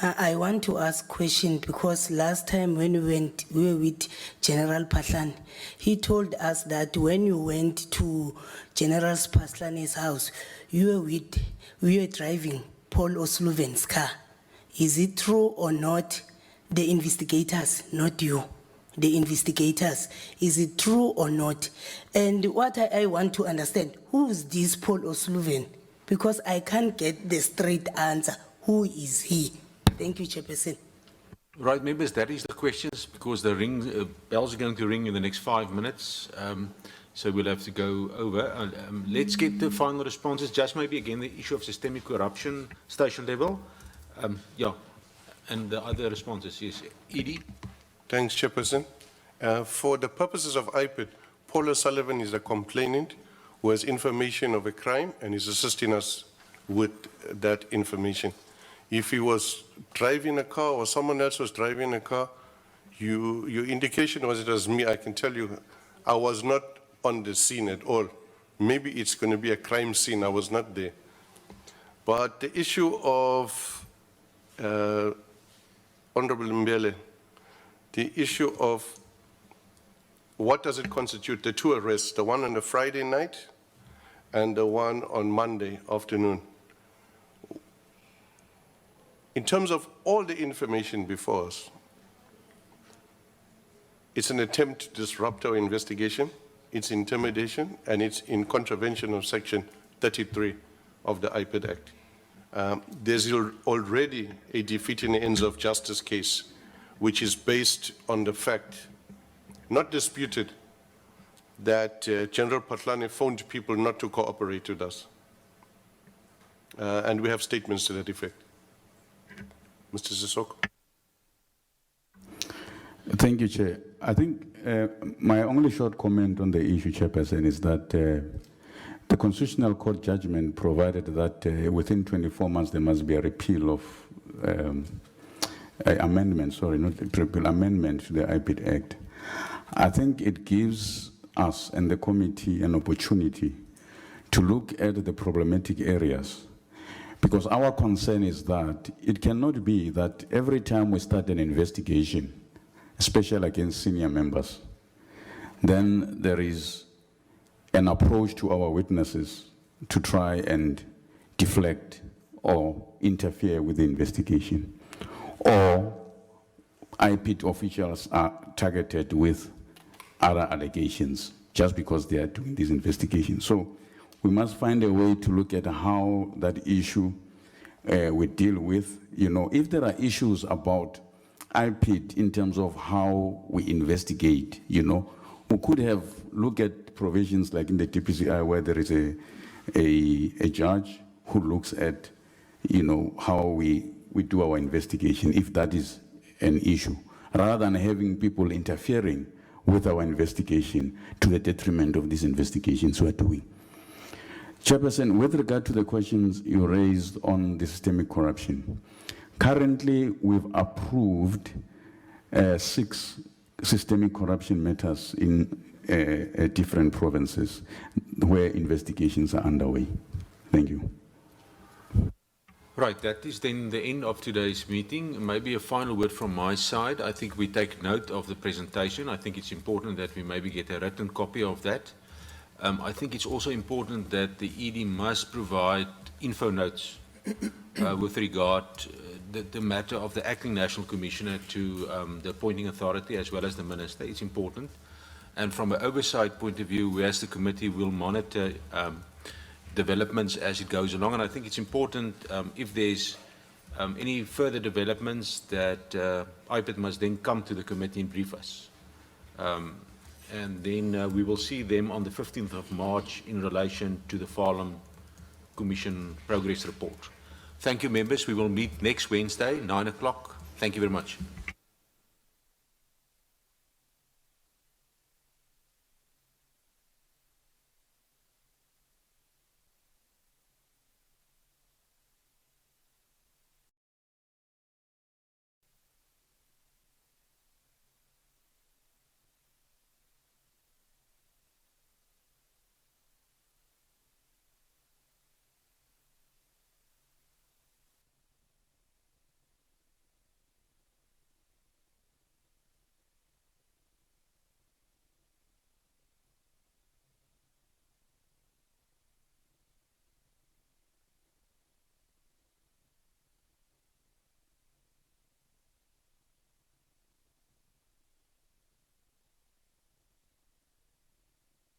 I want to ask question because last time when we were with General Paslan, he told us that when you went to General Paslan's house, we were driving Paul O'Sullivan's car. Is it true or not? The investigators, not you. The investigators, is it true or not? And what I want to understand, who is this Paul O'Sullivan? Because I can't get the straight answer. Who is he? Thank you, Chairperson. Right, members, that is the questions because the bells are going to ring in the next 5 minutes. So we'll have to go over. Let's get the final responses. Just maybe again the issue of systemic corruption, station level. Yeah, and the other responses, yes. Edie? Thanks, Chairperson. For the purposes of IPID, Paul O'Sullivan is a complainant who has information of a crime and is assisting us with that information. If he was driving a car or someone else was driving a car, your indication was it was me. I can tell you, I was not on the scene at all. Maybe it's going to be a crime scene. I was not there. But the issue of Honorable Mbele, the issue of what does it constitute, the two arrests, the one on a Friday night and the one on Monday afternoon. In terms of all the information before us, it's an attempt to disrupt our investigation, it's intimidation, and it's in contravention of Section 33 of the IPID Act. There's already a defeat in the ends of justice case, which is based on the fact, not disputed, that General Patlane phoned people not to cooperate with us. And we have statements to that effect. Mr. Sissoko. Thank you, Chair. I think my only short comment on the issue, Chairperson, is that the Constitutional Court judgment provided that within 24 months there must be a repeal of amendment, sorry, not a repeal, amendment to the IPID Act. I think it gives us and the committee an opportunity to look at the problematic areas, because our concern is that it cannot be that every time we start an investigation, especially against senior members, then there is an approach to our witnesses to try and deflect or interfere with the investigation. Or IPID officials are targeted with other allegations just because they are doing this investigation. So we must find a way to look at how that issue we deal with. You know, if there are issues about IPID in terms of how we investigate, you know, we could have looked at provisions like in the TPCI where there is a judge who looks at, you know, how we do our investigation, if that is an issue, rather than having people interfering with our investigation to the detriment of these investigations we are doing. Chairperson, with regard to the questions you raised on the systemic corruption, currently we've approved 6 systemic corruption matters in different provinces where investigations are underway. Thank you. Right, that is then the end of today's meeting. Maybe a final word from my side. I think we take note of the presentation. I think it's important that we maybe get a written copy of that. I think it's also important that the ED must provide info notes with regard the matter of the acting national commissioner to the appointing authority as well as the minister. It's important. And from an oversight point of view, we as the committee will monitor developments as it goes along. And I think it's important if there's any further developments that IPID must then come to the committee and brief us. And then we will see them on the 15th of March in relation to the Farlam Commission Progress Report. Thank you, members. We will meet next Wednesday, 9 o'clock. Thank you very much.